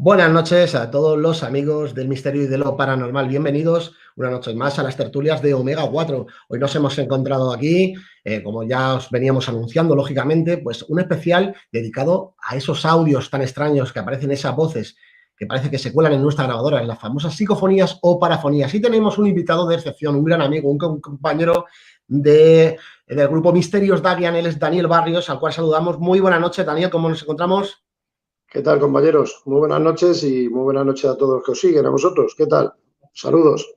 Buenas noches a todos los amigos del misterio y de lo paranormal. Bienvenidos una noche más a las tertulias de Omega 4. Hoy nos hemos encontrado aquí, como ya os veníamos anunciando, lógicamente, pues un especial dedicado a esos audios tan extraños que aparecen, esas voces que parece que se cuelan en nuestra grabadora, en las famosas psicofonías o parafonías. Y tenemos un invitado de excepción, un gran amigo, un compañero del grupo Misterios Dagian, él es Daniel Barrios, al cual saludamos. Muy buenas noches, Daniel, ¿cómo nos encontramos? ¿Qué tal, compañeros? Muy buenas noches y muy buenas noches a todos los que os siguen, a vosotros. ¿Qué tal? Saludos.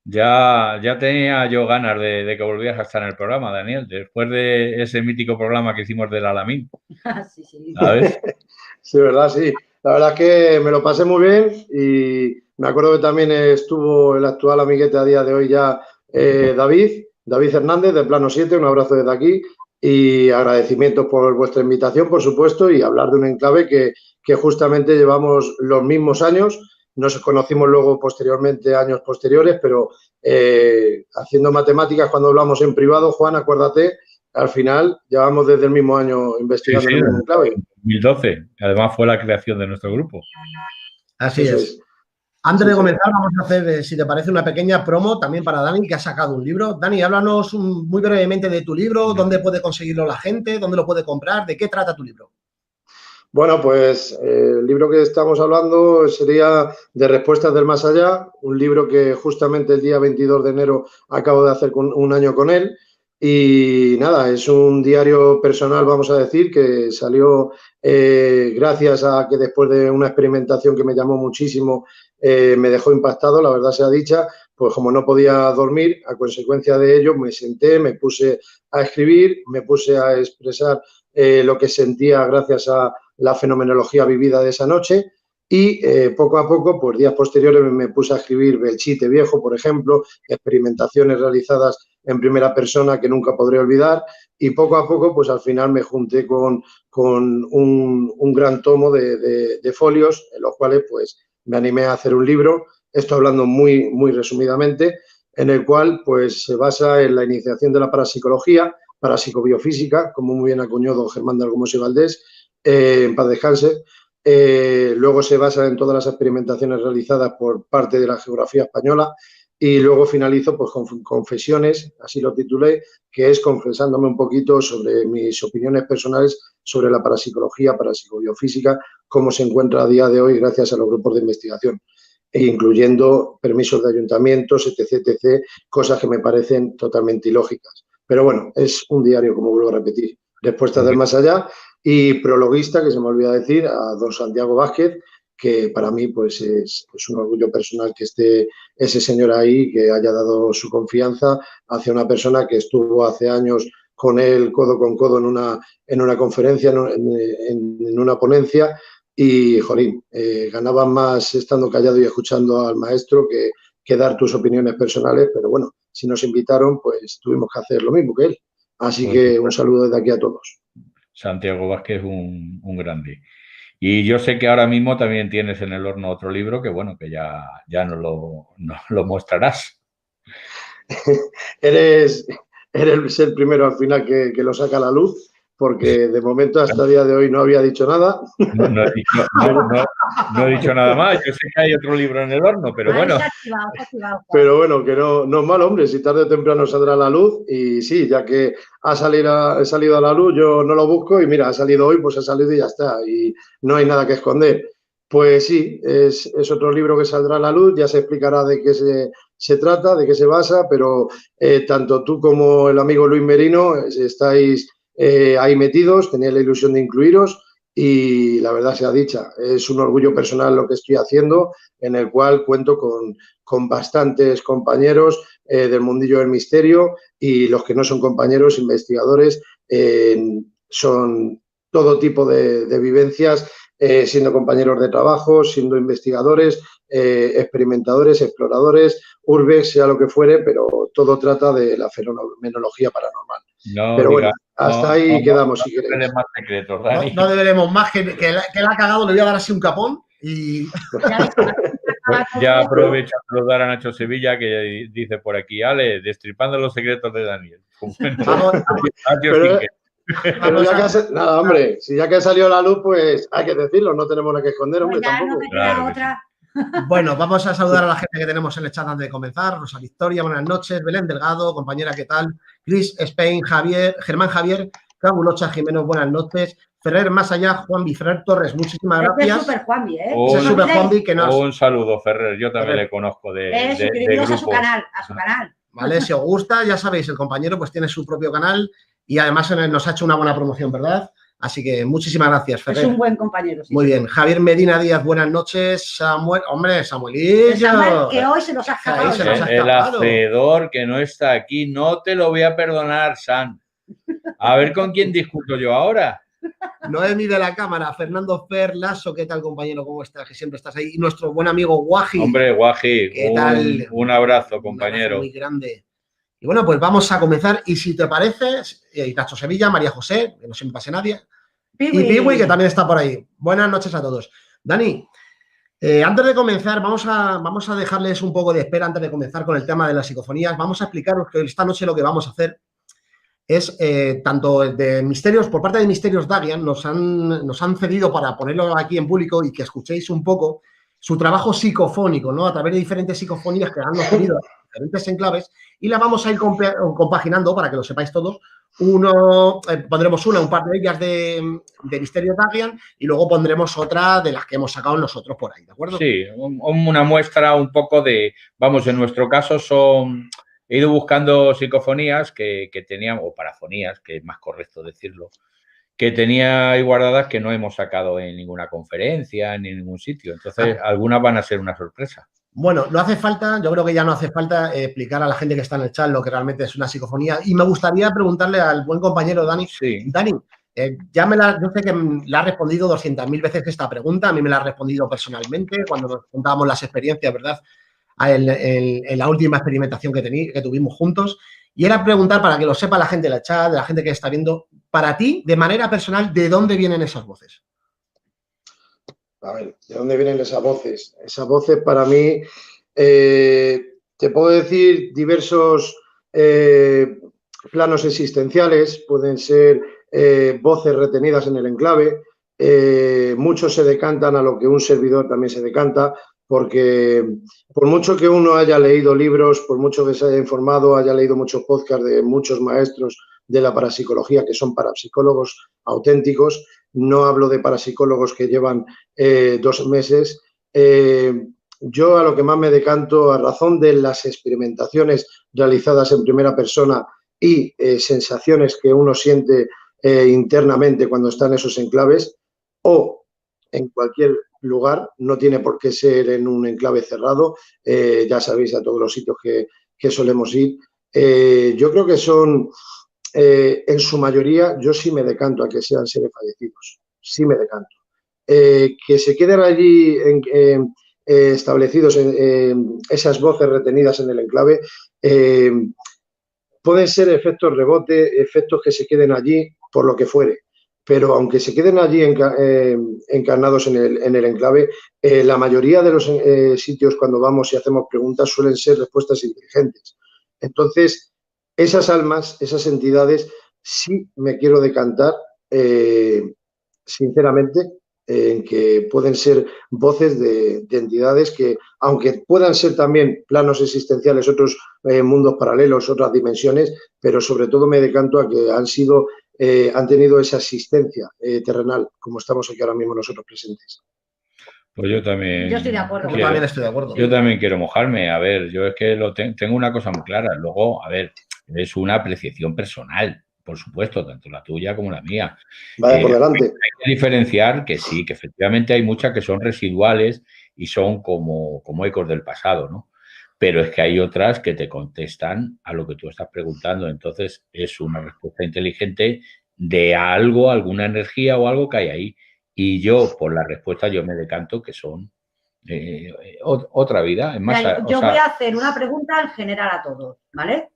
Ya tenía yo ganas de que volvieras a estar en el programa, Daniel, después de ese mítico programa que hicimos del Alamín. Sí. ¿Sabes? Sí, verdad, sí. La verdad es que me lo pasé muy bien y me acuerdo que también estuvo el actual amiguete a día de hoy ya, David Hernández, de Plano 7, un abrazo desde aquí y agradecimientos por vuestra invitación, por supuesto, y hablar de un enclave que justamente llevamos los mismos años. Nos conocimos luego posteriormente, años posteriores, pero haciendo matemáticas cuando hablamos en privado, Juan, acuérdate, al final llevamos desde el mismo año investigando en el mismo enclave. 2012, además fue la creación de nuestro grupo. Así es. Antes de comenzar, vamos a hacer, si te parece, una pequeña promo también para Dani, que ha sacado un libro. Dani, háblanos muy brevemente de tu libro, dónde puede conseguirlo la gente, dónde lo puede comprar, de qué trata tu libro. Bueno, pues el libro que estamos hablando sería de Respuestas del Más Allá, un libro que justamente el día 22 de enero acabo de hacer un año con él. Y nada, es un diario personal, vamos a decir, que salió gracias a que después de una experimentación que me llamó muchísimo, me dejó impactado, la verdad sea dicha, pues como no podía dormir, a consecuencia de ello me senté, me puse a escribir, me puse a expresar lo que sentía gracias a la fenomenología vivida de esa noche y poco a poco, pues días posteriores me puse a escribir Belchite Viejo, por ejemplo, experimentaciones realizadas en primera persona que nunca podré olvidar y poco a poco, pues al final me junté con un gran tomo de folios en los cuales pues me animé a hacer un libro, esto hablando muy, muy resumidamente, en el cual pues se basa en la iniciación de la parapsicología, parapsicobiofísica, como muy bien acuñó don Germán de Algomós y Valdés, en paz descanse. Luego se basa en todas las experimentaciones realizadas por parte de la geografía española y luego finalizo pues con Confesiones, así lo titulé, que es confesándome un poquito sobre mis opiniones personales sobre la parapsicología, parapsicobiofísica, cómo se encuentra a día de hoy gracias a los grupos de investigación, e incluyendo permisos de ayuntamientos, etc., etc., cosas que me parecen totalmente ilógicas. Pero bueno, es un diario, como vuelvo a repetir, Respuestas del Más Allá, y prologuista, que se me olvida decir, a don Santiago Vázquez, que para mí pues es un orgullo personal que esté ese señor ahí, que haya dado su confianza hacia una persona que estuvo hace años con él codo con codo en una conferencia, en una ponencia, y, jolín, ganabas más estando callado y escuchando al maestro que dar tus opiniones personales, pero bueno, si nos invitaron, pues tuvimos que hacer lo mismo que él. Así que un saludo desde aquí a todos. Santiago Vázquez, un grande. Y yo sé que ahora mismo también tienes en el horno otro libro que, bueno, que ya no lo mostrarás. Eres el primero al final que lo saca a la luz, porque de momento hasta el día de hoy no había dicho nada. No he dicho nada más. Yo sé que hay otro libro en el horno, pero bueno. Pero bueno, que no es mal, hombre, si tarde o temprano saldrá a la luz y sí, ya que ha salido a la luz, yo no lo busco y mira, ha salido hoy, pues ha salido y ya está, y no hay nada que esconder. Pues sí, es otro libro que saldrá a la luz, ya se explicará de qué se trata, de qué se basa, pero tanto tú como el amigo Luis Merino estáis ahí metidos, tenéis la ilusión de incluiros y la verdad sea dicha, es un orgullo personal lo que estoy haciendo, en el cual cuento con bastantes compañeros del mundillo del misterio y los que no son compañeros, investigadores, son todo tipo de vivencias, siendo compañeros de trabajo, siendo investigadores, experimentadores, exploradores, urbes, sea lo que fuere, pero todo trata de la fenomenología paranormal. Pero bueno, hasta ahí quedamos, si queréis. Más secretos, no deberemos más, que la ha cagado, le voy a dar así un capón y... Ya aprovecho a saludar a Nacho Sevilla, que dice por aquí, Ale, destripando los secretos de Daniel. Pero ya que nada, hombre, si ya que ha salido la luz, pues hay que decirlo, no tenemos nada que esconder, hombre, Pues ya tampoco. no me queda otra. Bueno, vamos a saludar a la gente que tenemos en el chat antes de comenzar. Rosa Victoria, buenas noches. Belén Delgado, compañera, ¿qué tal? Chris Spain, Germán Javier, Cabulocha Jiménez, buenas noches. Ferrer Más Allá, Juan Ferrer Torres, muchísimas gracias. Es Super Juanvi, ¿eh? Ese Super Juanvi que nos... Un saludo, Ferrer, yo también le conozco de suscribiros a su grupos. canal, Vale, si os gusta, ya sabéis, el compañero pues tiene su propio canal y además nos ha hecho una buena promoción, ¿verdad? Así que muchísimas gracias, Ferrer. Es un buen compañero, sí. Muy bien. Javier Medina Díaz, buenas noches. Samuel, hombre, Samuelillo. Samuel, que hoy se nos ha escapado. El hacedor que no está aquí, no te lo voy a perdonar, San. A ver con quién discuto yo ahora. Noemi de la cámara, Fernando Fer Lasso, ¿qué tal, compañero? ¿Cómo estás? Que siempre estás ahí. Y nuestro buen amigo Guaji. Hombre, Guaji, ¿qué tal? Un abrazo, compañero. Un abrazo muy grande. Y bueno, pues vamos a comenzar. Y si te parece, Nacho Sevilla, María José, que no se me pase nadie. Y Piwi, que también está por ahí. Buenas noches a todos. Dani, antes de comenzar, vamos a dejarles un poco de espera antes de comenzar con el tema de las psicofonías. Vamos a explicaros que esta noche lo que vamos a hacer es tanto de Misterios, por parte de Misterios Dagian, nos han cedido para ponerlo aquí en público y que escuchéis un poco su trabajo psicofónico, ¿no? A través de diferentes psicofonías que han obtenido diferentes enclaves y la vamos a ir compaginando para que lo sepáis todos. Pondremos un par de ellas de Misterios Dagian y luego pondremos otra de las que hemos sacado nosotros por ahí, ¿de acuerdo? Sí, una muestra un poco de, vamos, en nuestro caso he ido buscando psicofonías que teníamos, o parafonías, que es más correcto decirlo, que tenía ahí guardadas que no hemos sacado en ninguna conferencia, ni en ningún sitio. Entonces, algunas van a ser una sorpresa. Bueno, no hace falta, yo creo que ya no hace falta explicar a la gente que está en el chat lo que realmente es una psicofonía. Y me gustaría preguntarle al buen compañero Dani. Sí. Dani, yo sé que le ha respondido 200.000 veces esta pregunta. A mí me la ha respondido personalmente cuando nos contábamos las experiencias, ¿verdad? En la última experimentación que tuvimos juntos. Y era preguntar, para que lo sepa la gente del chat, de la gente que está viendo, para ti, de manera personal, ¿de dónde vienen esas voces? A ver, ¿de dónde vienen esas voces? Esas voces para mí, te puedo decir diversos planos existenciales, pueden ser voces retenidas en el enclave, muchos se decantan a lo que un servidor también se decanta, porque por mucho que uno haya leído libros, por mucho que se haya informado, haya leído muchos podcasts de muchos maestros de la parapsicología, que son parapsicólogos auténticos, no hablo de parapsicólogos que llevan 2 meses, yo a lo que más me decanto, a razón de las experimentaciones realizadas en primera persona y sensaciones que uno siente internamente cuando está en esos enclaves, o en cualquier lugar, no tiene por qué ser en un enclave cerrado, ya sabéis a todos los sitios que solemos ir. Yo creo que son, en su mayoría, yo sí me decanto a que sean seres fallecidos, sí me decanto. Que se queden allí establecidos esas voces retenidas en el enclave, pueden ser efectos rebote, efectos que se queden allí por lo que fuere. Pero aunque se queden allí encarnados en el enclave, la mayoría de los sitios cuando vamos y hacemos preguntas suelen ser respuestas inteligentes. Entonces, esas almas, esas entidades, sí me quiero decantar, sinceramente, en que pueden ser voces de entidades que, aunque puedan ser también planos existenciales, otros mundos paralelos, otras dimensiones, pero sobre todo me decanto a que han tenido esa asistencia terrenal, como estamos aquí ahora mismo nosotros presentes. Pues yo también. Yo estoy de acuerdo. Yo también estoy de acuerdo. Yo también quiero mojarme. A ver, yo es que tengo una cosa muy clara. Luego, a ver, es una apreciación personal, por supuesto, tanto la tuya como la mía. Vaya por delante. Hay que diferenciar que sí, que efectivamente hay muchas que son residuales y son como ecos del pasado, ¿no? Pero es que hay otras que te contestan a lo que tú estás preguntando. Entonces, es una respuesta inteligente de algo, alguna energía o algo que hay ahí. Y yo, por la respuesta, yo me decanto que son otra vida. Es más, Mira, yo voy a hacer una pregunta en general a todos, ¿vale?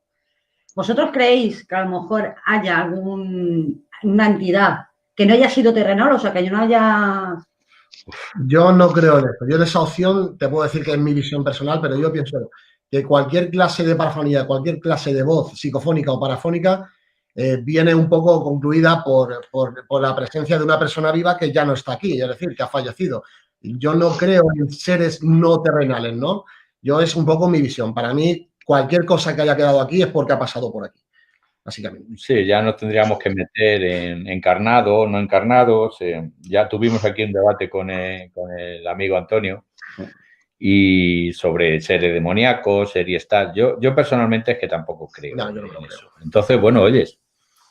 ¿Vosotros creéis que a lo mejor haya una entidad que no haya sido terrenal, o sea, que no haya... Yo no creo en eso. Yo en esa opción te puedo decir que es mi visión personal, pero yo pienso que cualquier clase de parafonía, cualquier clase de voz psicofónica o parafónica viene un poco concluida por la presencia de una persona viva que ya no está aquí, es decir, que ha fallecido. Yo no creo en seres no terrenales, ¿no? Yo es un poco mi visión. Para mí, cualquier cosa que haya quedado aquí es porque ha pasado por aquí, básicamente. Sí, ya nos tendríamos que meter en encarnados, no encarnados. Ya tuvimos aquí un debate con el amigo Antonio y sobre seres demoníacos, series tal. Yo personalmente es que tampoco creo en eso. Entonces, bueno, oyes.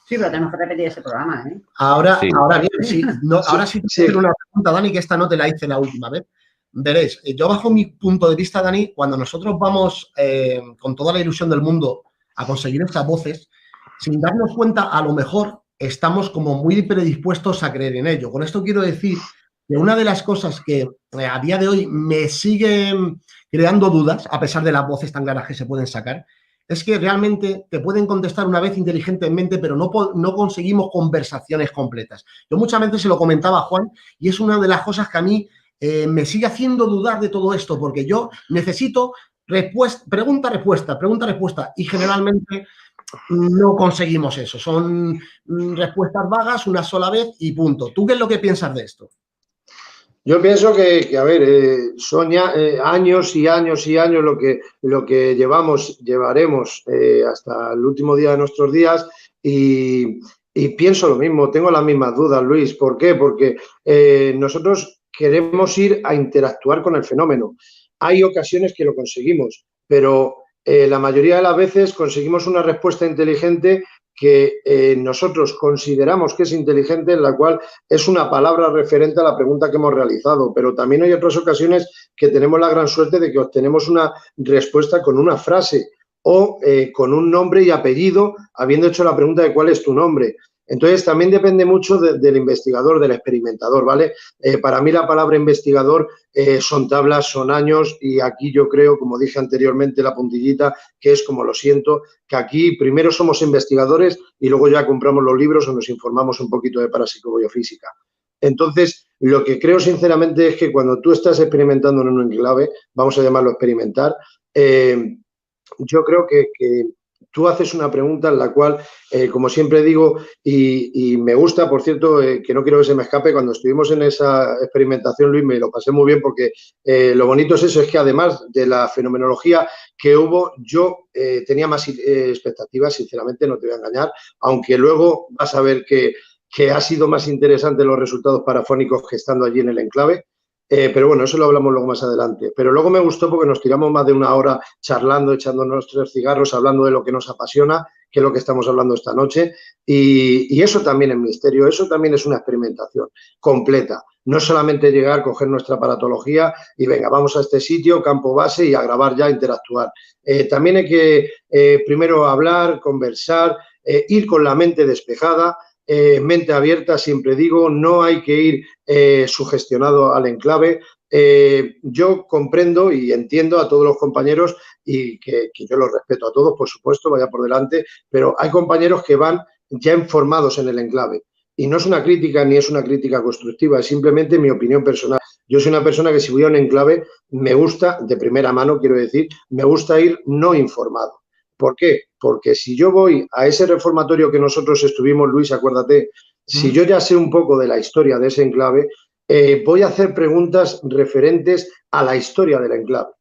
Sí, pero tenemos que repetir ese programa, ¿eh? Ahora sí te Sí. hacer una pregunta, Dani, que esta no te la hice la última vez. Veréis, yo bajo mi punto de vista, Dani, cuando nosotros vamos con toda la ilusión del mundo a conseguir estas voces, sin darnos cuenta, a lo mejor estamos como muy predispuestos a creer en ello. Con esto quiero decir que una de las cosas que a día de hoy me sigue creando dudas, a pesar de las voces tan claras que se pueden sacar, es que realmente te pueden contestar una vez inteligentemente, pero no conseguimos conversaciones completas. Yo muchas veces se lo comentaba a Juan y es una de las cosas que a mí me sigue haciendo dudar de todo esto, porque yo necesito pregunta-respuesta, pregunta-respuesta, y generalmente no conseguimos eso. Son respuestas vagas una sola vez y punto. ¿Tú qué es lo que piensas de esto? Yo pienso que a ver, son ya años y años y años lo que llevaremos hasta el último día de nuestros días y pienso lo mismo, tengo las mismas dudas, Luis. ¿Por qué? Porque nosotros queremos ir a interactuar con el fenómeno. Hay ocasiones que lo conseguimos, pero la mayoría de las veces conseguimos una respuesta inteligente que nosotros consideramos que es inteligente, en la cual es una palabra referente a la pregunta que hemos realizado, pero también hay otras ocasiones que tenemos la gran suerte de que obtenemos una respuesta con una frase o con un nombre y apellido, habiendo hecho la pregunta de cuál es tu nombre. Entonces, también depende mucho del investigador, del experimentador, ¿vale? Para mí la palabra investigador son tablas, son años, y aquí yo creo, como dije anteriormente, la puntillita, que es como lo siento, que aquí primero somos investigadores y luego ya compramos los libros o nos informamos un poquito de parapsicobiofísica. Entonces, lo que creo sinceramente es que cuando tú estás experimentando en un enclave, vamos a llamarlo experimentar, yo creo que tú haces una pregunta en la cual, como siempre digo, y me gusta, por cierto, que no quiero que se me escape, cuando estuvimos en esa experimentación, Luis, me lo pasé muy bien porque lo bonito es eso, es que además de la fenomenología que hubo, yo tenía más expectativas, sinceramente, no te voy a engañar, aunque luego vas a ver que ha sido más interesante los resultados parafónicos que estando allí en el enclave. Pero bueno, eso lo hablamos luego más adelante. Pero luego me gustó porque nos tiramos más de una hora charlando, echando nuestros cigarros, hablando de lo que nos apasiona, que es lo que estamos hablando esta noche. Y eso también es misterio, eso también es una experimentación completa. No solamente llegar, coger nuestra aparatología y venga, vamos a este sitio, campo base, y a grabar ya, interactuar. También hay que primero hablar, conversar, ir con la mente despejada. Mente abierta, siempre digo, no hay que ir sugestionado al enclave. Yo comprendo y entiendo a todos los compañeros y que yo los respeto a todos, por supuesto, vaya por delante, pero hay compañeros que van ya informados en el enclave. Y no es una crítica ni es una crítica constructiva, es simplemente mi opinión personal. Yo soy una persona que si voy a un enclave, me gusta, de primera mano quiero decir, me gusta ir no informado. ¿Por qué? Porque si yo voy a ese reformatorio que nosotros estuvimos, Luis, acuérdate, si yo ya sé un poco de la historia de ese enclave, voy a hacer preguntas referentes a la historia del enclave.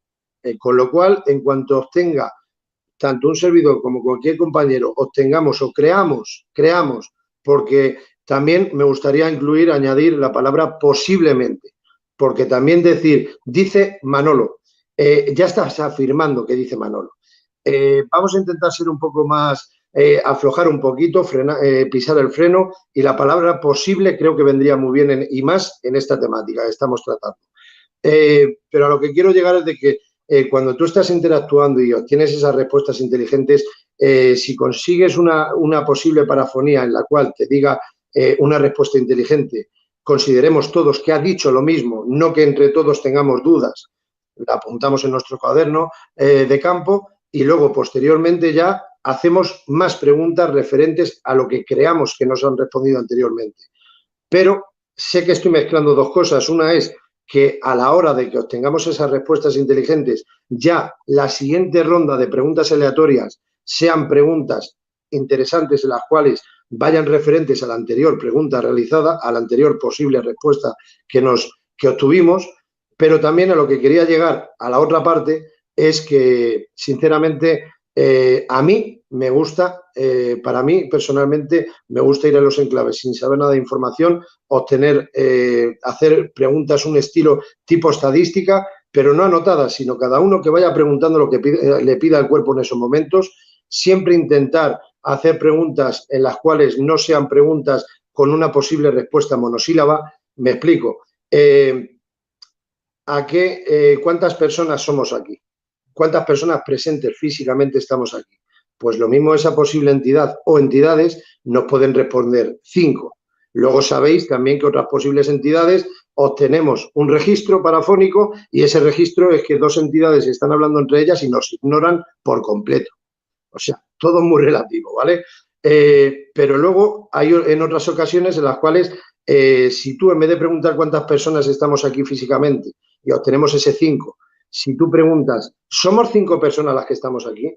Con lo cual, en cuanto obtenga tanto un servidor como cualquier compañero, obtengamos o creamos, porque también me gustaría añadir la palabra posiblemente, porque también decir, dice Manolo, ya estás afirmando que dice Manolo. Vamos a intentar ser un poco más, aflojar un poquito, pisar el freno, y la palabra posible creo que vendría muy bien y más en esta temática que estamos tratando. Pero a lo que quiero llegar es de que cuando tú estás interactuando y obtienes esas respuestas inteligentes, si consigues una posible parafonía en la cual te diga una respuesta inteligente, consideremos todos que ha dicho lo mismo, no que entre todos tengamos dudas, la apuntamos en nuestro cuaderno de campo, y luego posteriormente ya hacemos más preguntas referentes a lo que creamos que nos han respondido anteriormente. Pero sé que estoy mezclando dos cosas. Una es que a la hora de que obtengamos esas respuestas inteligentes, ya la siguiente ronda de preguntas aleatorias sean preguntas interesantes en las cuales vayan referentes a la anterior pregunta realizada, a la anterior posible respuesta que obtuvimos, pero también a lo que quería llegar a la otra parte es que, sinceramente, a mí me gusta, para mí personalmente, me gusta ir a los enclaves sin saber nada de información, obtener, hacer preguntas, un estilo tipo estadística, pero no anotadas, sino cada uno que vaya preguntando lo que le pida al cuerpo en esos momentos, siempre intentar hacer preguntas en las cuales no sean preguntas con una posible respuesta monosílaba. Me explico. ¿Cuántas personas somos aquí? ¿Cuántas personas presentes físicamente estamos aquí? Pues lo mismo esa posible entidad o entidades nos pueden responder 5. Luego sabéis también que otras posibles entidades obtenemos un registro parafónico y ese registro es que 2 entidades están hablando entre ellas y nos ignoran por completo. O sea, todo muy relativo, ¿vale? Pero luego hay en otras ocasiones en las cuales si tú en vez de preguntar cuántas personas estamos aquí físicamente y obtenemos ese 5, si tú preguntas, ¿somos 5 personas las que estamos aquí?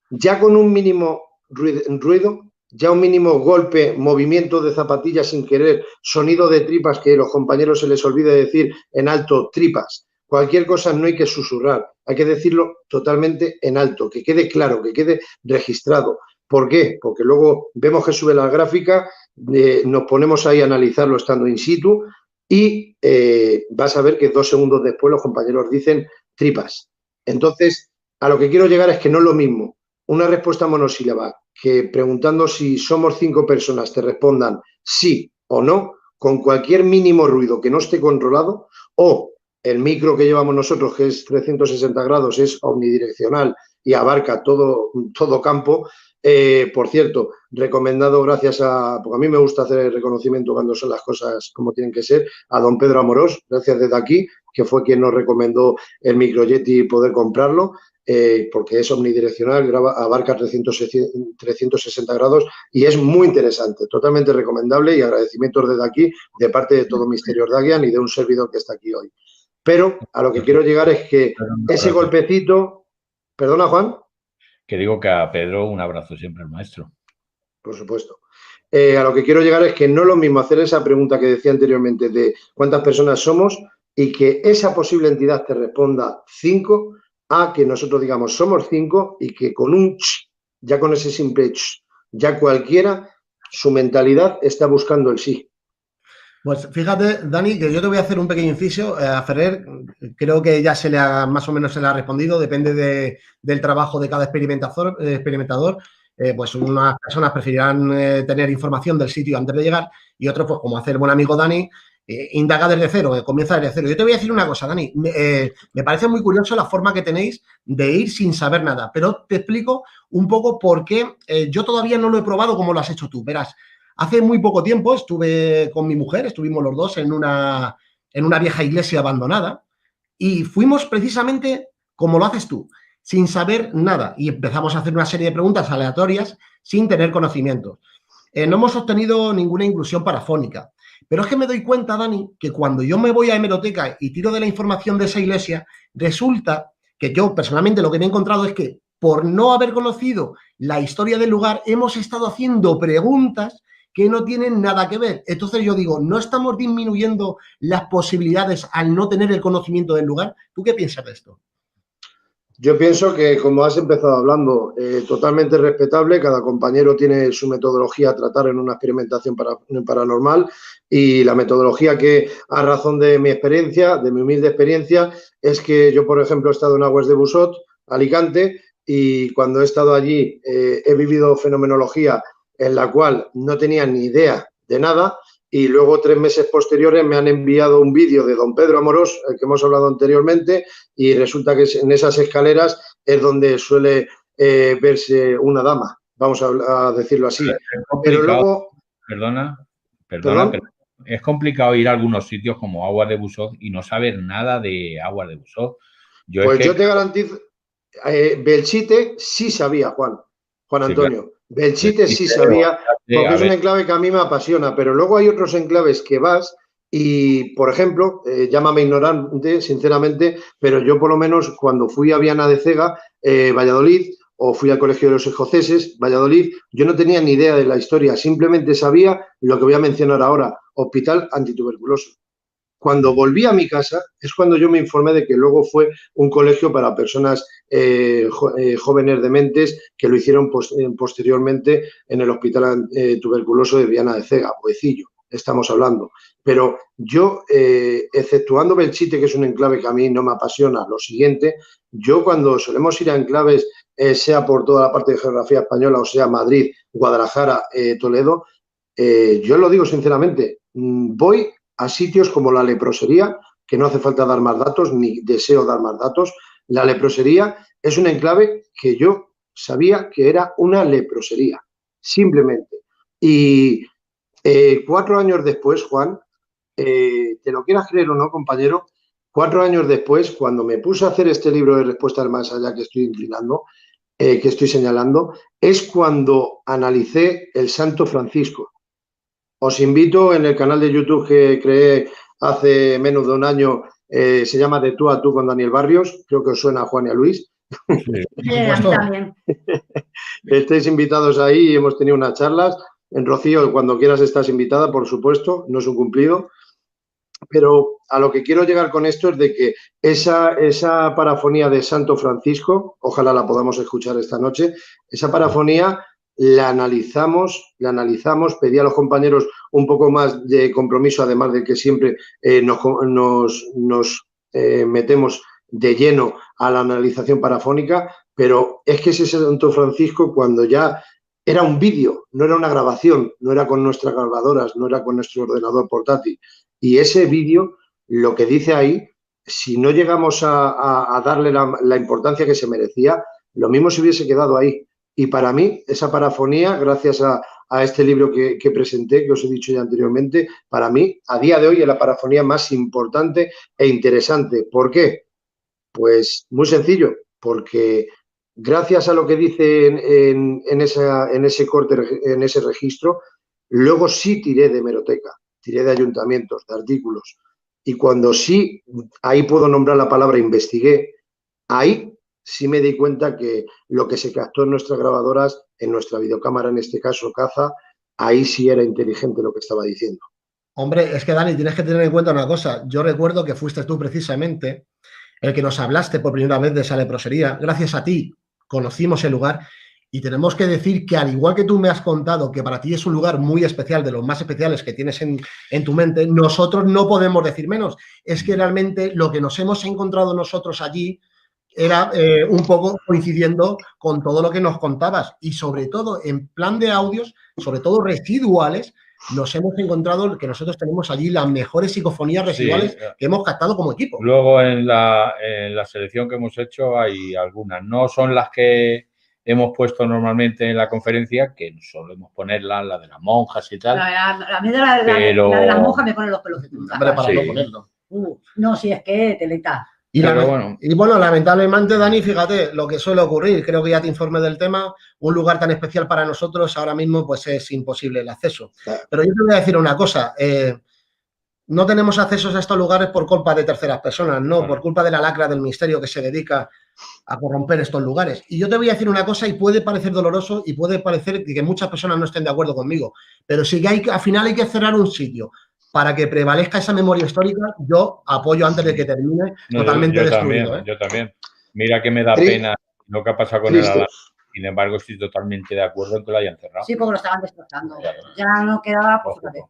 Ya con un mínimo ruido, ya un mínimo golpe, movimiento de zapatillas sin querer, sonido de tripas que a los compañeros se les olvide decir en alto, tripas. Cualquier cosa no hay que susurrar, hay que decirlo totalmente en alto, que quede claro, que quede registrado. ¿Por qué? Porque luego vemos que sube la gráfica, nos ponemos ahí a analizarlo estando in situ y vas a ver que 2 segundos después los compañeros dicen tripas. Entonces, a lo que quiero llegar es que no es lo mismo una respuesta monosílaba que preguntando si somos 5 personas te respondan sí o no, con cualquier mínimo ruido que no esté controlado, o el micro que llevamos nosotros, que es 360 grados, es omnidireccional y abarca todo campo. Por cierto, recomendado gracias porque a mí me gusta hacer el reconocimiento cuando son las cosas como tienen que ser, a don Pedro Amorós, gracias desde aquí, que fue quien nos recomendó el micro Yeti y poder comprarlo, porque es omnidireccional, abarca 360 grados y es muy interesante, totalmente recomendable y agradecimientos desde aquí de parte de todo Misterios Dagian y de un servidor que está aquí hoy. Pero a lo que quiero llegar es que ese golpecito... ¿Perdona, Juan? Que digo que a Pedro un abrazo siempre al maestro. Por supuesto. A lo que quiero llegar es que no es lo mismo hacer esa pregunta que decía anteriormente de cuántas personas somos y que esa posible entidad te responda 5 a que nosotros digamos somos 5 y que con un ch, ya con ese simple ch, ya cualquiera, su mentalidad está buscando el sí. Pues fíjate, Dani, que yo te voy a hacer un pequeño inciso. A Ferrer creo que ya más o menos se le ha respondido, depende del trabajo de cada experimentador. Pues unas personas preferirán tener información del sitio antes de llegar y otros, pues como hace el buen amigo Dani, indaga desde cero, comienza desde cero. Yo te voy a decir una cosa, Dani, me parece muy curioso la forma que tenéis de ir sin saber nada, pero te explico un poco por qué yo todavía no lo he probado como lo has hecho tú. Verás, hace muy poco tiempo estuve con mi mujer, estuvimos los dos en una vieja iglesia abandonada y fuimos precisamente como lo haces tú, sin saber nada y empezamos a hacer una serie de preguntas aleatorias sin tener conocimiento. No hemos obtenido ninguna inclusión parafónica, pero es que me doy cuenta, Dani, que cuando yo me voy a hemeroteca y tiro de la información de esa iglesia, resulta que yo personalmente lo que me he encontrado es que por no haber conocido la historia del lugar, hemos estado haciendo preguntas que no tienen nada que ver. Entonces yo digo, ¿no estamos disminuyendo las posibilidades al no tener el conocimiento del lugar? ¿Tú qué piensas de esto? Yo pienso que, como has empezado hablando, totalmente respetable, cada compañero tiene su metodología a tratar en una experimentación paranormal y la metodología que, a razón de mi experiencia, de mi humilde experiencia, es que yo, por ejemplo, he estado en Aguas de Busot, Alicante, y cuando he estado allí he vivido fenomenología en la cual no tenía ni idea de nada y luego 3 meses posteriores me han enviado un vídeo de don Pedro Amorós, el que hemos hablado anteriormente, y resulta que en esas escaleras es donde suele verse una dama, vamos a decirlo así. Pero luego... Perdona, ¿Perdón? pero es complicado ir a algunos sitios como Aguas de Busot y no saber nada de Aguas de Busot. Yo te garantizo, Belchite sí sabía, Juan Antonio. Claro. Belchite sí sabía, porque es un enclave que a mí me apasiona, pero luego hay otros enclaves que vas y, por ejemplo, llámame ignorante, sinceramente, pero yo por lo menos cuando fui a Viana de Cega, Valladolid, o fui al Colegio de los Escoceses, Valladolid. Yo no tenía ni idea de la historia, simplemente sabía lo que voy a mencionar ahora, Hospital Antituberculoso. Cuando volví a mi casa es cuando yo me informé de que luego fue un colegio para personas jóvenes dementes que lo hicieron posteriormente en el Hospital Tuberculoso de Viana de Cega, Boecillo, estamos hablando. Pero yo, exceptuando Belchite, que es un enclave que a mí no me apasiona, lo siguiente, yo cuando solemos ir a enclaves, sea por toda la parte de geografía española, o sea Madrid, Guadalajara, Toledo, yo lo digo sinceramente, voy a sitios como la leprosería, que no hace falta dar más datos, ni deseo dar más datos. La leprosería es un enclave que yo sabía que era una leprosería, simplemente. Y 4 años después, Juan, te lo quieras creer o no, compañero, 4 años después, cuando me puse a hacer este libro de Respuestas del Más Allá que estoy inclinando, que estoy señalando, es cuando analicé el Santo Francisco. Os invito en el canal de YouTube que creé hace menos de un año, se llama De tú a tú con Daniel Barrios, creo que os suena a Juan y a Luis. Sí, a mí también. Estáis invitados ahí y hemos tenido unas charlas. En Rocío, cuando quieras estás invitada, por supuesto, no es un cumplido. Pero a lo que quiero llegar con esto es de que esa parafonía de Santo Francisco, ojalá la podamos escuchar esta noche, esa parafonía la analizamos, pedí a los compañeros un poco más de compromiso, además de que siempre nos metemos de lleno a la analización parafónica, pero es que ese Santo Francisco, cuando ya era un vídeo, no era una grabación, no era con nuestras grabadoras, no era con nuestro ordenador portátil, y ese vídeo, lo que dice ahí, si no llegamos a darle la importancia que se merecía, lo mismo se hubiese quedado ahí. Y para mí, esa parafonía, gracias a este libro que presenté, que os he dicho ya anteriormente, para mí, a día de hoy, es la parafonía más importante e interesante. ¿Por qué? Pues muy sencillo, porque gracias a lo que dice en ese corte, en ese registro, luego sí tiré de hemeroteca, tiré de ayuntamientos, de artículos. Y cuando sí, ahí puedo nombrar la palabra investigué, ahí sí me di cuenta que lo que se captó en nuestras grabadoras, en nuestra videocámara, en este caso Caza, ahí sí era inteligente lo que estaba diciendo. Hombre, es que Dani, tienes que tener en cuenta una cosa. Yo recuerdo que fuiste tú precisamente el que nos hablaste por primera vez de esa leprosería. Gracias a ti conocimos el lugar y tenemos que decir que al igual que tú me has contado que para ti es un lugar muy especial, de los más especiales que tienes en tu mente, nosotros no podemos decir menos. Es que realmente lo que nos hemos encontrado nosotros allí era un poco coincidiendo con todo lo que nos contabas y sobre todo en plan de audios, sobre todo residuales, nos hemos encontrado que nosotros tenemos allí las mejores psicofonías residuales que hemos captado como equipo. Luego en la selección que hemos hecho hay algunas. No son las que hemos puesto normalmente en la conferencia, que solemos ponerlas, la de las monjas y tal. A mí la de las monjas me pone los pelos de punta. Para no ponerlo. No, si es que teleta. Y bueno, lamentablemente, Dani, fíjate lo que suele ocurrir. Creo que ya te informé del tema. Un lugar tan especial para nosotros ahora mismo pues es imposible el acceso. Pero yo te voy a decir una cosa. No tenemos accesos a estos lugares por culpa de terceras personas, no, por culpa de la lacra del ministerio que se dedica a corromper estos lugares. Y yo te voy a decir una cosa y puede parecer doloroso y puede parecer que muchas personas no estén de acuerdo conmigo, pero si al final hay que cerrar un sitio para que prevalezca esa memoria histórica, yo apoyo antes de que termine totalmente destruido. Yo también. Mira que me da pena lo que ha pasado con el Alarma. Sin embargo, estoy totalmente de acuerdo en que lo hayan cerrado. Sí, porque lo estaban destrozando. Ya no quedaba, pues fíjate.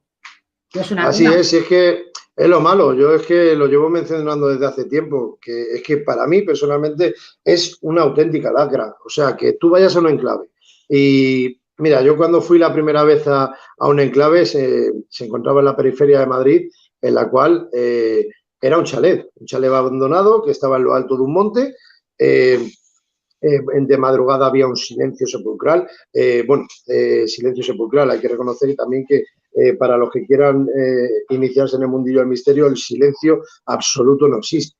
Así es que es lo malo. Yo es que lo llevo mencionando desde hace tiempo, que es que para mí personalmente es una auténtica lacra. O sea, que tú vayas a un enclave y mira, yo cuando fui la primera vez a un enclave se encontraba en la periferia de Madrid, en la cual era un chalet abandonado que estaba en lo alto de un monte. De madrugada había un silencio sepulcral. Silencio sepulcral, hay que reconocer también que para los que quieran iniciarse en el mundillo del misterio, el silencio absoluto no existe.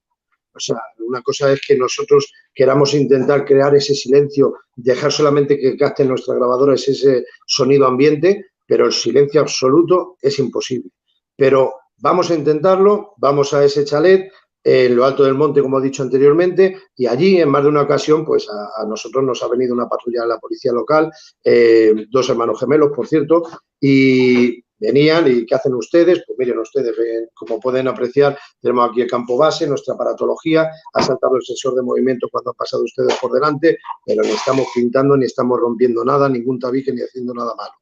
O sea, una cosa es que nosotros queramos intentar crear ese silencio, dejar solamente que capten nuestras grabadoras ese sonido ambiente, pero el silencio absoluto es imposible. Pero vamos a intentarlo, vamos a ese chalet, en lo alto del monte, como he dicho anteriormente, y allí, en más de una ocasión, pues a nosotros nos ha venido una patrulla de la policía local, 2 hermanos gemelos, por cierto, y venían y ¿qué hacen ustedes? Pues miren ustedes, como pueden apreciar, tenemos aquí el campo base, nuestra aparatología, ha saltado el sensor de movimiento cuando han pasado ustedes por delante, pero ni estamos pintando, ni estamos rompiendo nada, ningún tabique, ni haciendo nada malo.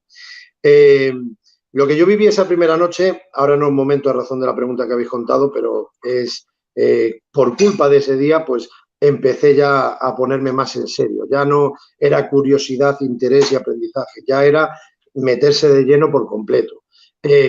Lo que yo viví esa primera noche, ahora no es momento a razón de la pregunta que habéis contado, pero es por culpa de ese día, pues empecé ya a ponerme más en serio. Ya no era curiosidad, interés y aprendizaje, ya era meterse de lleno por completo,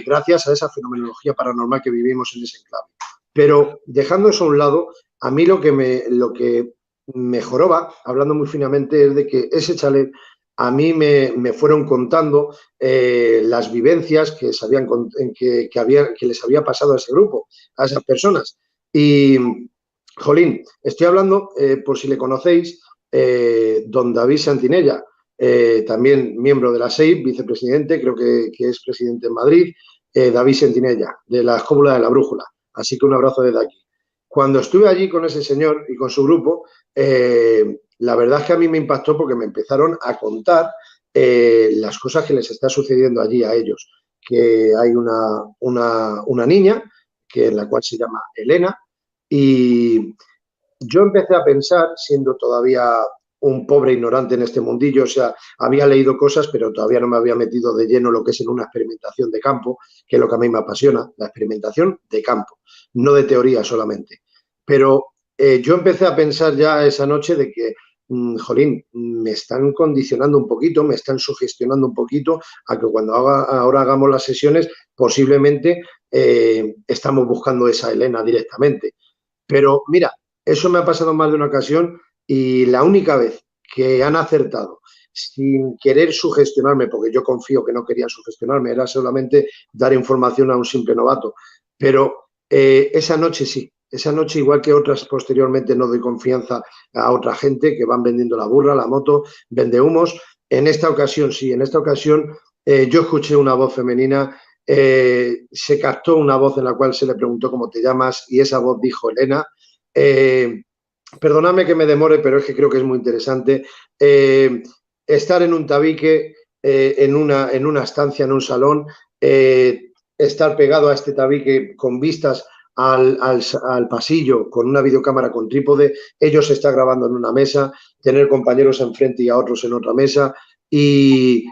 gracias a esa fenomenología paranormal que vivimos en ese enclave. Pero dejando eso a un lado, a mí lo que me joroba, hablando muy finamente, es de que ese chalet a mí me fueron contando las vivencias que les había pasado a ese grupo, a esas personas. Y, jolín, estoy hablando, por si le conocéis, don David Santinella, también miembro de la SEIP, vicepresidente, creo que es presidente en Madrid, David Santinella, de la Escóbula de la Brújula. Así que un abrazo desde aquí. Cuando estuve allí con ese señor y con su grupo, la verdad es que a mí me impactó porque me empezaron a contar las cosas que les está sucediendo allí a ellos. Que hay una niña, en la cual se llama Elena, y yo empecé a pensar, siendo todavía un pobre ignorante en este mundillo, o sea, había leído cosas, pero todavía no me había metido de lleno lo que es en una experimentación de campo, que es lo que a mí me apasiona, la experimentación de campo, no de teoría solamente. Pero yo empecé a pensar ya esa noche de que, jolín, me están condicionando un poquito, me están sugestionando un poquito a que cuando ahora hagamos las sesiones, posiblemente estamos buscando esa Elena directamente. Pero mira, eso me ha pasado en más de una ocasión y la única vez que han acertado sin querer sugestionarme, porque yo confío que no querían sugestionarme, era solamente dar información a un simple novato. Pero esa noche sí, esa noche igual que otras posteriormente no doy confianza a otra gente que van vendiendo la burra, la moto, vende humos. En esta ocasión sí, en esta ocasión yo escuché una voz femenina. Se captó una voz en la cual se le preguntó cómo te llamas y esa voz dijo Elena. Perdóname que me demore, pero es que creo que es muy interesante. Estar en un tabique, en una estancia, en un salón, estar pegado a este tabique con vistas al pasillo, con una videocámara con trípode, ellos se está grabando en una mesa, tener compañeros enfrente y a otros en otra mesa y,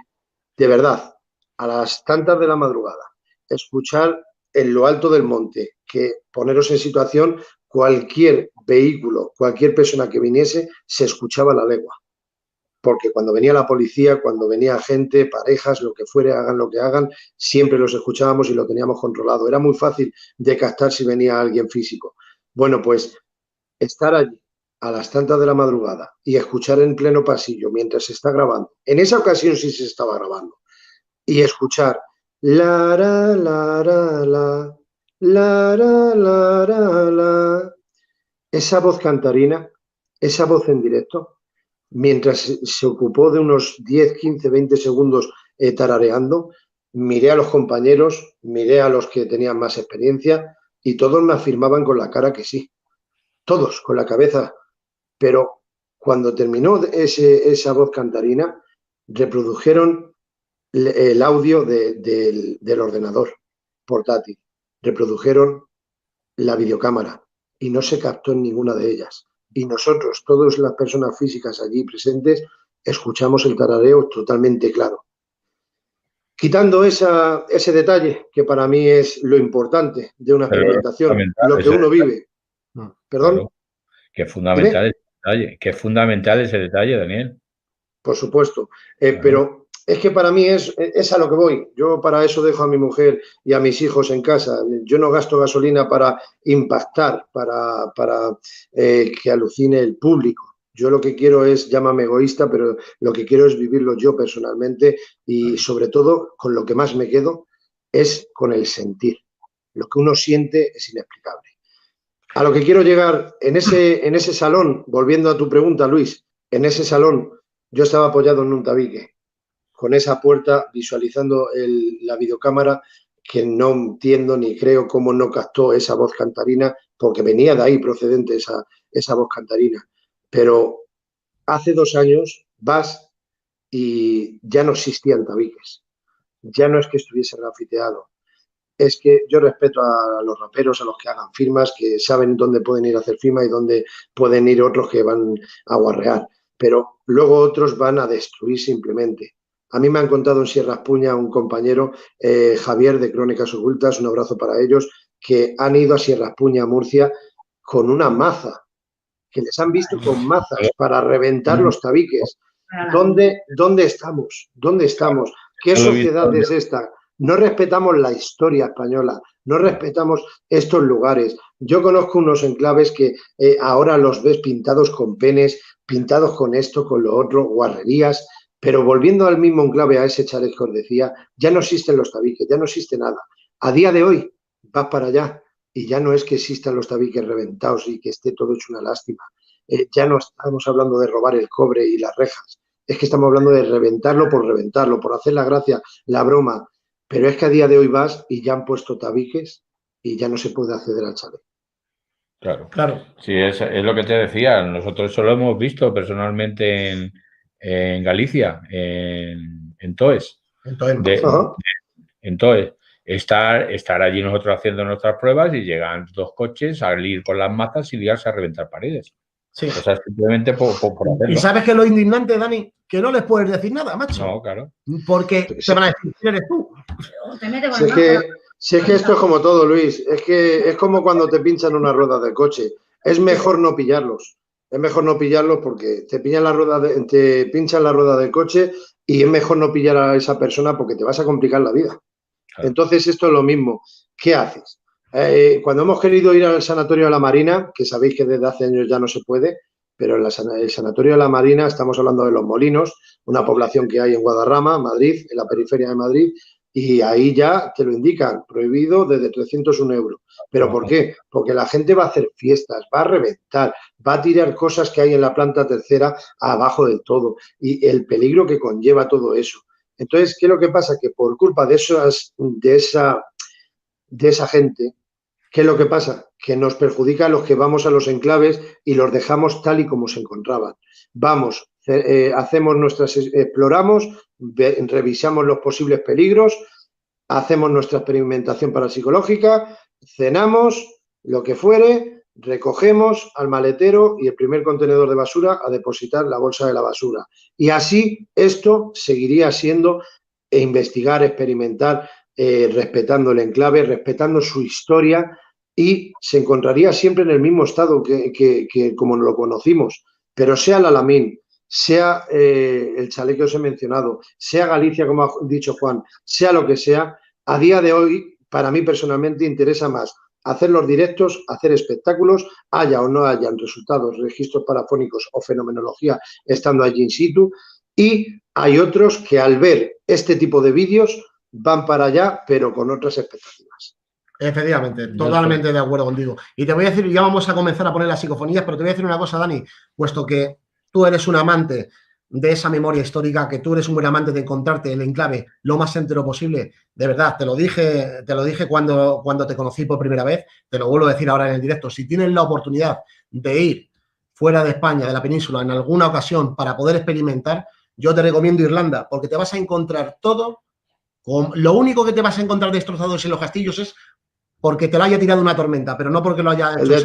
de verdad, a las tantas de la madrugada, escuchar en lo alto del monte, que poneros en situación, cualquier vehículo, cualquier persona que viniese, se escuchaba a la legua. Porque cuando venía la policía, cuando venía gente, parejas, lo que fuere, hagan lo que hagan, siempre los escuchábamos y lo teníamos controlado. Era muy fácil de captar si venía alguien físico. Bueno, pues estar allí a las tantas de la madrugada y escuchar en pleno pasillo mientras se está grabando. En esa ocasión sí se estaba grabando. Y escuchar la, la, la, la, la, la, la, la, la, esa voz cantarina, esa voz en directo, mientras se ocupó de unos 10, 15, 20 segundos tarareando, miré a los compañeros, miré a los que tenían más experiencia y todos me afirmaban con la cara que sí, todos con la cabeza, pero cuando terminó esa voz cantarina, reprodujeron el audio del ordenador portátil, reprodujeron la videocámara y no se captó en ninguna de ellas. Y nosotros, todas las personas físicas allí presentes, escuchamos el tarareo totalmente claro. Quitando ese detalle, que para mí es lo importante de una experimentación, lo que uno vive. ¿Perdón? Claro, que es fundamental ese detalle, que es fundamental ese detalle, Daniel. Por supuesto, pero es que para mí es a lo que voy. Yo para eso dejo a mi mujer y a mis hijos en casa. Yo no gasto gasolina para impactar, para que alucine el público. Yo lo que quiero es, llámame egoísta, pero lo que quiero es vivirlo yo personalmente y sobre todo con lo que más me quedo es con el sentir. Lo que uno siente es inexplicable. A lo que quiero llegar, en ese salón, volviendo a tu pregunta, Luis, en ese salón yo estaba apoyado en un tabique, con esa puerta, visualizando la videocámara, que no entiendo ni creo cómo no captó esa voz cantarina, porque venía de ahí procedente esa voz cantarina. Pero hace 2 años vas y ya no existían tabiques. Ya no es que estuviese grafiteado. Es que yo respeto a los raperos, a los que hagan firmas, que saben dónde pueden ir a hacer firma y dónde pueden ir otros que van a guarrear. Pero luego otros van a destruir simplemente. A mí me han contado en Sierra Espuña un compañero, Javier de Crónicas Ocultas, un abrazo para ellos, que han ido a Sierra Espuña, Murcia, con una maza, que les han visto con mazas para reventar los tabiques. ¿Dónde estamos? ¿Dónde estamos? ¿Qué sociedad es esta? No respetamos la historia española, no respetamos estos lugares. Yo conozco unos enclaves que ahora los ves pintados con penes, pintados con esto, con lo otro, guarrerías, pero volviendo al mismo enclave, a ese chalet que os decía, ya no existen los tabiques, ya no existe nada. A día de hoy vas para allá y ya no es que existan los tabiques reventados y que esté todo hecho una lástima. Ya no estamos hablando de robar el cobre y las rejas, es que estamos hablando de reventarlo, por hacer la gracia, la broma. Pero es que a día de hoy vas y ya han puesto tabiques y ya no se puede acceder al chalet. Claro. Sí, es lo que te decía. Nosotros eso lo hemos visto personalmente en Galicia, en Toes. En Toes. Estar allí nosotros haciendo nuestras pruebas y llegan 2 coches, salir con las mazas y liarse a reventar paredes. Sí. O sea, simplemente por hacerlo. ¿Y sabes qué es lo indignante, Dani? Que no les puedes decir nada, macho. No, claro. Porque te van a decir, ¿quién eres tú? Si es que esto es como todo, Luis. Es que es como cuando te pinchan una rueda del coche. Es mejor no pillarlos. Es mejor no pillarlos porque te pinchan la rueda del coche y es mejor no pillar a esa persona porque te vas a complicar la vida. Claro. Entonces, esto es lo mismo. ¿Qué haces? Cuando hemos querido ir al Sanatorio de la Marina, que sabéis que desde hace años ya no se puede, pero en el Sanatorio de la Marina estamos hablando de Los Molinos, una población que hay en Guadarrama, Madrid, en la periferia de Madrid, y ahí ya te lo indican, prohibido desde 301 euros. ¿Pero por qué? Porque la gente va a hacer fiestas, va a reventar, va a tirar cosas que hay en la planta tercera abajo del todo y el peligro que conlleva todo eso. Entonces, ¿qué es lo que pasa? Que por culpa de esa gente, ¿qué es lo que pasa? Que nos perjudica a los que vamos a los enclaves y los dejamos tal y como se encontraban. Vamos, exploramos, revisamos los posibles peligros, hacemos nuestra experimentación parapsicológica, cenamos, lo que fuere, recogemos al maletero y el primer contenedor de basura a depositar la bolsa de la basura. Y así esto seguiría siendo investigar, experimentar, respetando el enclave, respetando su historia y se encontraría siempre en el mismo estado que como lo conocimos. Pero sea el Alamín, sea el chalet que os he mencionado, sea Galicia, como ha dicho Juan, sea lo que sea, a día de hoy, para mí personalmente, interesa más hacer los directos, hacer espectáculos, haya o no hayan resultados, registros parafónicos o fenomenología estando allí in situ. Y hay otros que al ver este tipo de vídeos van para allá, pero con otras expectativas. Efectivamente, totalmente de acuerdo contigo. Y te voy a decir, ya vamos a comenzar a poner las psicofonías, pero te voy a decir una cosa, Dani, puesto que tú eres un amante de esa memoria histórica, que tú eres un buen amante de encontrarte el enclave lo más entero posible, de verdad, te lo dije cuando te conocí por primera vez, te lo vuelvo a decir ahora en el directo, si tienes la oportunidad de ir fuera de España, de la península, en alguna ocasión para poder experimentar, yo te recomiendo Irlanda, porque te vas a encontrar todo, lo único que te vas a encontrar destrozados en los castillos es porque te lo haya tirado una tormenta, pero no porque lo haya hecho. El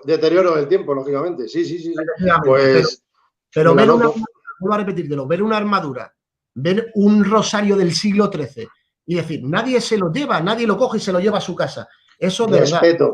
deterioro del tiempo, lógicamente, sí. Pues, pero ver una, vuelvo a repetírtelo, ver una armadura, ver un rosario del siglo XIII y decir, nadie se lo lleva, nadie lo coge y se lo lleva a su casa. Eso de respeto.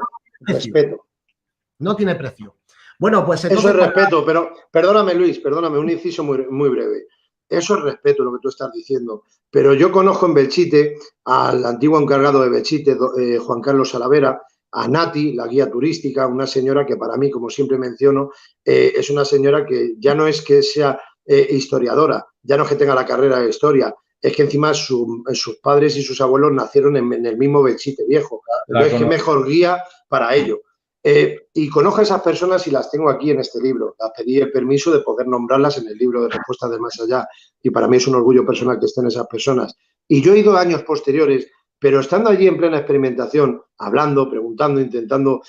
No tiene precio. Bueno, pues entonces, eso es respeto, pero perdóname, Luis, un inciso muy breve. Eso es respeto lo que tú estás diciendo. Pero yo conozco en Belchite al antiguo encargado de Belchite, Juan Carlos Salavera, a Nati, la guía turística, una señora que para mí, como siempre menciono, es una señora que ya no es que sea historiadora, ya no es que tenga la carrera de historia, es que encima sus padres y sus abuelos nacieron en el mismo Belchite viejo. Entonces, qué mejor guía para ello. Y conozco a esas personas y las tengo aquí en este libro. Las pedí el permiso de poder nombrarlas en el libro de Respuestas del Más Allá y para mí es un orgullo personal que estén esas personas. Y yo he ido años posteriores pero estando allí en plena experimentación, hablando, preguntando, intentando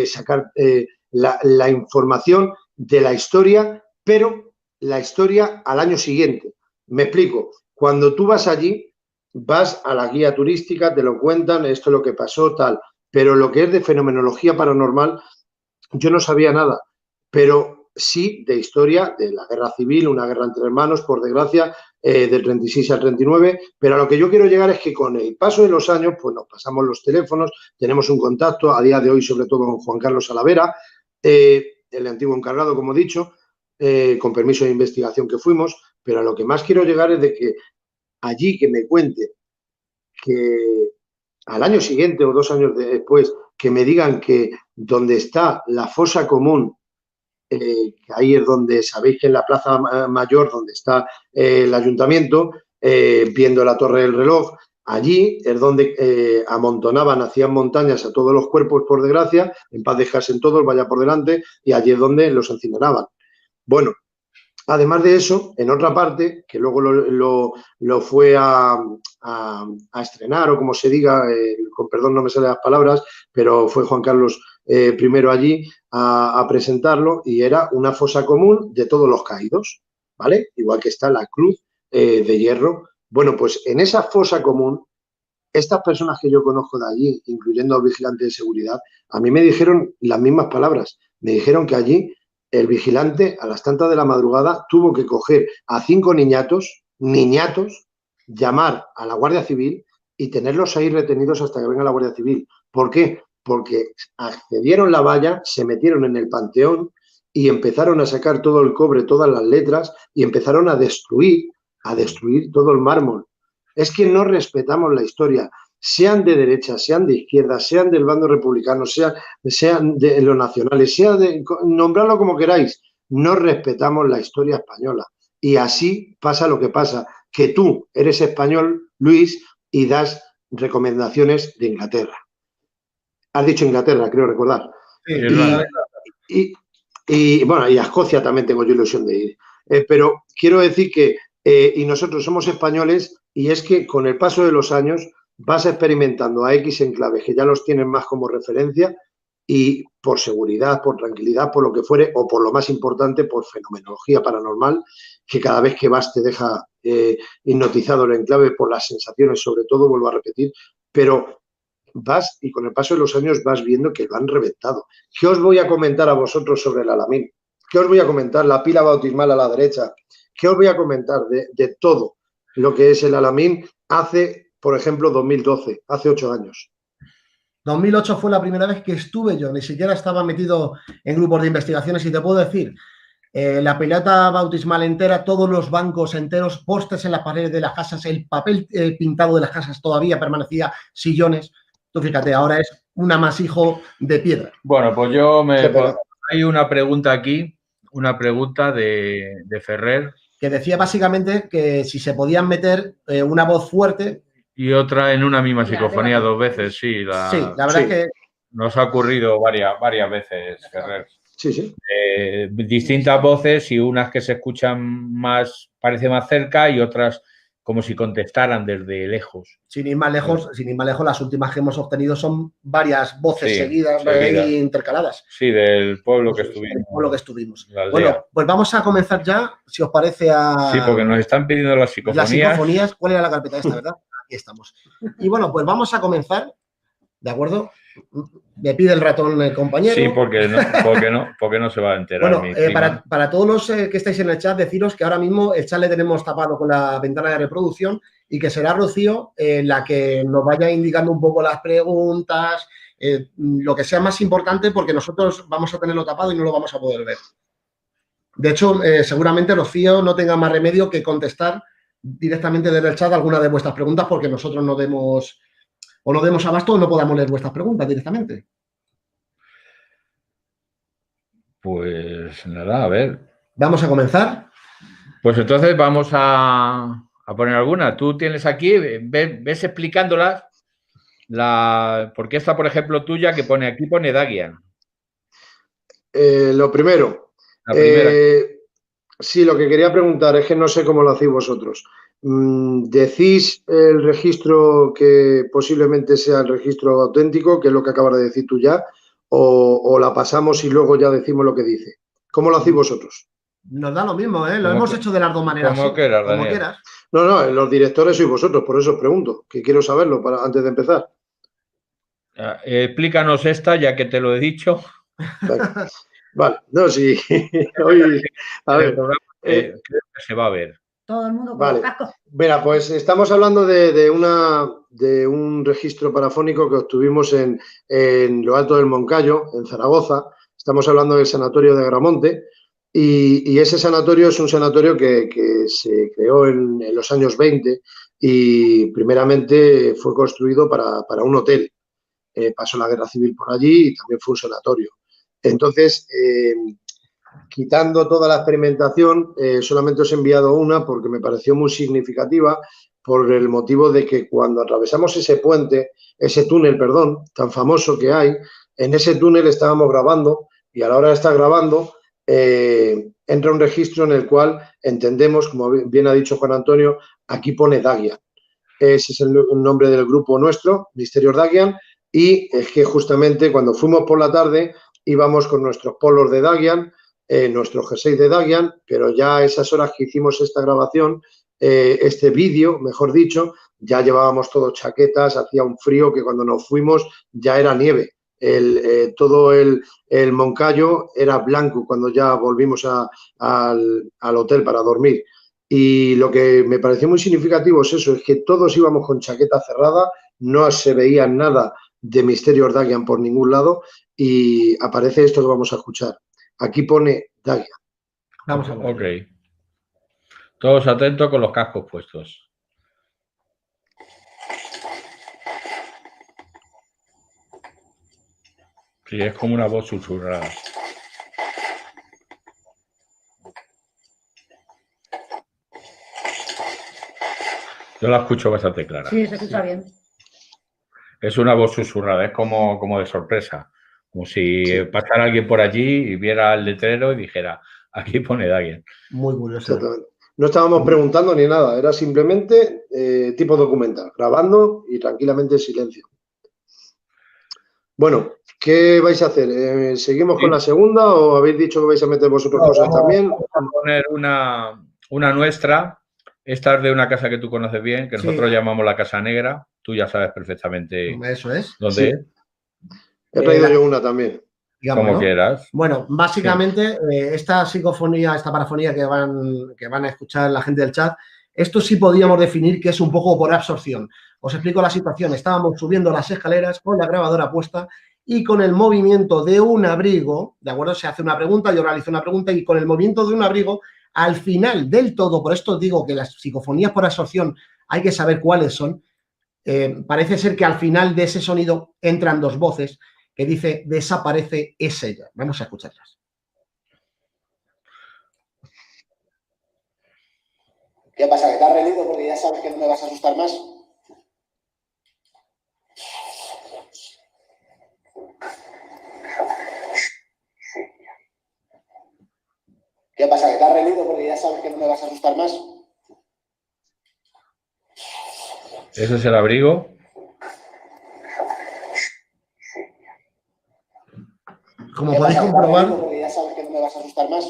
sacar la información de la historia, pero la historia al año siguiente. Me explico. Cuando tú vas allí, vas a la guía turística, te lo cuentan, esto es lo que pasó, tal. Pero lo que es de fenomenología paranormal, yo no sabía nada. Pero sí de historia, de la guerra civil, una guerra entre hermanos, por desgracia, del 36 al 39. Pero a lo que yo quiero llegar es que con el paso de los años, pues nos pasamos los teléfonos, tenemos un contacto, a día de hoy, sobre todo con Juan Carlos Salavera, el antiguo encargado, como he dicho, con permiso de investigación que fuimos, pero a lo que más quiero llegar es de que allí que me cuente que al año siguiente o 2 años después que me digan que donde está la fosa común, que ahí es donde sabéis que en la Plaza Mayor, donde está el ayuntamiento, viendo la Torre del Reloj, allí es donde amontonaban, hacían montañas a todos los cuerpos, por desgracia, en paz dejasen todos, vaya por delante, y allí es donde los incineraban. Bueno, además de eso, en otra parte, que luego lo fue a estrenar, o como se diga, con perdón no me salen las palabras, pero fue Juan Carlos primero allí a presentarlo, y era una fosa común de todos los caídos, ¿vale? Igual que está la cruz de hierro. Bueno, pues en esa fosa común, estas personas que yo conozco de allí, incluyendo al vigilante de seguridad, a mí me dijeron las mismas palabras. Me dijeron que allí el vigilante, a las tantas de la madrugada, tuvo que coger a 5 niñatos, llamar a la Guardia Civil y tenerlos ahí retenidos hasta que venga la Guardia Civil. ¿Por qué? Porque accedieron la valla, se metieron en el panteón y empezaron a sacar todo el cobre, todas las letras, y empezaron a destruir todo el mármol. Es que no respetamos la historia, sean de derecha, sean de izquierda, sean del bando republicano, sean de los nacionales, nombrarlo como queráis, no respetamos la historia española. Y así pasa lo que pasa, que tú eres español, Luis, y das recomendaciones de Inglaterra. Has dicho Inglaterra, creo recordar. Sí, y bueno, y a Escocia también tengo yo ilusión de ir. Pero quiero decir que, y nosotros somos españoles, y es que con el paso de los años vas experimentando a X enclaves que ya los tienen más como referencia, y por seguridad, por tranquilidad, por lo que fuere, o por lo más importante, por fenomenología paranormal, que cada vez que vas te deja hipnotizado el enclave por las sensaciones, sobre todo, vuelvo a repetir, pero vas y con el paso de los años vas viendo que lo han reventado. ¿Qué os voy a comentar a vosotros sobre el Alamín? ¿Qué os voy a comentar? La pila bautismal a la derecha. ¿Qué os voy a comentar de todo lo que es el Alamín hace, por ejemplo, 2012, hace 8 años? 2008 fue la primera vez que estuve yo, ni siquiera estaba metido en grupos de investigaciones, y te puedo decir, la pileta bautismal entera, todos los bancos enteros, postes en las paredes de las casas, el papel pintado de las casas todavía permanecía, sillones. Tú fíjate, ahora es un amasijo de piedra. Bueno, pues hay una pregunta aquí, una pregunta de Ferrer. Que decía básicamente que si se podían meter una voz fuerte. Y otra en una misma psicofonía 2 veces, sí. Sí, la verdad es que nos ha ocurrido varias veces, Ferrer. Sí. Distintas voces, y unas que se escuchan más, parece más cerca, y otras como si contestaran desde lejos. Sin ir más lejos, las últimas que hemos obtenido son varias voces seguidas. Intercaladas. Sí, del pueblo que estuvimos. Del pueblo que estuvimos. Bueno, pues vamos a comenzar ya, si os parece, Sí, porque nos están pidiendo las psicofonías. Las psicofonías, ¿cuál era la carpeta esta, verdad? Aquí estamos. Y bueno, pues vamos a comenzar, ¿de acuerdo? Me pide el ratón el compañero. Sí, porque no se va a enterar. Bueno, para todos los que estáis en el chat, deciros que ahora mismo el chat le tenemos tapado con la ventana de reproducción, y que será Rocío la que nos vaya indicando un poco las preguntas, lo que sea más importante, porque nosotros vamos a tenerlo tapado y no lo vamos a poder ver. De hecho, seguramente Rocío no tenga más remedio que contestar directamente desde el chat alguna de vuestras preguntas, porque nosotros no demos abasto o no podamos leer vuestras preguntas directamente. Pues nada, a ver. Vamos a comenzar. Pues entonces vamos a poner alguna. Tú tienes aquí, ves explicándolas, porque esta, por ejemplo, tuya, que pone Dagian. Lo primero. La primera. Sí, lo que quería preguntar es que no sé cómo lo hacéis vosotros. ¿decís el registro que posiblemente sea el registro auténtico, que es lo que acabas de decir tú ya, o la pasamos y luego ya decimos lo que dice? ¿Cómo lo hacéis vosotros? Nos da lo mismo, ¿eh? Lo hemos hecho de las dos maneras. Como quieras, como Daniel. quieras. No, los directores sois vosotros, por eso os pregunto, que quiero saberlo antes de empezar. Explícanos esta, ya que te lo he dicho. Vale, no, sí. Hoy, a ver. Creo que se va a ver. Todo el mundo con Vale. los cascos. Mira, pues estamos hablando de un registro parafónico que obtuvimos en lo alto del Moncayo, en Zaragoza. Estamos hablando del sanatorio de Agramonte. Y ese sanatorio es un sanatorio que se creó en los años 20 y primeramente fue construido para un hotel. Pasó la guerra civil por allí y también fue un sanatorio. Entonces, quitando toda la experimentación, solamente os he enviado una porque me pareció muy significativa por el motivo de que cuando atravesamos ese túnel, tan famoso que hay, en ese túnel estábamos grabando y a la hora de estar grabando entra un registro en el cual entendemos, como bien ha dicho Juan Antonio, aquí pone Dagian. Ese es el nombre del grupo nuestro, Misterios Dagian, y es que justamente cuando fuimos por la tarde íbamos con nuestros polos de Dagian, nuestro jersey de Dagian, pero ya a esas horas que hicimos esta grabación, este vídeo, mejor dicho, ya llevábamos todos chaquetas, hacía un frío que cuando nos fuimos ya era nieve. Todo el Moncayo era blanco cuando ya volvimos al hotel para dormir. Y lo que me pareció muy significativo es eso, es que todos íbamos con chaqueta cerrada, no se veía nada de Misterios Dagian por ningún lado y aparece esto que vamos a escuchar. Aquí pone Dagian. Vamos a ver. Ok. Todos atentos con los cascos puestos. Sí, es como una voz susurrada. Yo la escucho bastante clara. Sí, se escucha bien. Es una voz susurrada, es como de sorpresa. Como si pasara alguien por allí y viera el letrero y dijera, aquí pone Dagian. Muy curioso. Exactamente. No estábamos preguntando ni nada, era simplemente tipo documental, grabando y tranquilamente en silencio. Bueno, ¿qué vais a hacer? ¿Seguimos con la segunda o habéis dicho que vais a meter vosotros cosas también? Vamos a poner una nuestra. Esta es de una casa que tú conoces bien, que nosotros llamamos la Casa Negra. Tú ya sabes perfectamente eso es. dónde es. He traído yo una también. Digamos, Como ¿no? quieras. Bueno, básicamente esta psicofonía, esta parafonía que van a escuchar la gente del chat, esto sí podríamos definir que es un poco por absorción. Os explico la situación. Estábamos subiendo las escaleras con la grabadora puesta y con el movimiento de un abrigo, ¿de acuerdo? Se hace una pregunta, yo realizo una pregunta y con el movimiento de un abrigo, al final del todo, por esto digo que las psicofonías por absorción hay que saber cuáles son, parece ser que al final de ese sonido entran dos voces que dice, desaparece, es ella. Vamos a escucharlas. ¿Qué pasa? ¿Que te has rendido porque ya sabes que no me vas a asustar más? ¿Qué pasa? ¿Que te has rendido porque ya sabes que no me vas a asustar más? Ese es el abrigo. Como podéis comprobar, porque ya sabes que no me vas a asustar más.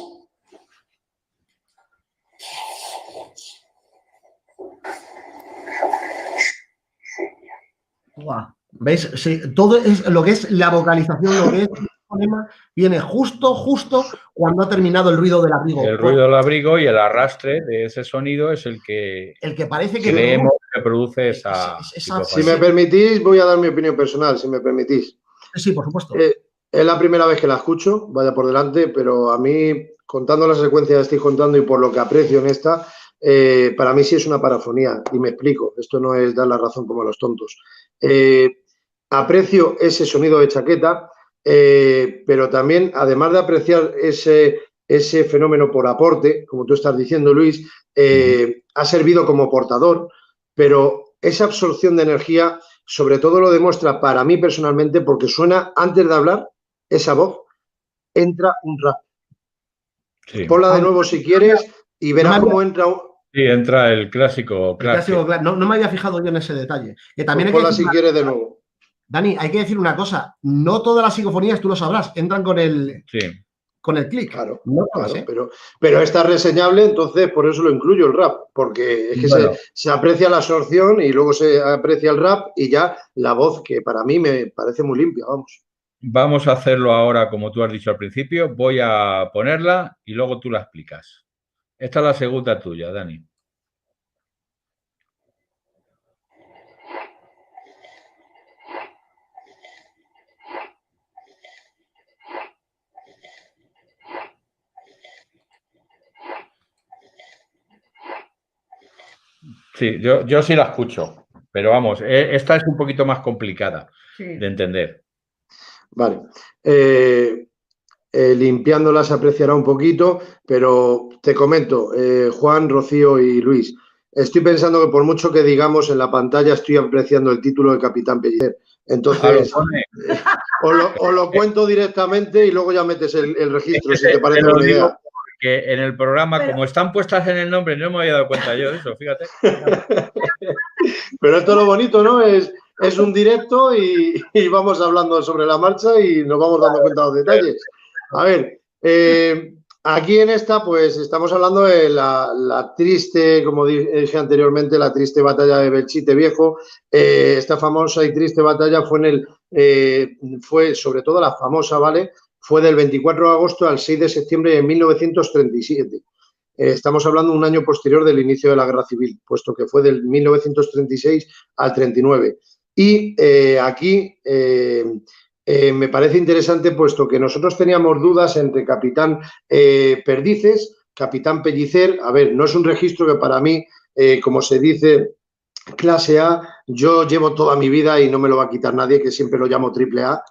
¿veis? Sí, todo es lo que es la vocalización, lo que es el fonema, viene justo cuando ha terminado el ruido del abrigo. El ruido del abrigo y el arrastre de ese sonido es el que parece que creemos que produce esa psicofonía. Si me permitís, voy a dar mi opinión personal, si me permitís. Sí, por supuesto. Es la primera vez que la escucho, vaya por delante, pero a mí, contando la secuencia que estoy contando y por lo que aprecio en esta, para mí sí es una parafonía. Y me explico, esto no es dar la razón como a los tontos. Aprecio ese sonido de chaqueta, pero también, además de apreciar ese fenómeno por aporte, como tú estás diciendo, Luis, ha servido como portador, pero esa absorción de energía sobre todo lo demuestra para mí personalmente porque suena, antes de hablar, esa voz, entra un rap. Sí. Ponla de nuevo si quieres y verás cómo entra Sí, entra el clásico. El clásico, no me había fijado yo en ese detalle. Que también Pues hay que si quieres de nuevo. Dani, hay que decir una cosa. No todas las psicofonías, tú lo sabrás, entran con el clic. Claro, no todas, claro, pero esta es reseñable, entonces por eso lo incluyo el rap, porque es que se aprecia la absorción y luego se aprecia el rap y ya la voz, que para mí me parece muy limpia, vamos. Vamos a hacerlo ahora, como tú has dicho al principio. Voy a ponerla y luego tú la explicas. Esta es la segunda tuya, Dani. Sí, yo sí la escucho, pero vamos, esta es un poquito más complicada de entender. Vale. Limpiándola se apreciará un poquito, pero te comento, Juan, Rocío y Luis, estoy pensando que por mucho que digamos en la pantalla estoy apreciando el título de Capitán Pellicer. Entonces, os lo cuento directamente y luego ya metes el registro, si te parece buena idea. Que en el programa, como están puestas en el nombre, no me había dado cuenta yo de eso, fíjate. Pero esto es lo bonito, ¿no? Es un directo y vamos hablando sobre la marcha y nos vamos dando cuenta de los detalles. A ver, aquí en esta, pues estamos hablando de la triste, como dije anteriormente, la triste batalla de Belchite Viejo. Esta famosa y triste batalla fue sobre todo la famosa, ¿vale? Fue del 24 de agosto al 6 de septiembre de 1937. Estamos hablando de un año posterior del inicio de la Guerra Civil, puesto que fue del 1936 al 39. Y aquí me parece interesante, puesto que nosotros teníamos dudas entre Capitán Perdices, Capitán Pellicer. A ver, no es un registro que para mí, como se dice, clase A, yo llevo toda mi vida y no me lo va a quitar nadie, que siempre lo llamo triple A.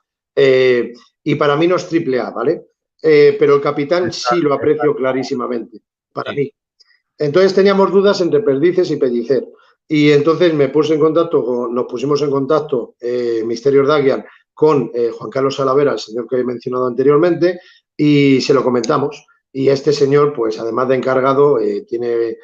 Y para mí no es triple A, ¿vale? Pero el capitán sí lo aprecio clarísimamente, para mí. Entonces teníamos dudas entre Perdices y Pellicer. Y entonces nos pusimos en contacto, Misterios Daguian, con Juan Carlos Salavera, el señor que he mencionado anteriormente, y se lo comentamos. Y este señor, pues además de encargado, tiene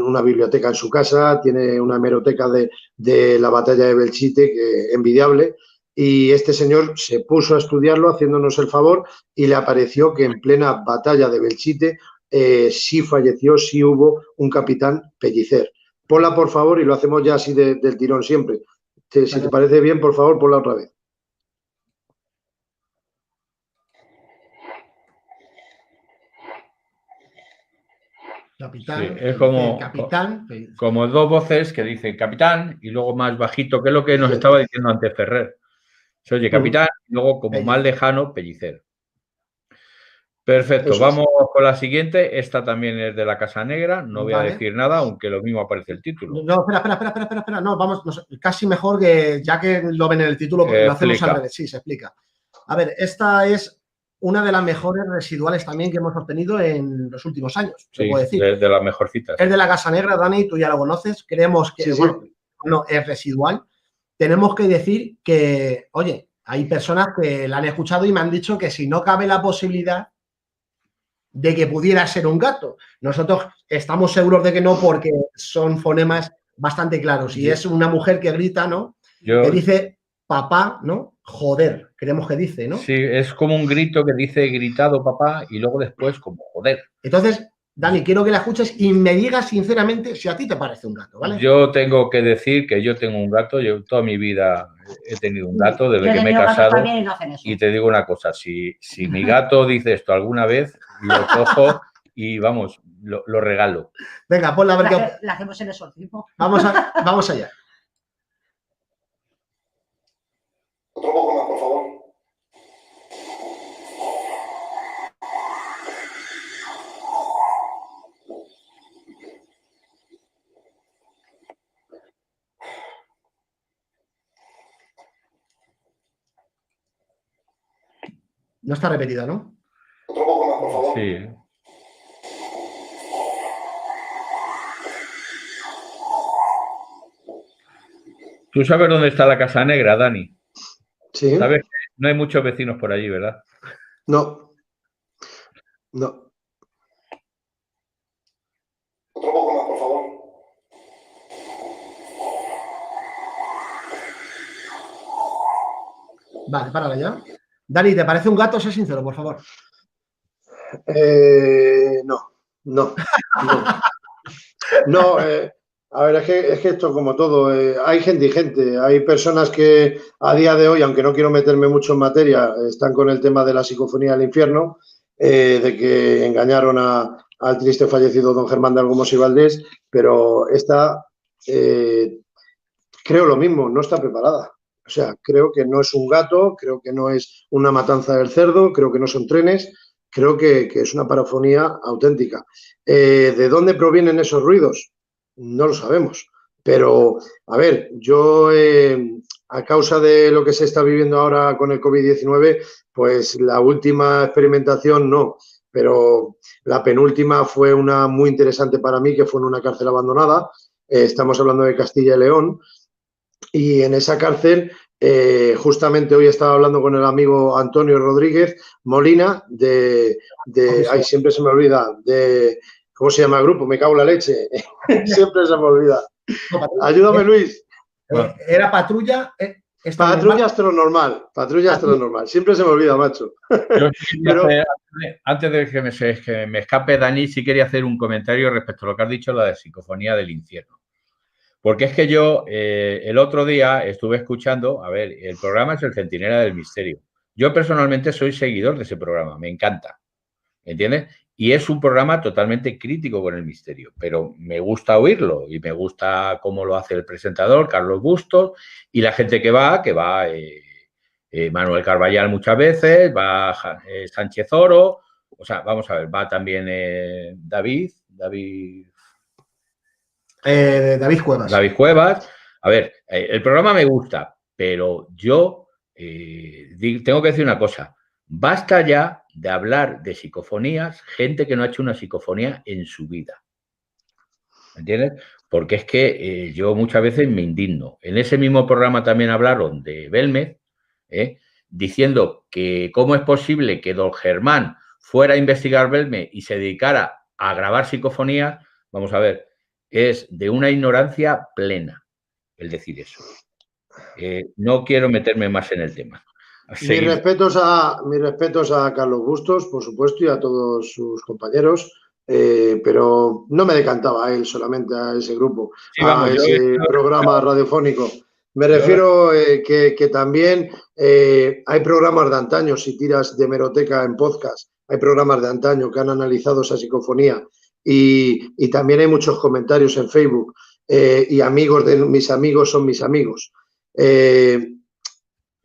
una biblioteca en su casa, tiene una hemeroteca de la batalla de Belchite, que envidiable. Y este señor se puso a estudiarlo, haciéndonos el favor, y le apareció que en plena batalla de Belchite sí falleció, sí hubo un capitán Pellicer. Ponla, por favor, y lo hacemos ya así del tirón siempre. Si te parece bien, por favor, ponla otra vez. Capitán, sí, es como dos voces que dicen capitán y luego más bajito, que es lo que nos estaba diciendo antes Ferrer. Se oye capitán y luego como más lejano, Pellicer. Perfecto, vamos con la siguiente. Esta también es de la Casa Negra. No voy a decir nada, aunque lo mismo aparece el título. No, espera. No, vamos, casi mejor que ya que lo ven en el título, lo hacemos al revés. Sí, se explica. A ver, esta es una de las mejores residuales también que hemos obtenido en los últimos años, se puede decir. De las mejorcitas. Es de la Casa Negra, Dani, tú ya lo conoces. Creemos que, no, es residual. Tenemos que decir que, oye, hay personas que la han escuchado y me han dicho que si no cabe la posibilidad de que pudiera ser un gato. Nosotros estamos seguros de que no, porque son fonemas bastante claros. Y es una mujer que grita, ¿no? Que dice papá, ¿no? Joder, creemos que dice, ¿no? Sí, es como un grito que dice gritado papá y luego después como joder. Entonces, Dani, quiero que la escuches y me digas sinceramente si a ti te parece un gato, ¿vale? Yo tengo que decir que yo tengo un gato. Yo toda mi vida he tenido un gato desde que me he casado. Y te digo una cosa, si mi gato dice esto alguna vez, lo cojo y vamos, lo regalo. Venga, ponla a ver qué... La hacemos en exorcismo. Vamos allá. Otro poco más, por favor. No está repetida, ¿no? Otro poco más, por favor. Sí. ¿Tú sabes dónde está la Casa Negra, Dani? Sí. ¿Sabes que no hay muchos vecinos por allí, verdad? No. Otro poco más, por favor. Vale, párala ya. Dani, ¿te parece un gato? Sé sincero, por favor. No. No, a ver, es que esto como todo, hay gente y gente. Hay personas que a día de hoy, aunque no quiero meterme mucho en materia, están con el tema de la psicofonía del infierno, de que engañaron al triste fallecido don Germán de Algomos y Valdés, pero esta, creo lo mismo, no está preparada. O sea, creo que no es un gato, creo que no es una matanza del cerdo, creo que no son trenes, creo que es una parafonía auténtica. ¿De dónde provienen esos ruidos? No lo sabemos. Pero, a ver, yo, a causa de lo que se está viviendo ahora con el COVID-19, pues la última experimentación no, pero la penúltima fue una muy interesante para mí, que fue en una cárcel abandonada. Estamos hablando de Castilla y León. Y en esa cárcel, justamente hoy estaba hablando con el amigo Antonio Rodríguez Molina ay, siempre se me olvida, ¿cómo se llama el grupo? Me cago en la leche. Siempre se me olvida. Ayúdame, Luis. Era Patrulla. Patrulla Astronormal. Patrulla Astronormal. Siempre se me olvida, macho. Yo sí quería hacer, antes de que me escape, Dani, sí quería hacer un comentario respecto a lo que has dicho, la de psicofonía del infierno. Porque es que yo el otro día estuve escuchando, a ver, el programa es El Centinela del Misterio. Yo personalmente soy seguidor de ese programa, me encanta, ¿entiendes? Y es un programa totalmente crítico con el misterio, pero me gusta oírlo y me gusta cómo lo hace el presentador, Carlos Bustos, y la gente que va Manuel Carballal muchas veces, va Sánchez Oro, o sea, vamos a ver, va también David Cuevas. David Cuevas. A ver, el programa me gusta, pero yo tengo que decir una cosa. Basta ya de hablar de psicofonías, gente que no ha hecho una psicofonía en su vida. ¿Me entiendes? Porque es que yo muchas veces me indigno. En ese mismo programa también hablaron de Belmez, diciendo que cómo es posible que don Germán fuera a investigar Belmez y se dedicara a grabar psicofonías. Vamos a ver, es de una ignorancia plena el decir eso. No quiero meterme más en el tema. Mis respetos a Carlos Bustos, por supuesto, y a todos sus compañeros, pero no me decantaba a él solamente, a ese grupo, a ese programa radiofónico. Me refiero que también hay programas de antaño, si tiras de hemeroteca en podcast, hay programas de antaño que han analizado esa psicofonía y también hay muchos comentarios en Facebook y amigos de mis amigos son mis amigos.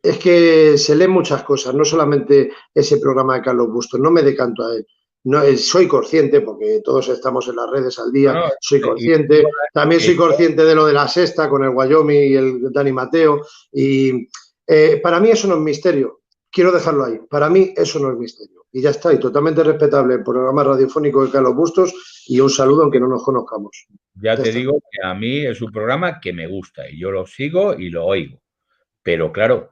Es que se leen muchas cosas, no solamente ese programa de Carlos Bustos, no me decanto a él. No, soy consciente, porque todos estamos en las redes al día, soy consciente. También soy consciente de lo de la sexta con el Wyoming y el Dani Mateo. Y para mí eso no es misterio. Quiero dejarlo ahí. Para mí eso no es misterio. Y ya está, y totalmente respetable el programa radiofónico de Carlos Bustos y un saludo aunque no nos conozcamos. Ya te digo que a mí es un programa que me gusta y yo lo sigo y lo oigo. Pero claro,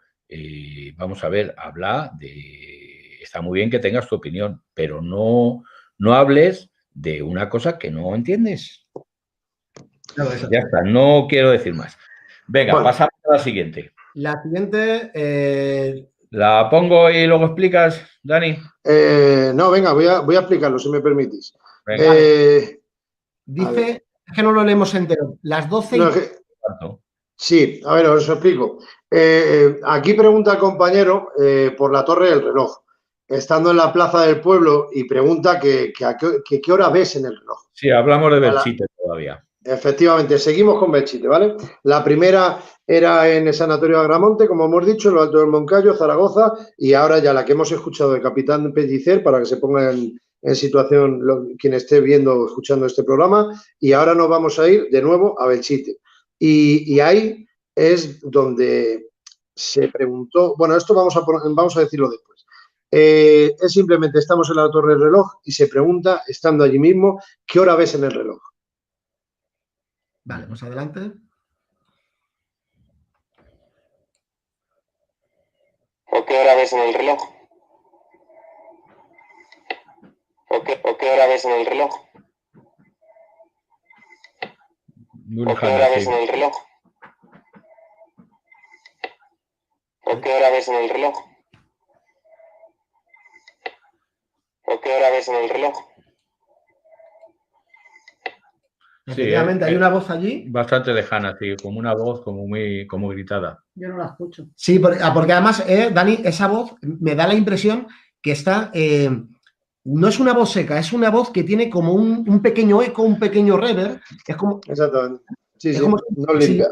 vamos a ver, habla de... Está muy bien que tengas tu opinión, pero no hables de una cosa que no entiendes. No, ya está, no quiero decir más. Venga, bueno, pasamos a la siguiente. La siguiente... ¿La pongo y luego explicas, Dani? No, venga, voy a explicarlo, si me permitís. Dice, es que no lo leemos entero, las 12 y... Sí, a ver, os explico. Aquí pregunta el compañero por la Torre del Reloj, estando en la Plaza del Pueblo, y pregunta que qué hora ves en el reloj. Sí, hablamos de Belchite todavía. Efectivamente, seguimos con Belchite, ¿vale? La primera era en el Sanatorio de Agramonte, como hemos dicho, en lo Alto del Moncayo, Zaragoza, y ahora ya la que hemos escuchado de Capitán Pellicer, para que se ponga en situación quien esté viendo o escuchando este programa, y ahora nos vamos a ir de nuevo a Belchite. Y ahí es donde se preguntó, bueno, esto vamos a decirlo después. Es simplemente, estamos en la Torre del Reloj y se pregunta, estando allí mismo, ¿qué hora ves en el reloj? Vale, más adelante. ¿O qué hora ves en el reloj? ¿O qué hora ves en el reloj? ¿O qué hora ves en el reloj? ¿O qué hora ves en el reloj? ¿O qué hora ves en el reloj? Efectivamente, hay una voz allí. Bastante lejana, sí, como una voz como gritada. Yo no la escucho. Sí, porque además, Dani, esa voz me da la impresión que está, no es una voz seca, es una voz que tiene como un pequeño eco, un pequeño reverb. Es como, Exactamente. Sí, es sí, como no si limpia.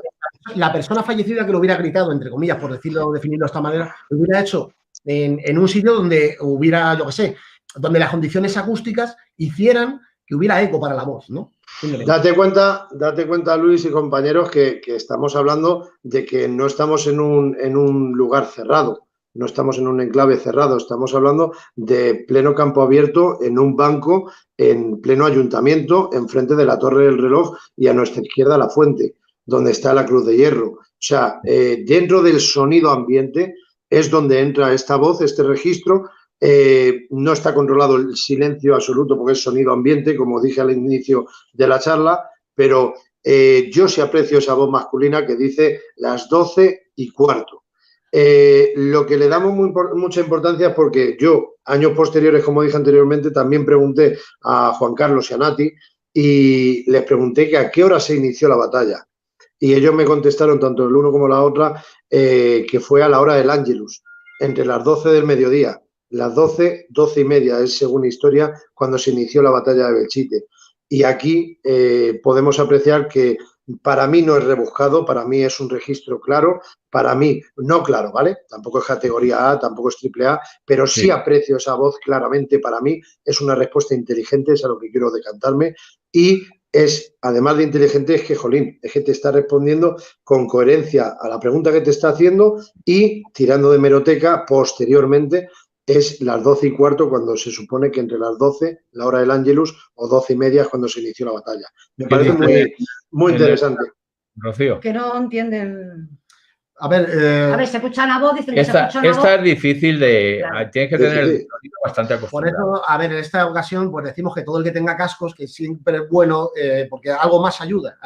la persona fallecida que lo hubiera gritado, entre comillas, por decirlo, definirlo de esta manera, lo hubiera hecho en un sitio donde hubiera, yo qué sé, donde las condiciones acústicas hicieran que hubiera eco para la voz, ¿no? Date cuenta, Luis y compañeros, que estamos hablando de que no estamos en un lugar cerrado, no estamos en un enclave cerrado, estamos hablando de pleno campo abierto, en un banco, en pleno ayuntamiento, enfrente de la Torre del Reloj y a nuestra izquierda la fuente, donde está la Cruz de Hierro. O sea, dentro del sonido ambiente es donde entra esta voz, este registro. No está controlado el silencio absoluto porque es sonido ambiente, como dije al inicio de la charla, pero yo sí aprecio esa voz masculina que dice las 12:15. Lo que le damos mucha importancia es porque yo, años posteriores, como dije anteriormente, también pregunté a Juan Carlos y a Nati y les pregunté que a qué hora se inició la batalla. Y ellos me contestaron, tanto el uno como la otra, que fue a la hora del Ángelus, entre las 12 del mediodía. Las 12:30 es, según historia, cuando se inició la batalla de Belchite. Y aquí podemos apreciar que para mí no es rebuscado, para mí es un registro claro, para mí no claro, ¿vale? Tampoco es categoría A, tampoco es triple A, pero sí aprecio esa voz claramente, para mí es una respuesta inteligente, es a lo que quiero decantarme y es, además de inteligente, es que, jolín, es que te está respondiendo con coherencia a la pregunta que te está haciendo y tirando de hemeroteca posteriormente. Es las 12:15 cuando se supone que entre las 12, la hora del Ángelus, o 12:30 es cuando se inició la batalla. Me parece muy interesante. Rocío. Que no entienden. A ver, se escucha una voz, dicen que se escucha una voz. Esta es difícil de... Claro. Tienes que tener el sonido bastante por acostumbrado. eso, a ver, en esta ocasión, pues decimos que todo el que tenga cascos, que siempre es bueno, porque algo más ayuda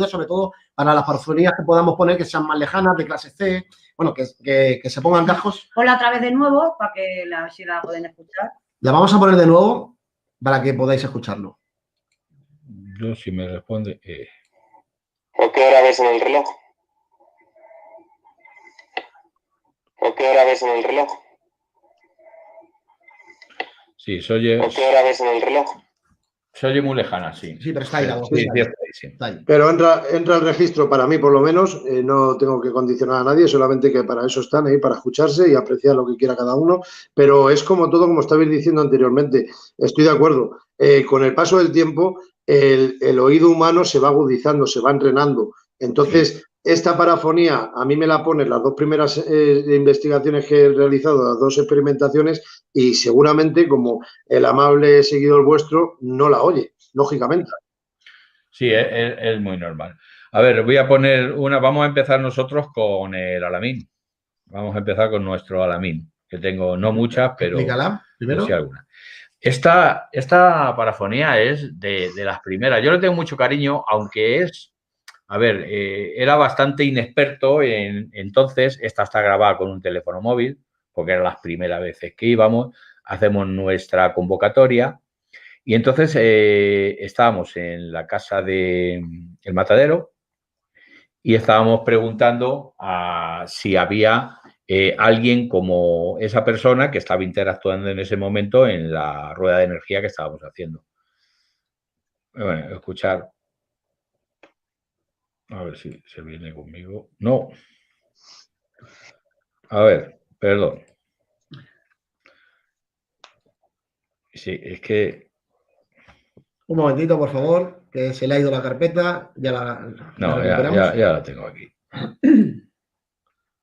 sobre todo para las parafonías que podamos poner que sean más lejanas, de clase C, bueno, que se pongan cascos. Ponla otra vez de nuevo para que si la pueden escuchar. La vamos a poner de nuevo para que podáis escucharlo. Yo, si me responde... ¿O qué hora ves en el reloj? ¿O qué hora ves en el reloj? Sí, se oye... ¿O qué hora ves en el reloj? Se oye muy lejana, sí. Sí, pero está ahí la voz. Sí, está ahí. Pero entra el registro, para mí por lo menos, no tengo que condicionar a nadie, solamente que para eso están ahí, para escucharse y apreciar lo que quiera cada uno, pero es como todo, como estabais diciendo anteriormente, estoy de acuerdo, con el paso del tiempo el oído humano se va agudizando, se va entrenando, entonces esta parafonía a mí me la ponen las dos primeras investigaciones que he realizado, las dos experimentaciones, y seguramente como el amable seguidor vuestro no la oye, lógicamente. Sí, es muy normal. A ver, voy a poner una. Vamos a empezar nosotros con el alamín. Vamos a empezar con nuestro alamín, que tengo no muchas, pero explícala primero. Sí alguna. Esta parafonía es de las primeras. Yo le tengo mucho cariño, aunque es, a ver, era bastante inexperto entonces. Esta está grabada con un teléfono móvil, porque eran las primeras veces que íbamos. Hacemos nuestra convocatoria. Y entonces estábamos en la casa del Matadero y estábamos preguntando si había alguien como esa persona que estaba interactuando en ese momento en la rueda de energía que estábamos haciendo. Bueno, escuchar. A ver si se viene conmigo. No. A ver, perdón. Sí, es que... Un momentito, por favor, que se le ha ido la carpeta. Ya la tengo aquí.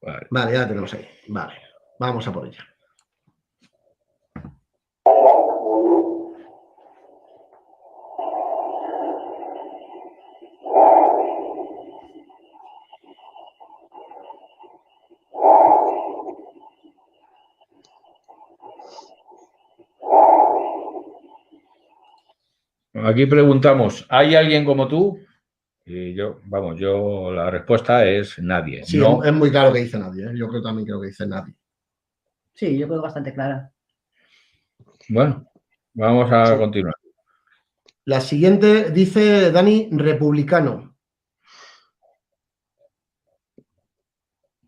Vale, ya la tenemos ahí. Vale, vamos a por ella. Aquí preguntamos, ¿hay alguien como tú? Y la respuesta es nadie. Sí, No, es muy claro que dice nadie, ¿eh? Yo también creo que dice nadie. Sí, yo creo bastante clara. bueno, vamos a Sí. continuar. La siguiente dice Dani, republicano.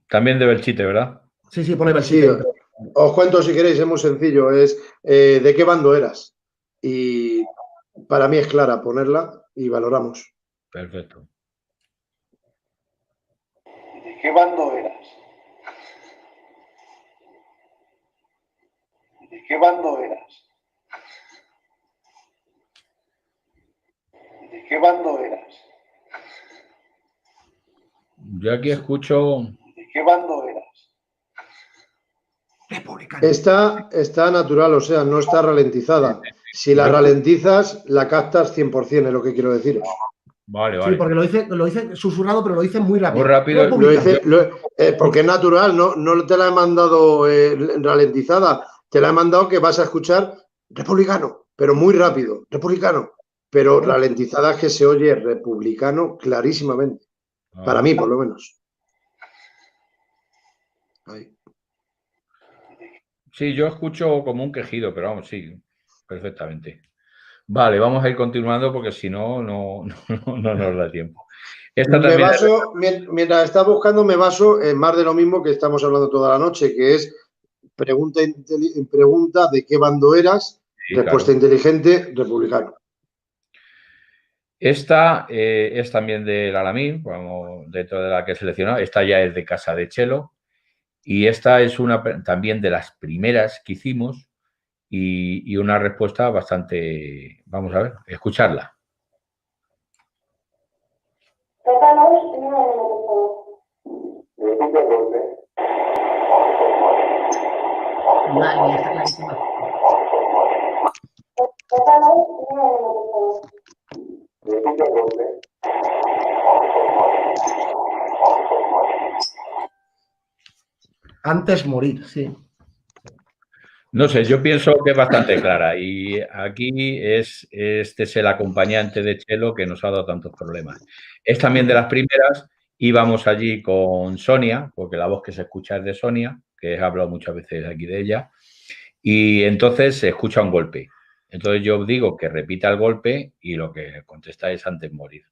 También de Belchite, ¿verdad? Sí, pone Sí, Belchite. os cuento si queréis, es muy sencillo, es ¿de qué bando eras? Y para mí es clara ponerla y valoramos. Perfecto. ¿De qué bando eras? ¿De qué bando eras? ¿De qué bando eras? Yo aquí escucho... ¿De qué bando eras? Republicano. Está natural, o sea, no está ralentizada. Si la ralentizas, la captas 100%, es lo que quiero deciros. Vale, Sí, vale. porque lo dice susurrado, pero lo dice muy rápido. Muy rápido. Republicano. Porque es natural, no te la he mandado ralentizada, te la he mandado que vas a escuchar republicano, pero muy rápido, republicano. Pero ralentizada es que se oye republicano clarísimamente. Para mí, por lo menos. Ahí. Sí, yo escucho como un quejido, pero vamos, sí, perfectamente. Vale, vamos a ir continuando porque si no, no nos da tiempo. Esta Me también baso, mientras estás buscando, me baso en más de lo mismo que estamos hablando toda la noche, que es pregunta de qué bando eras, sí, respuesta claro. inteligente, republicano. Esta es también del Alamín, vamos, dentro de la que he seleccionado. Esta ya es de Casa de Chelo y esta es una también de las primeras que hicimos y una respuesta bastante, vamos a ver, escucharla. Madre mía, está clarísima. Antes morir, sí. No sé, yo pienso que es bastante clara y aquí este es el acompañante de Chelo que nos ha dado tantos problemas. Es también de las primeras, íbamos allí con Sonia, porque la voz que se escucha es de Sonia, que he hablado muchas veces aquí de ella, y entonces se escucha un golpe. Entonces yo digo que repita el golpe y lo que contesta es antes morir.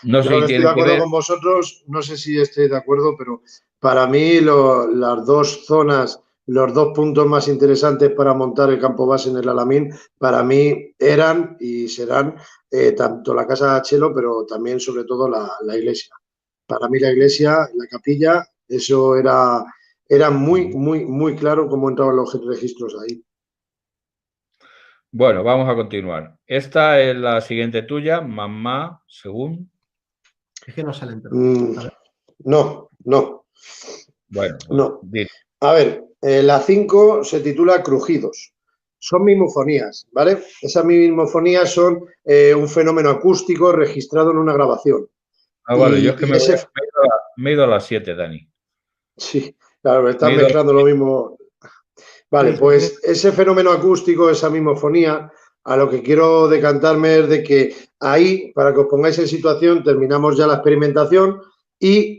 No sé Yo si estoy tiene de que acuerdo ver... con vosotros, no sé si estoy de acuerdo, pero para mí las dos zonas, los dos puntos más interesantes para montar el campo base en el Alamín, para mí eran y serán tanto la casa de Chelo, pero también sobre todo la iglesia. Para mí la iglesia, la capilla, eso era muy claro cómo entraban los registros ahí. Bueno, vamos a continuar. Esta es la siguiente tuya, mamá, según... Es que no sale entero. No. Bueno, No. dile. A ver, la 5 se titula Crujidos. Son mimofonías, ¿vale? Esas mimofonías son un fenómeno acústico registrado en una grabación. Ah, vale, yo es que me he ido a las 7, Dani. Sí, claro, me estás mezclando lo mismo. Vale, pues ese fenómeno acústico, esa mimofonía, a lo que quiero decantarme es de que ahí, para que os pongáis en situación, terminamos ya la experimentación y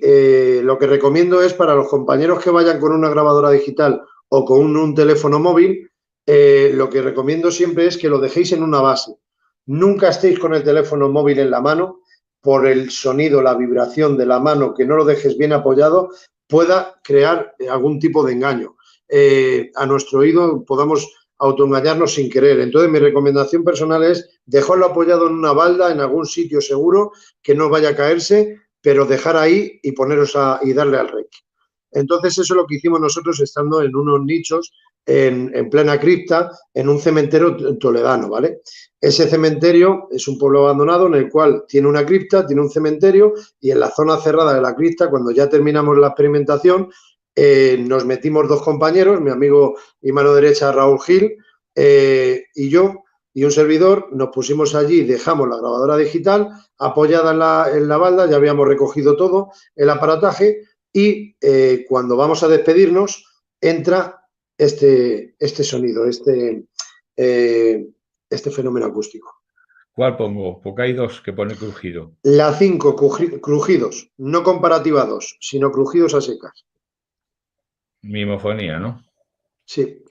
lo que recomiendo es para los compañeros que vayan con una grabadora digital o con un teléfono móvil, lo que recomiendo siempre es que lo dejéis en una base. Nunca estéis con el teléfono móvil en la mano por el sonido, la vibración de la mano, que no lo dejes bien apoyado, pueda crear algún tipo de engaño. A nuestro oído podamos autoengañarnos sin querer. Entonces, mi recomendación personal es dejarlo apoyado en una balda, en algún sitio seguro, que no vaya a caerse, pero dejar ahí y poneros y darle al rec. Entonces, eso es lo que hicimos nosotros estando en unos nichos en plena cripta, en un cementerio toledano, ¿vale? Ese cementerio es un pueblo abandonado en el cual tiene una cripta, tiene un cementerio y en la zona cerrada de la cripta, cuando ya terminamos la experimentación, nos metimos dos compañeros, mi amigo y mano derecha Raúl Gil y yo y un servidor, nos pusimos allí, dejamos la grabadora digital apoyada en la balda, ya habíamos recogido todo el aparataje y cuando vamos a despedirnos entra este sonido, este fenómeno acústico. ¿Cuál pongo? Porque hay dos que pone crujido. La 5, crujidos, no comparativa 2, sino crujidos a secas. Mimofonía, ¿no? Sí.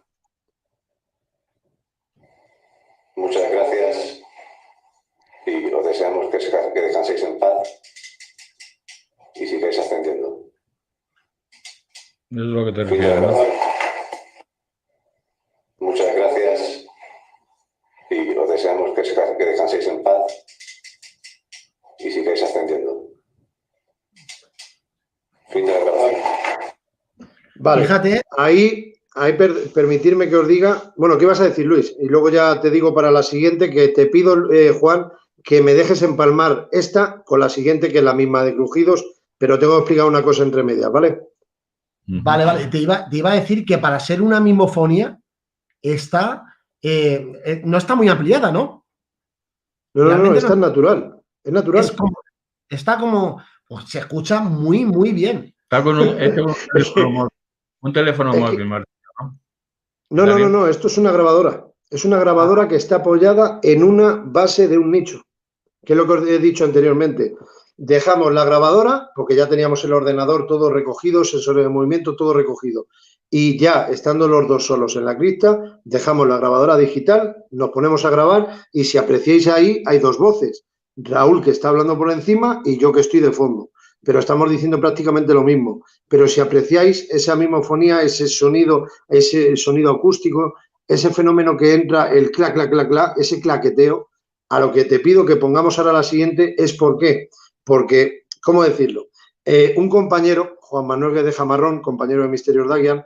Muchas gracias y os deseamos que descanséis en paz y sigáis ascendiendo. Eso es lo que te Fin de refieres, ¿no? grabación. Muchas gracias y os deseamos que descanséis en paz y sigáis ascendiendo. Fin de la grabación. Vale, Fíjate, ahí permitirme que os diga, bueno, ¿qué ibas a decir, Luis? Y luego ya te digo para la siguiente que te pido, Juan, que me dejes empalmar esta con la siguiente, que es la misma de crujidos, pero tengo que explicar una cosa entre medias, ¿vale? vale, te iba a decir que para ser una mimofonía está, no está muy ampliada, ¿no? No, Realmente esta es natural, es natural. está como, pues se escucha muy, muy bien. Está con un teléfono móvil. Un teléfono Es móvil, que, Martín, ¿no? no, esto es una grabadora. Es una grabadora que está apoyada en una base de un nicho, que es lo que os he dicho anteriormente. Dejamos la grabadora, porque ya teníamos el ordenador todo recogido, sensores de movimiento, todo recogido. Y ya estando los dos solos en la cripta, dejamos la grabadora digital, nos ponemos a grabar y si apreciáis ahí, hay dos voces. Raúl que está hablando por encima y yo que estoy de fondo. Pero estamos diciendo prácticamente lo mismo. Pero si apreciáis esa mimofonía, ese sonido acústico, ese fenómeno que entra, el clac, clac, clac, clac, ese claqueteo, a lo que te pido que pongamos ahora la siguiente es ¿por qué? Porque, ¿cómo decirlo? Un compañero, Juan Manuel Guedes Jamarrón, compañero de Misterios Dagian,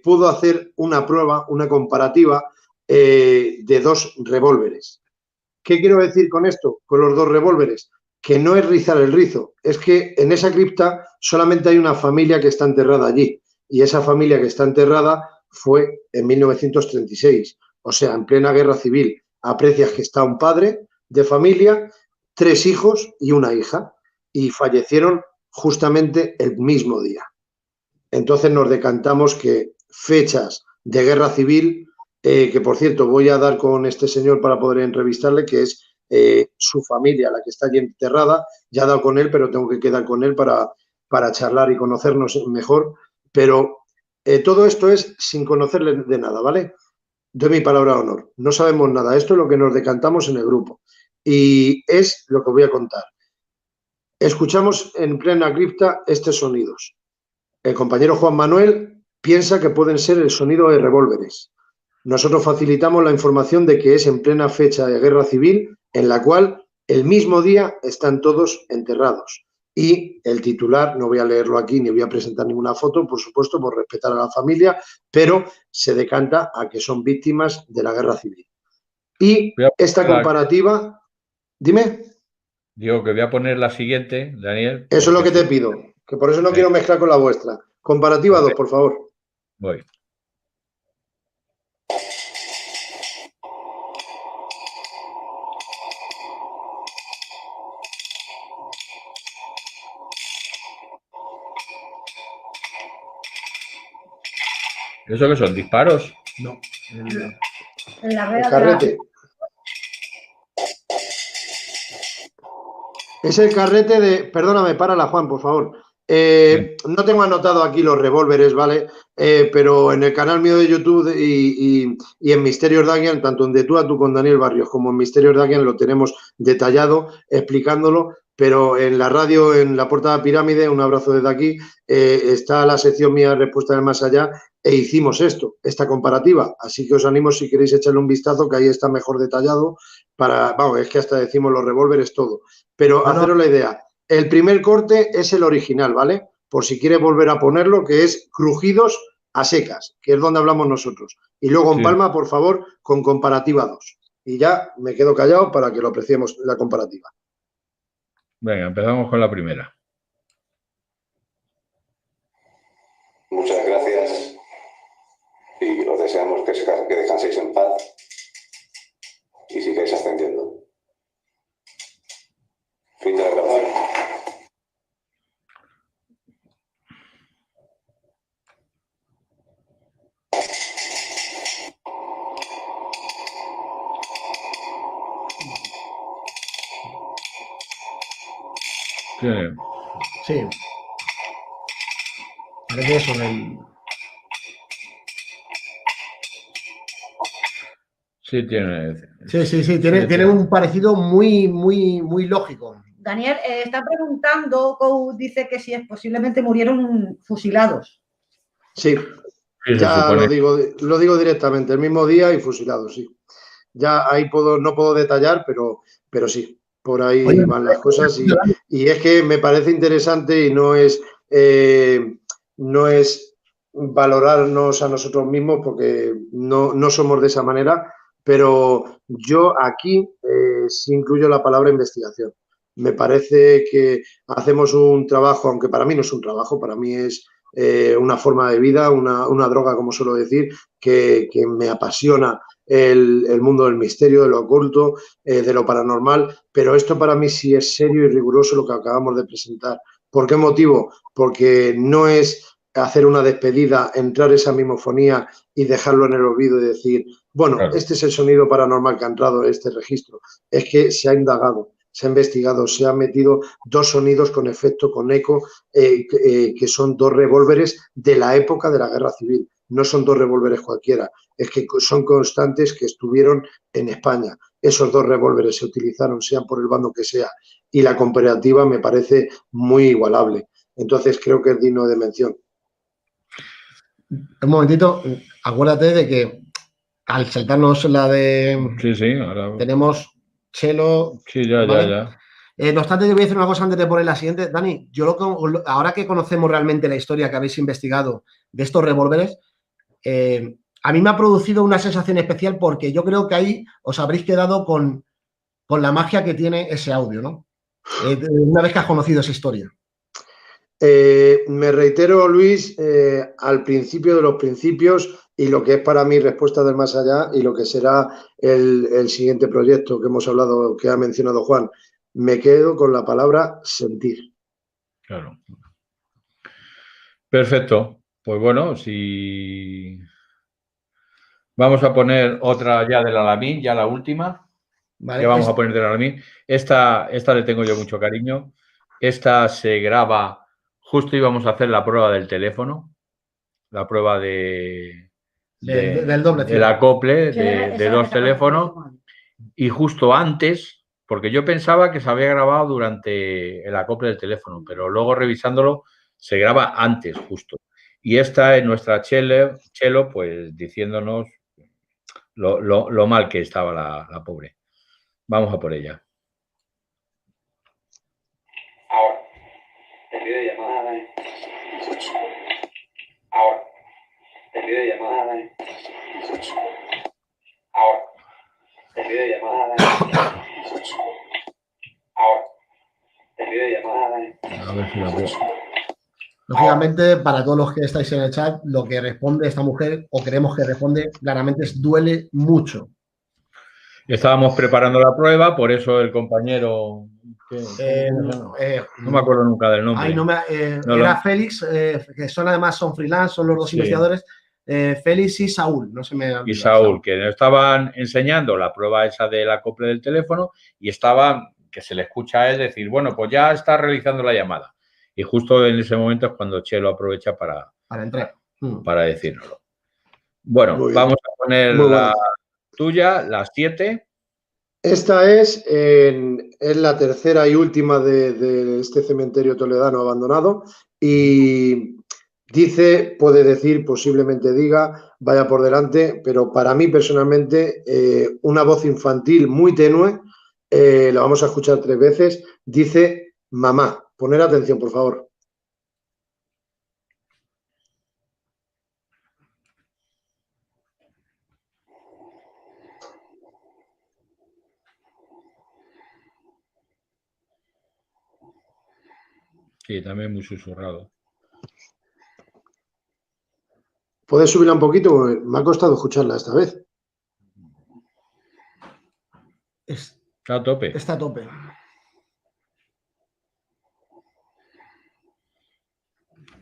pudo hacer una prueba, una comparativa de dos revólveres. ¿Qué quiero decir con esto? Con los dos revólveres. Que no es rizar el rizo, es que en esa cripta solamente hay una familia que está enterrada allí. Y esa familia que está enterrada fue en 1936, o sea, en plena guerra civil. Aprecias que está un padre de familia, 3 hijos y una hija, y fallecieron justamente el mismo día. Entonces nos decantamos que fechas de guerra civil, que por cierto voy a dar con este señor para poder entrevistarle, que es su familia, la que está allí enterrada, ya he dado con él, pero tengo que quedar con él para charlar y conocernos mejor. Pero todo esto es sin conocerle de nada, ¿vale? Doy mi palabra de honor. No sabemos nada. Esto es lo que nos decantamos en el grupo. Y es lo que voy a contar. Escuchamos en plena cripta estos sonidos. El compañero Juan Manuel piensa que pueden ser el sonido de revólveres. Nosotros facilitamos la información de que es en plena fecha de guerra civil, en la cual el mismo día están todos enterrados. Y el titular, no voy a leerlo aquí ni voy a presentar ninguna foto, por supuesto, por respetar a la familia, pero se decanta a que son víctimas de la guerra civil. Y esta comparativa, dime. Digo que voy a poner la siguiente, Daniel. Eso es lo que te pido, que por eso no quiero mezclar con la vuestra. Comparativa 2, por favor. Voy. ¿Eso qué son? ¿Disparos? No. En la red El carrete. Es el carrete de... Perdóname, párala, Juan, por favor. No tengo anotado aquí los revólveres, ¿vale? Pero en el canal mío de YouTube y en Misterios Dagian, tanto en De Tú a Tú con Daniel Barrios como en Misterios Dagian lo tenemos detallado, explicándolo, pero en la radio, en la Portada Pirámide, un abrazo desde aquí, está la sección mía Respuesta del Más Allá e hicimos esta comparativa. Así que os animo si queréis echarle un vistazo, que ahí está mejor detallado. Vamos, es que hasta decimos los revólveres, todo. Pero haceros la idea. El primer corte es el original, ¿vale? Por si quieres volver a ponerlo, que es crujidos a secas, que es donde hablamos nosotros. Y luego en palma, por favor, con comparativa 2. Y ya me quedo callado para que lo apreciemos la comparativa. Venga, empezamos con la primera. Muchas gracias y os deseamos que descanséis en paz y sigáis ascendiendo. Fin de la grabación. Sí. Sí. Parece eso del... Sí, tiene. Sí, tiene un parecido muy lógico. Daniel, está preguntando, Kou dice que si es posiblemente murieron fusilados. Sí, Sí, se ya supone. lo digo directamente, el mismo día y fusilados, sí. Ya ahí no puedo detallar, pero sí, por ahí Oye, van las cosas y es que me parece interesante y no es valorarnos a nosotros mismos porque no somos de esa manera, pero yo aquí sí incluyo la palabra investigación. Me parece que hacemos un trabajo, aunque para mí no es un trabajo, para mí es una forma de vida, una droga, como suelo decir, que me apasiona el mundo del misterio, de lo oculto, de lo paranormal, pero esto para mí sí es serio y riguroso lo que acabamos de presentar. ¿Por qué motivo? Porque no es hacer una despedida, entrar esa mimofonía y dejarlo en el olvido y decir, bueno, Claro. este es el sonido paranormal que ha entrado en este registro. Es que se ha indagado, se ha investigado, se han metido 2 sonidos con efecto, con eco, que son 2 revólveres de la época de la Guerra Civil. No son 2 revólveres cualquiera, es que son constantes que estuvieron en España. Esos 2 revólveres se utilizaron, sean por el bando que sea, y la comparativa me parece muy igualable. Entonces creo que es digno de mención. Un momentito, acuérdate de que al saltarnos la de... Sí, ahora. Tenemos Chelo, Sí, ya. No obstante, te voy a decir una cosa antes de poner la siguiente. Dani, ahora que conocemos realmente la historia que habéis investigado de estos revólveres, a mí me ha producido una sensación especial porque yo creo que ahí os habréis quedado con la magia que tiene ese audio, ¿no? Una vez que has conocido esa historia. Me reitero, Luis, al principio de los principios y lo que es para mí Respuesta del Más Allá y lo que será el siguiente proyecto que hemos hablado, que ha mencionado Juan. Me quedo con la palabra sentir. Claro. Perfecto. Pues bueno, si vamos a poner otra ya del Alamín, ya la última. Vale, Que vamos a poner del Alamín. Esta le tengo yo mucho cariño. Esta se graba, justo íbamos a hacer la prueba del teléfono, la prueba del doble del acople de 2 teléfonos, teléfonos. y justo antes, porque yo pensaba que se había grabado durante el acople del teléfono, pero luego revisándolo se graba antes justo. Y esta es nuestra Chelo, pues diciéndonos lo mal que estaba la pobre. Vamos a por ella. Ahora, te pido llamada. Ahora, te pido llamada. Ahora, te pido llamada. Ahora, te pido llamada. A ver si la veo. lógicamente, para todos los que estáis en el chat, lo que responde esta mujer, o creemos que responde, claramente es duele mucho. Estábamos preparando la prueba, por eso el compañero... no me acuerdo nunca del nombre. Era Félix, que son freelance, son los dos investigadores, Félix y Saúl, no se me olvida. Y Saúl, que nos estaban enseñando la prueba esa del acople del teléfono y estaban, que se le escucha a él decir, bueno, pues ya está realizando la llamada. Y justo en ese momento es cuando Chelo aprovecha para entrar. Para decírnoslo. Bueno, vamos a poner la tuya, las 7. Esta es la tercera y última de este cementerio toledano abandonado y puede decir, posiblemente diga, vaya por delante, pero para mí personalmente una voz infantil muy tenue, la vamos a escuchar 3 veces, dice mamá. Poner atención, por favor. Sí, también muy susurrado. ¿Puedes subirla un poquito? Me ha costado escucharla esta vez. Está a tope. Está a tope.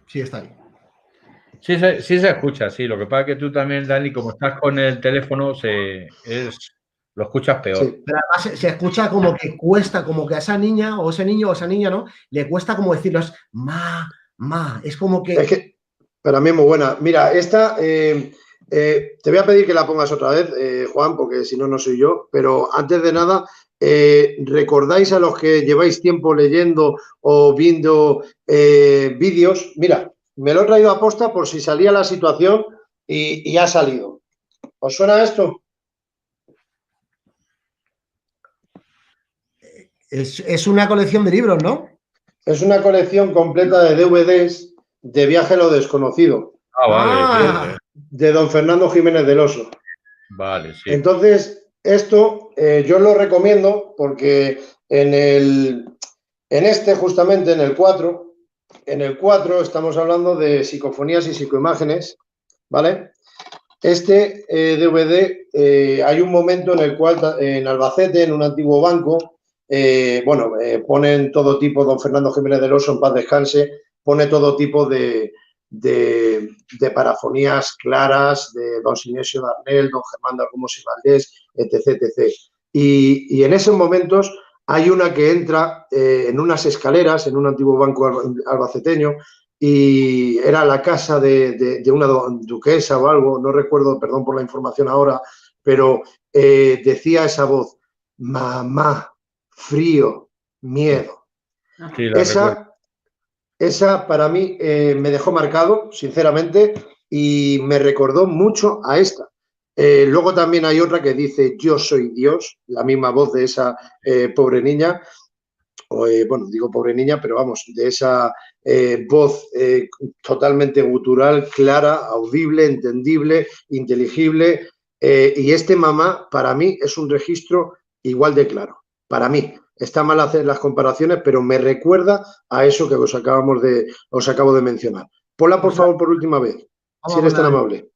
Sí, está ahí. Sí se escucha, sí. Lo que pasa es que tú también, Dani, como estás con el teléfono, es lo escuchas peor. Sí. Pero además se escucha como que cuesta, como que a esa niña o ese niño o esa niña, ¿no? Le cuesta como decirlo, es ma, es como que... Es que para mí es muy buena. Mira, esta te voy a pedir que la pongas otra vez, Juan, porque si no, no soy yo. Pero antes de nada, ¿recordáis a los que lleváis tiempo leyendo o viendo vídeos? Mira, me lo he traído a posta por si salía la situación y ha salido. ¿Os suena esto? Es una colección de libros, ¿no? Es una colección completa de DVDs de Viaje a lo Desconocido, Ah, vale, Ah. de don Fernando Jiménez del Oso. vale, sí. Entonces, esto yo lo recomiendo porque en este, justamente en el 4, estamos hablando de psicofonías y psicoimágenes, ¿vale? Este DVD, hay un momento en el cual en Albacete, en un antiguo banco, ponen todo tipo, don Fernando Jiménez del Oso, en paz descanse, pone todo tipo de parafonías claras de don Sinesio Darnell, don Germán de Argumos y Valdés, etc., etc. Y en esos momentos hay una que entra en unas escaleras, en un antiguo banco albaceteño, y era la casa de una duquesa o algo, no recuerdo, perdón por la información ahora, pero decía esa voz, mamá, frío, miedo. Sí, la recuerdo. Esa para mí me dejó marcado, sinceramente, y me recordó mucho a esta. Luego también hay otra que dice yo soy Dios, la misma voz de esa pobre niña, digo pobre niña, pero vamos, de esa voz totalmente gutural, clara, audible, entendible, inteligible, y este mamá para mí es un registro igual de claro, para mí. Está mal hacer las comparaciones, pero me recuerda a eso que os acabo de mencionar. Ponla, por favor, por última vez, si eres tan amable.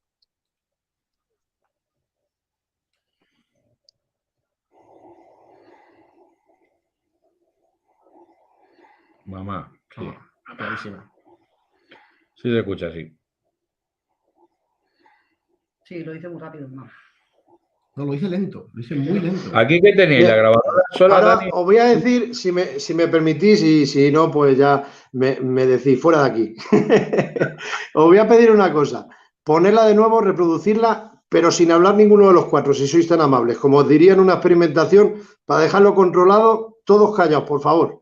Mamá, sí. Clarísima. Sí se escucha así. Sí, lo hice muy rápido, no. No, lo hice lento, lo hice muy lento. ¿Aquí qué tenéis? ¿La grabadora sola, Ahora Dani? os voy a decir, si me permitís, y si no, pues ya me decís, fuera de aquí. Os voy a pedir una cosa, ponerla de nuevo, reproducirla, pero sin hablar ninguno de los cuatro, si sois tan amables. Como os diría en una experimentación, para dejarlo controlado, todos callados, por favor.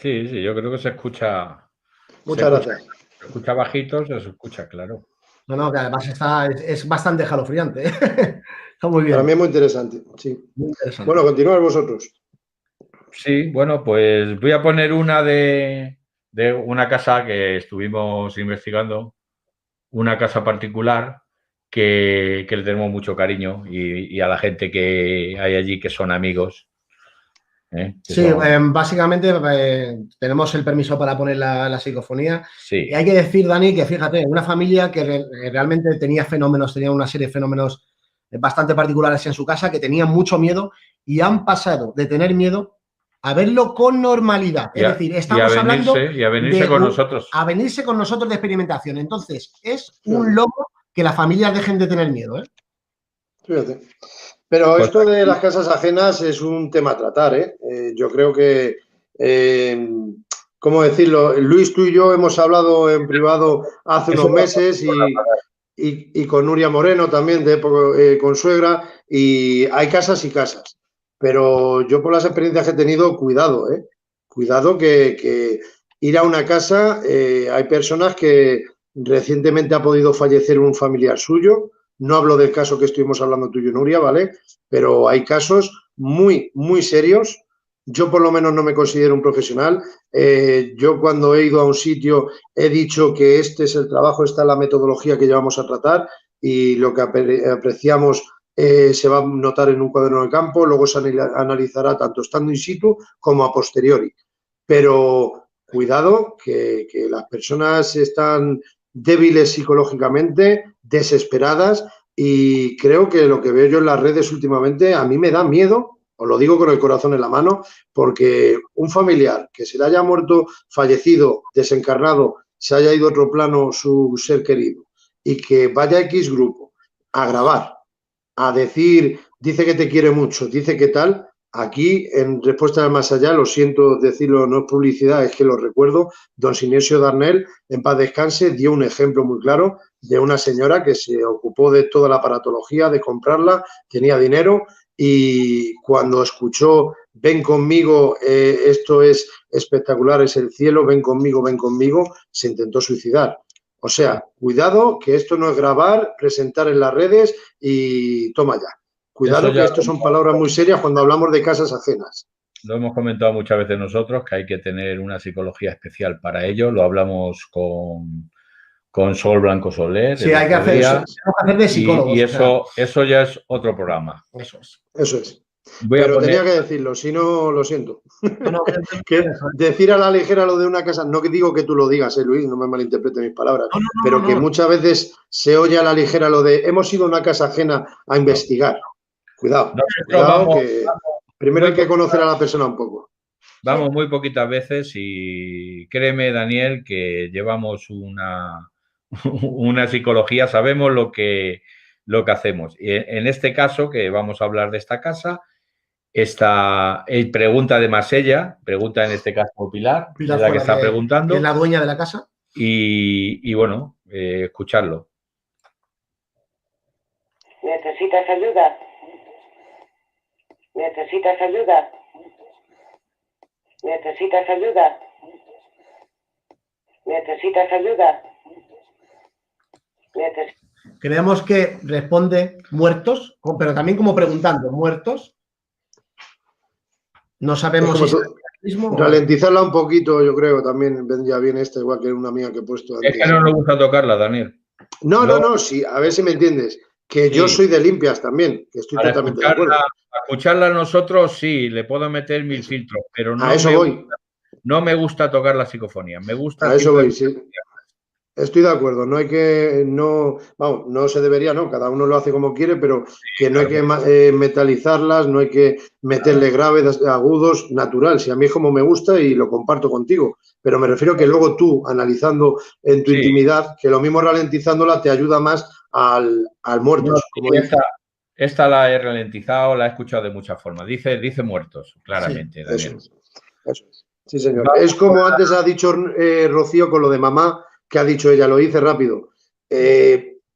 Sí, yo creo que se escucha. Muchas gracias. Se escucha bajito, se escucha claro. No, que además es bastante escalofriante. Está muy bien. Para mí es muy interesante, sí. Muy interesante. Bueno, continuad vosotros. Sí, bueno, pues voy a poner una de una casa que estuvimos investigando, una casa particular que le tenemos mucho cariño y a la gente que hay allí que son amigos. Sí, básicamente tenemos el permiso para poner la psicofonía. Sí. Y hay que decir, Dani, que fíjate, una familia que realmente tenía una serie de fenómenos bastante particulares en su casa, que tenían mucho miedo y han pasado de tener miedo a verlo con normalidad. Es decir, estamos hablando y a venirse con nosotros. A venirse con nosotros de experimentación. Entonces, es un logro que las familias dejen de tener miedo, ¿eh? Fíjate. Pero esto de las casas ajenas es un tema a tratar, ¿eh? Yo creo que, ¿cómo decirlo? Luis, tú y yo hemos hablado en privado hace unos meses y con Nuria Moreno también, de consuegra, y hay casas y casas. Pero yo por las experiencias que he tenido, cuidado, ¿eh? Cuidado que ir a una casa, hay personas que recientemente ha podido fallecer un familiar suyo. No hablo del caso que estuvimos hablando tú y yo, Nuria, ¿vale? Pero hay casos muy, muy serios. Yo por lo menos no me considero un profesional. Yo cuando he ido a un sitio he dicho que este es el trabajo, esta es la metodología que llevamos a tratar y lo que apreciamos se va a notar en un cuaderno de campo, luego se analizará tanto estando in situ como a posteriori. Pero cuidado que las personas están débiles psicológicamente, desesperadas y creo que lo que veo yo en las redes últimamente a mí me da miedo, os lo digo con el corazón en la mano, porque un familiar que se le haya muerto, fallecido, desencarnado, se haya ido a otro plano su ser querido y que vaya a X grupo a grabar, a decir, dice que te quiere mucho, dice que tal, aquí en Respuesta del Más Allá, lo siento decirlo, no es publicidad, es que lo recuerdo, don Sinesio Darnell, en paz descanse, dio un ejemplo muy claro de una señora que se ocupó de toda la aparatología, de comprarla, tenía dinero y cuando escuchó ven conmigo, esto es espectacular, es el cielo, ven conmigo, se intentó suicidar. O sea, cuidado que esto no es grabar, presentar en las redes y toma ya. Cuidado que esto son palabras muy serias cuando hablamos de casas ajenas. Lo hemos comentado muchas veces nosotros, que hay que tener una psicología especial para ello. Lo hablamos con Sol Blanco Soler. Sí, hay que hacer eso. Tenemos que hacer de psicólogos. Y eso ya es otro programa. Eso es. Eso es. Voy Pero a poner... tenía que decirlo, si no, lo siento. No, que decir a la ligera lo de una casa, no que digo que tú lo digas, Luis, no me malinterprete mis palabras, pero que muchas veces se oye a la ligera lo de hemos ido a una casa ajena a investigar. Cuidado, cuidado que primero hay que conocer a la persona un poco. Vamos muy poquitas veces y créeme, Daniel, que llevamos una psicología, sabemos lo que hacemos. Y en este caso, que vamos a hablar de esta casa, esta pregunta de Masella, pregunta en este caso Pilar es la que está preguntando. Que es la dueña de la casa. Y bueno, escucharlo. ¿Necesitas ayuda? ¿Necesitas ayuda? ¿Necesitas ayuda? ¿Necesitas ayuda? Creemos que responde muertos, pero también como preguntando, ¿muertos? No sabemos si ralentizarla un poquito, yo creo, también vendría bien esta, igual que una mía que he puesto antes. Es que no nos gusta tocarla, Daniel. No, sí, a ver si me entiendes. Que sí. Yo soy de limpias también, que estoy totalmente de acuerdo. A escucharla nosotros sí, le puedo meter 1000 filtros, pero no, no me gusta tocar la psicofonía. Me gusta. A eso voy, sí. Estoy de acuerdo, no hay que, vamos, no se debería, no, cada uno lo hace como quiere, pero que no hay que metalizarlas, no hay que meterle graves, agudos, natural, si a mí es como me gusta y lo comparto contigo, pero me refiero que luego tú, analizando en tu intimidad, que lo mismo ralentizándola te ayuda más al muertos. No, como esta la he ralentizado, la he escuchado de muchas formas, dice muertos, claramente, sí, Daniel. Eso es. Sí, señor. Es como antes ha dicho Rocío con lo de mamá, que ha dicho ella, lo hice rápido.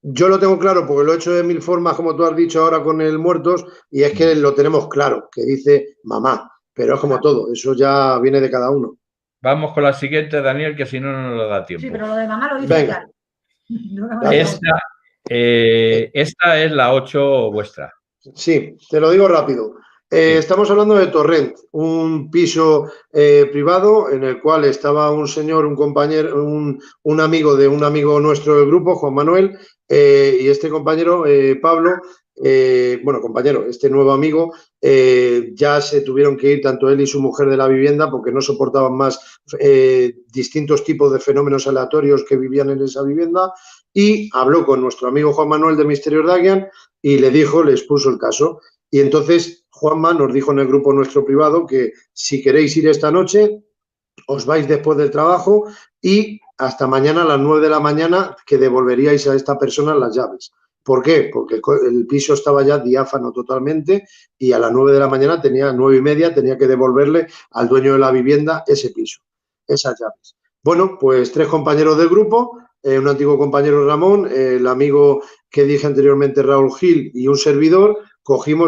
Yo lo tengo claro porque lo he hecho de 1000 formas, como tú has dicho ahora con el muertos, y es que lo tenemos claro, que dice mamá, pero es como todo, eso ya viene de cada uno. Vamos con la siguiente, Daniel, que si no, no nos da tiempo. Sí, pero lo de mamá lo dice claro. Esta es la 8 vuestra. Sí, te lo digo rápido. Estamos hablando de Torrent, un piso privado en el cual estaba un señor, un compañero, un amigo de un amigo nuestro del grupo, Juan Manuel, y este compañero, Pablo, compañero, este nuevo amigo, ya se tuvieron que ir tanto él y su mujer de la vivienda porque no soportaban más distintos tipos de fenómenos aleatorios que vivían en esa vivienda y habló con nuestro amigo Juan Manuel de Misterios Dagian y le dijo, les puso el caso. Y entonces Juanma nos dijo en el grupo nuestro privado que si queréis ir esta noche, os vais después del trabajo y hasta mañana a las 9 de la mañana que devolveríais a esta persona las llaves. ¿Por qué? Porque el piso estaba ya diáfano totalmente y a las 9 de la mañana, 9:30, tenía que devolverle al dueño de la vivienda ese piso, esas llaves. Bueno, pues 3 compañeros del grupo, un antiguo compañero Ramón, el amigo que dije anteriormente Raúl Gil y un servidor,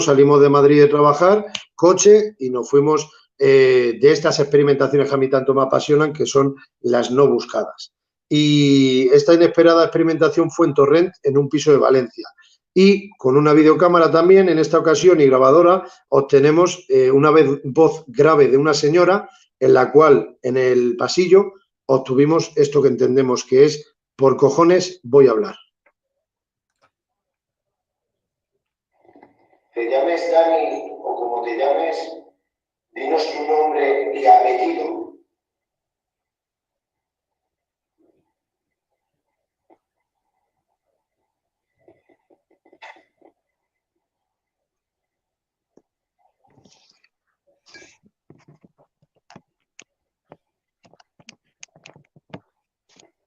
salimos de Madrid de trabajar, coche y nos fuimos de estas experimentaciones que a mí tanto me apasionan, que son las no buscadas. Y esta inesperada experimentación fue en Torrent, en un piso de Valencia. Y con una videocámara también, en esta ocasión, y grabadora, obtenemos una voz grave de una señora, en la cual, en el pasillo, obtuvimos esto que entendemos que es, por cojones voy a hablar. Te llames Dani o como te llames, dinos tu nombre y apellido.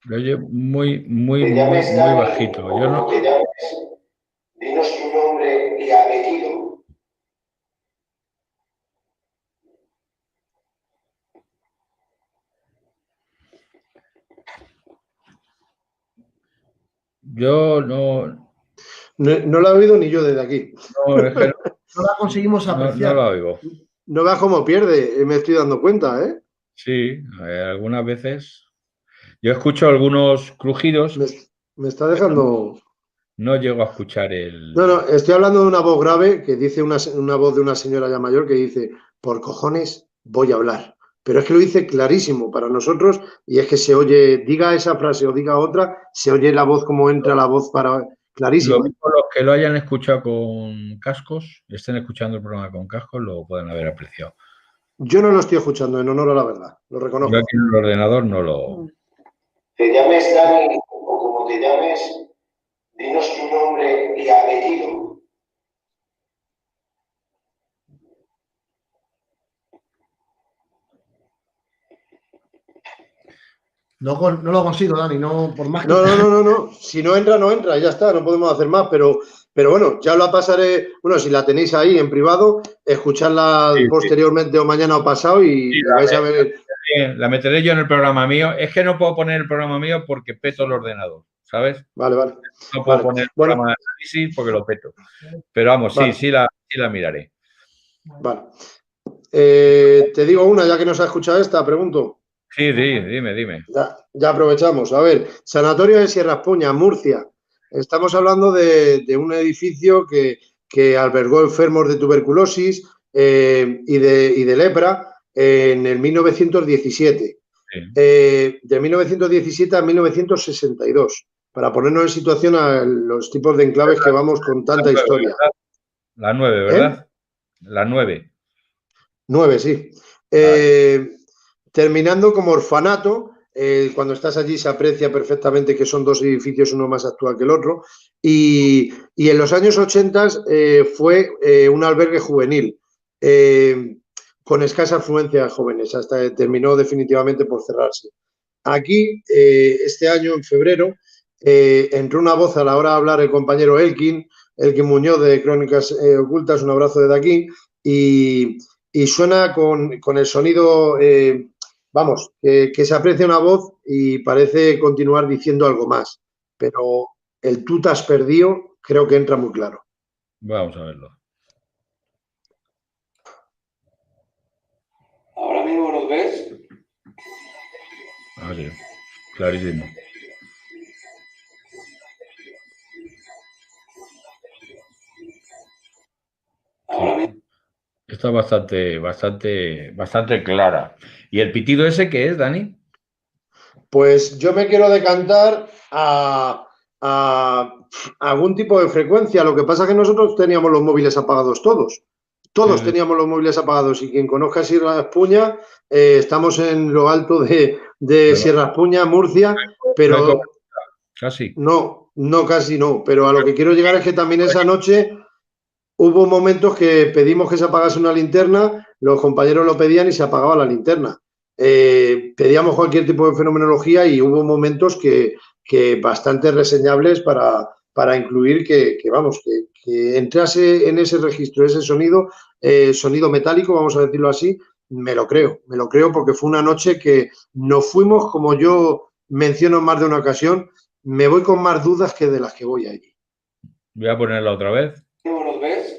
Lo oye muy, muy, Te muy, llames muy Dani, bajito. o Yo no, como te llames, dinos tu nombre y apellido. yo no, No lo he oído ni yo desde aquí. no, es que No la conseguimos no apreciar. lo oigo. No veas cómo pierde, me estoy dando cuenta, ¿eh? Sí, algunas veces. Yo escucho algunos crujidos, Me está dejando... no llego a escuchar No, estoy hablando de una voz grave que dice una voz de una señora ya mayor que dice, por cojones voy a hablar. Pero es que lo dice clarísimo para nosotros y es que se oye, diga esa frase o diga otra, se oye la voz como entra la voz para... Lo Clarísimo. mismo los que lo hayan escuchado con cascos, estén escuchando el programa con cascos, lo pueden haber apreciado. Yo no lo estoy escuchando, en honor a la verdad, lo Yo reconozco. aquí en el ordenador no lo... Te llames Dani, o como te llames, dinos tu nombre y apellido. No lo consigo, Dani, no, por más que... No. Si no entra, no entra, ya está, no podemos hacer más, pero bueno, ya la pasaré. Bueno, si la tenéis ahí en privado, escucharla Sí, sí. posteriormente o mañana o pasado y Sí, vais a ver. la meteré yo en el programa mío. Es que no puedo poner el programa mío porque peto el ordenador, ¿sabes? Vale. No puedo Vale. poner el Bueno, programa de análisis porque lo peto. Pero vamos, vale. sí la miraré. Vale. Te digo una, ya que no se ha escuchado esta, pregunto. Sí, dime. Ya aprovechamos. A ver, Sanatorio de Sierra Espuña, Murcia. Estamos hablando de un edificio que albergó enfermos de tuberculosis y de lepra en el 1917. Sí. De 1917 a 1962. Para ponernos en situación a los tipos de enclaves que vamos con tanta historia. La 9, ¿verdad? La 9. 9, sí. Terminando como orfanato, cuando estás allí se aprecia perfectamente que son dos edificios, uno más actual que el otro, y en los años 80 fue un albergue juvenil, con escasa afluencia de jóvenes, hasta que terminó definitivamente por cerrarse. Aquí, este año, en febrero, entró una voz a la hora de hablar el compañero Elkin Muñoz de Crónicas Ocultas, un abrazo desde aquí, y suena con el sonido, que se aprecia una voz y parece continuar diciendo algo más, pero el tú te has perdido creo que entra muy claro. Vamos a verlo. ¿Ahora mismo nos ves? Ah, sí, clarísimo. Está bastante clara. ¿Y el pitido ese qué es, Dani? Pues yo me quiero decantar a algún tipo de frecuencia. Lo que pasa es que nosotros teníamos los móviles apagados todos. Todos teníamos los móviles apagados y quien conozca Sierra Espuña, estamos en lo alto de Sierra Espuña, Murcia, pero casi. No, casi no, pero a lo que quiero llegar es que también esa noche hubo momentos que pedimos que se apagase una linterna, los compañeros lo pedían y se apagaba la linterna. Pedíamos cualquier tipo de fenomenología y hubo momentos que bastante reseñables para incluir que entrase en ese registro, ese sonido metálico, vamos a decirlo así, me lo creo porque fue una noche que nos fuimos, como yo menciono en más de una ocasión, me voy con más dudas que de las que voy allí. Voy a ponerla otra vez. ¿Cómo nos ves?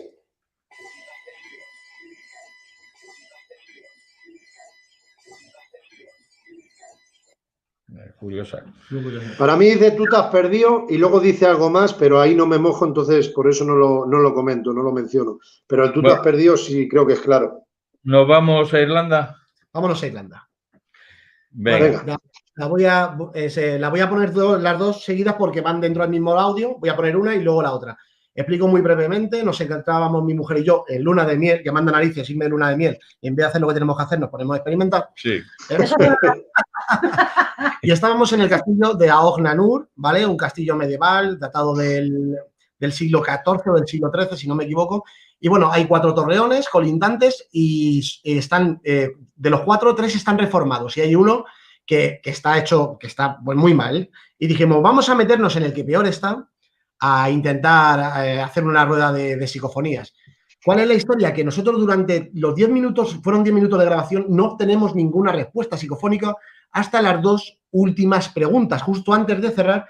Curiosa. Para mí dice tú te has perdido y luego dice algo más, pero ahí no me mojo, entonces por eso no lo comento, no lo menciono. Pero el tú te has perdido sí creo que es claro. ¿Nos vamos a Irlanda? Vámonos a Irlanda. Venga. La voy a poner las dos seguidas porque van dentro del mismo audio. Voy a poner una y luego la otra. Explico muy brevemente. Nos encontrábamos mi mujer y yo en luna de miel, que manda narices, irme de luna de miel. Y en vez de hacer lo que tenemos que hacer, nos ponemos a experimentar. Sí. Y estábamos en el castillo de Aognanur, ¿vale? Un castillo medieval datado del siglo XIV o del siglo XIII, si no me equivoco. Y bueno, hay 4 torreones colindantes y están, de los 4, 3 están reformados. Y hay uno que está hecho, que está pues, muy mal, y dijimos, vamos a meternos en el que peor está, a intentar hacer una rueda de psicofonías. ¿Cuál es la historia? Que nosotros durante los 10 minutos, fueron 10 minutos de grabación, no obtenemos ninguna respuesta psicofónica hasta las 2 últimas preguntas. Justo antes de cerrar,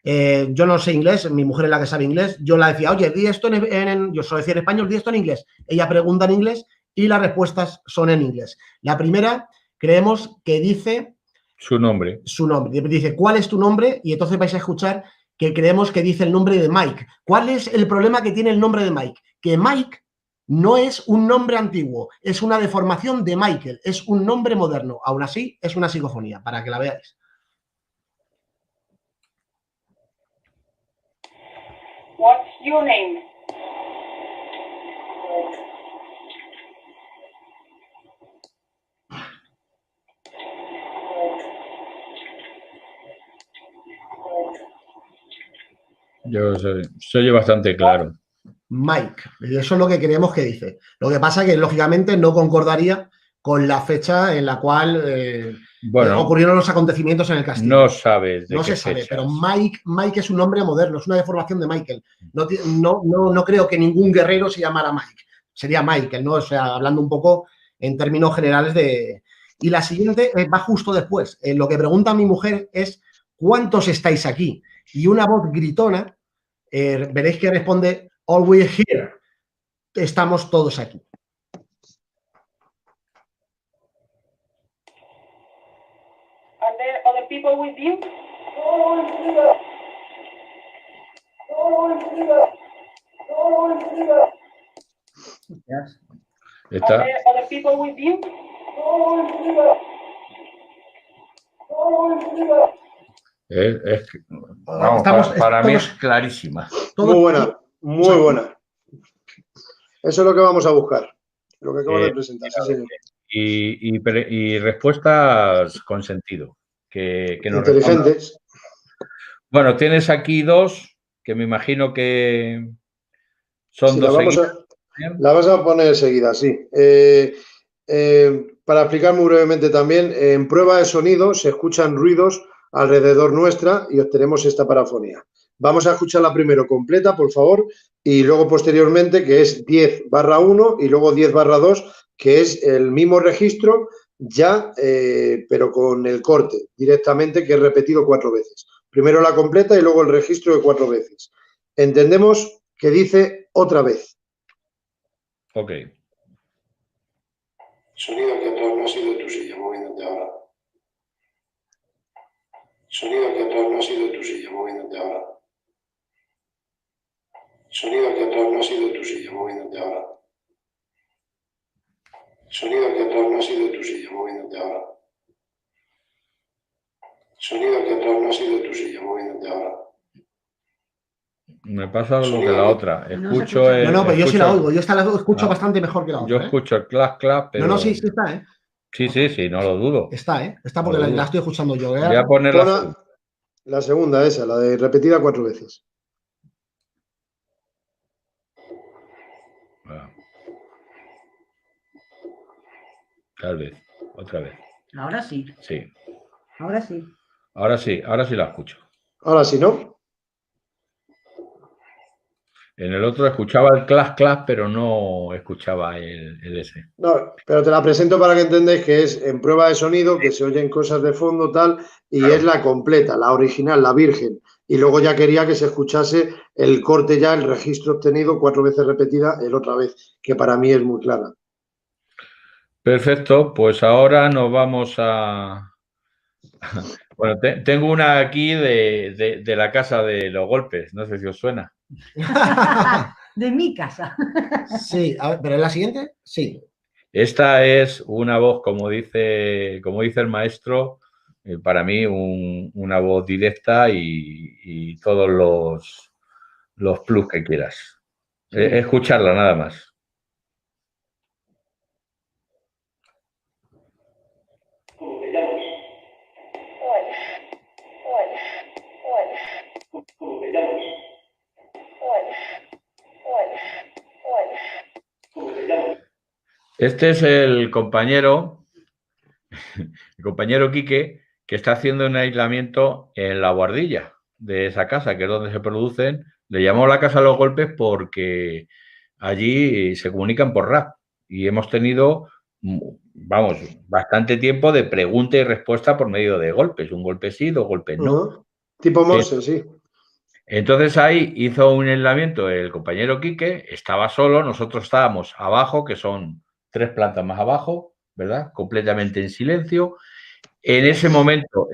yo no sé inglés, mi mujer es la que sabe inglés, yo la decía, oye, di esto yo solo decía en español, di esto en inglés. Ella pregunta en inglés y las respuestas son en inglés. La primera, creemos que dice... Su nombre. Su nombre. Dice, ¿cuál es tu nombre? Y entonces vais a escuchar que creemos que dice el nombre de Mike. ¿Cuál es el problema que tiene el nombre de Mike? Que Mike no es un nombre antiguo, es una deformación de Michael, es un nombre moderno. Aún así, es una psicofonía, para que la veáis. What's your name? Se oye bastante claro. Mike, y eso es lo que creemos que dice. Lo que pasa es que, lógicamente, no concordaría con la fecha en la cual ocurrieron los acontecimientos en el castillo. No sabes de no qué se sabe, fechas. pero Mike es un nombre moderno, es una deformación de Michael. No creo que ningún guerrero se llamara Mike. Sería Michael, ¿no? O sea, hablando un poco en términos generales de... Y la siguiente va justo después. Lo que pregunta mi mujer es ¿cuántos estáis aquí? Y una voz gritona, veréis que responde all we're here. Estamos todos aquí. Are there other people with you? Está, Are there other people with you? para mí es clarísima. Muy buena, muy buena. Eso es lo que vamos a buscar, lo que acabas de presentar. Sí, señor. Y respuestas con sentido. Que nos Inteligentes. respondan. Bueno, tienes aquí 2 que me imagino que son Sí, 2 seguidas. La vas a poner seguida, sí. Para explicar muy brevemente también, en prueba de sonido se escuchan ruidos alrededor nuestra y obtenemos esta parafonía. Vamos a escucharla primero completa, por favor, y luego posteriormente, que es 10/1 y luego 10/2, que es el mismo registro ya, pero con el corte directamente, que es repetido 4 veces. Primero la completa y luego el registro de 4 veces. Entendemos que dice otra vez. Ok. Sonido que atrás no ha sido tu silla moviéndote ahora. Sonido que atrás no ha sido tu silla moviéndote ahora. Sonido que atrás no ha sido tu silla moviéndote ahora. Sonido que atrás no ha sido tu silla moviéndote ahora. Sonido que atrás no ha sido tu silla moviéndote ahora. Me pasa lo que la otra. Escucho pero yo sí la oigo. Yo esta la escucho bastante mejor que la otra. Yo escucho el clap, pero... No, sí está, ¿eh? Sí, no lo dudo. Está porque la estoy escuchando yo. Voy a poner la segunda, esa, la de repetida 4 veces. Tal vez. Otra vez. Ahora sí. Sí. Ahora sí. Ahora sí la escucho. Ahora sí, ¿no? En el otro escuchaba el clap, pero no escuchaba el ese. No, pero te la presento para que entendáis que es en prueba de sonido, que se oyen cosas de fondo, tal, y claro, es la completa, la original, la virgen. Y luego ya quería que se escuchase el corte ya, el registro obtenido 4 veces repetida, el otra vez, que para mí es muy clara. Perfecto, pues ahora nos vamos a... Bueno, tengo una aquí de la casa de los golpes, no sé si os suena. De mi casa. Sí, a ver, pero en la siguiente, sí. Esta es una voz, como dice el maestro, para mí una voz directa y todos los plus que quieras. Sí. Escucharla nada más. Este es el compañero Quique, que está haciendo un aislamiento en la guardilla de esa casa, que es donde se producen. Le llamamos la casa de los golpes porque allí se comunican por rap y hemos tenido, vamos, bastante tiempo de pregunta y respuesta por medio de golpes. Un golpe sí, 2 golpes no. Tipo Morse, sí. Entonces ahí hizo un aislamiento el compañero Quique, estaba solo, nosotros estábamos abajo, que son 3 plantas más abajo, ¿verdad? Completamente en silencio. En ese momento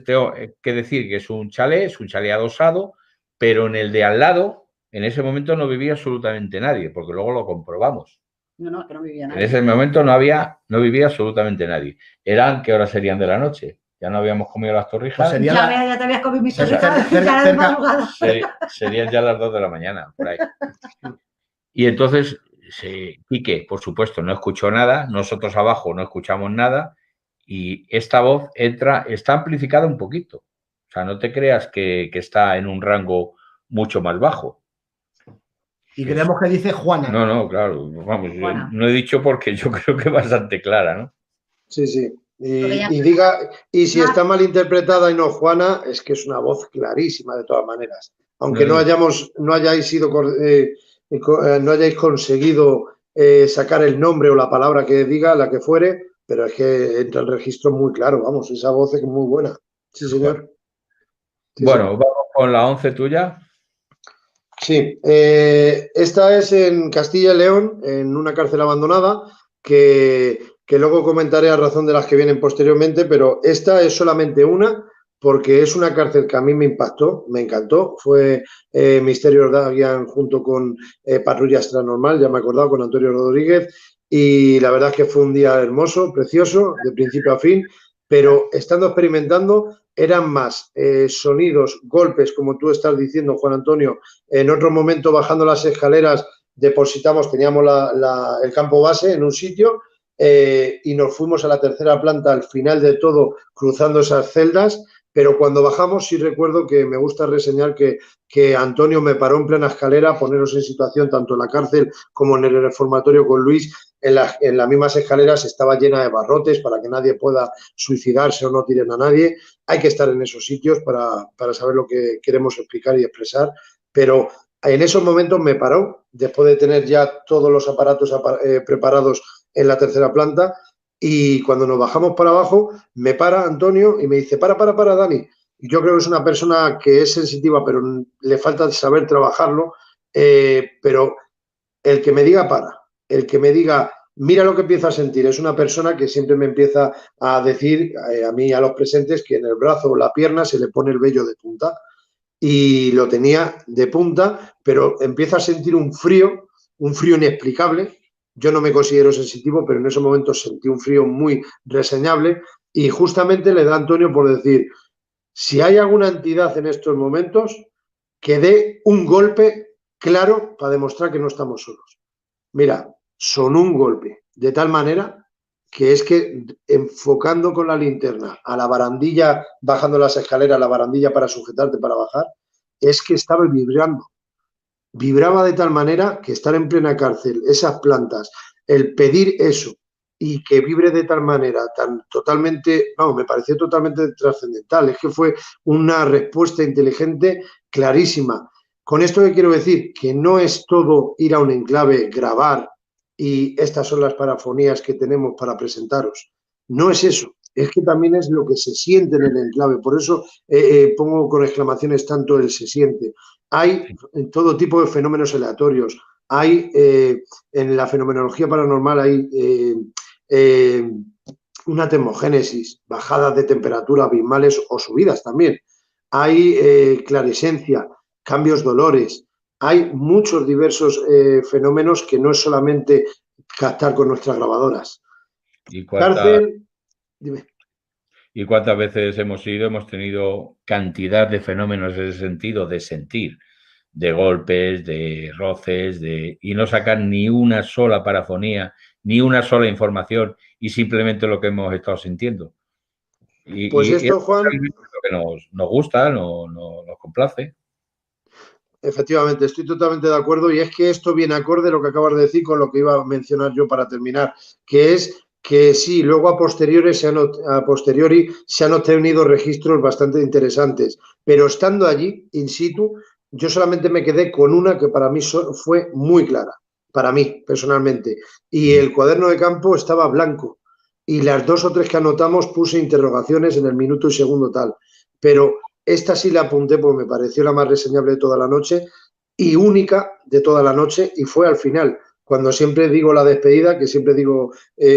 tengo que decir que es un chalet adosado, pero en el de al lado, en ese momento no vivía absolutamente nadie, porque luego lo comprobamos. No, que no vivía nadie. En ese momento no vivía absolutamente nadie. ¿Qué horas serían de la noche? Ya no habíamos comido las torrijas. Pues Ya te habías comido mis cerca- torrijas de madrugada. Serían ya las 2 de la mañana, por ahí. Y entonces, Quique, por supuesto, no escuchó nada, nosotros abajo no escuchamos nada, y esta voz está amplificada un poquito. O sea, no te creas que está en un rango mucho más bajo. Y creemos que dice Juana. No, claro, vamos, Juana. Yo no he dicho porque yo creo que es bastante clara, ¿no? Sí, sí. Y si está mal interpretada y no Juana, es que es una voz clarísima de todas maneras. Aunque no hayáis conseguido sacar el nombre o la palabra que diga, la que fuere, pero es que entra el registro muy claro, vamos, esa voz es muy buena. Sí, señor. Sí, bueno, sí. Vamos con la 11 tuya. Sí, esta es en Castilla y León, en una cárcel abandonada, que luego comentaré a razón de las que vienen posteriormente, pero esta es solamente una, porque es una cárcel que a mí me impactó, me encantó. Fue Misterios Daguian junto con Patrulla Extranormal, ya me he acordado, con Antonio Rodríguez, y la verdad es que fue un día hermoso, precioso, de principio a fin, pero estando experimentando eran más sonidos, golpes, como tú estás diciendo, Juan Antonio. En otro momento, bajando las escaleras, teníamos el campo base en un sitio y nos fuimos a la tercera planta al final de todo, cruzando esas celdas, pero cuando bajamos sí recuerdo que me gusta reseñar que Antonio me paró en plena escalera a poneros en situación, tanto en la cárcel como en el reformatorio con Luis. En las mismas escaleras estaba llena de barrotes para que nadie pueda suicidarse o no tiren a nadie. Hay que estar en esos sitios para saber lo que queremos explicar y expresar, pero en esos momentos me paró, después de tener ya todos los aparatos preparados en la tercera planta, y cuando nos bajamos para abajo, me para Antonio y me dice, para, Dani. Y yo creo que es una persona que es sensitiva, pero le falta saber trabajarlo, pero el que me diga para, el que me diga, mira lo que empiezo a sentir, es una persona que siempre me empieza a decir, a mí, a los presentes, que en el brazo o la pierna se le pone el vello de punta. Y lo tenía de punta, pero empiezo a sentir un frío inexplicable. Yo no me considero sensitivo, pero en esos momentos sentí un frío muy reseñable y justamente le da a Antonio por decir, si hay alguna entidad en estos momentos, que dé un golpe claro para demostrar que no estamos solos. Mira, sonó un golpe de tal manera que es que enfocando con la linterna a la barandilla, bajando las escaleras, la barandilla para sujetarte para bajar, es que estaba vibrando. Vibraba de tal manera que estar en plena cárcel, esas plantas, el pedir eso y que vibre de tal manera, me pareció totalmente trascendental. Es que fue una respuesta inteligente clarísima. Con esto que quiero decir, que no es todo ir a un enclave, grabar y estas son las parafonías que tenemos para presentaros. No es eso, es que también es lo que se siente en el enclave. Por eso pongo con exclamaciones tanto el se siente. Hay todo tipo de fenómenos aleatorios. Hay, en la fenomenología paranormal, hay una termogénesis, bajadas de temperatura abismales o subidas también. Hay clarisencia, cambios dolores. Hay muchos diversos fenómenos que no es solamente captar con nuestras grabadoras. ¿Y Dime. ¿Y cuántas veces hemos tenido cantidad de fenómenos en ese sentido, de sentir, de golpes, de roces, y no sacar ni una sola parafonía, ni una sola información, y simplemente lo que hemos estado sintiendo? Pues esto, Juan, es lo que nos gusta, nos complace. Efectivamente, estoy totalmente de acuerdo y es que esto viene acorde a lo que acabas de decir con lo que iba a mencionar yo para terminar, que es que sí, luego a posteriori se han obtenido registros bastante interesantes, pero estando allí, in situ, yo solamente me quedé con una que para mí fue muy clara, para mí personalmente, y el cuaderno de campo estaba blanco, y las 2 o 3 que anotamos puse interrogaciones en el minuto y segundo tal, pero esta sí la apunté porque me pareció la más reseñable de toda la noche y única de toda la noche, y fue al final. Cuando siempre digo la despedida, que siempre digo,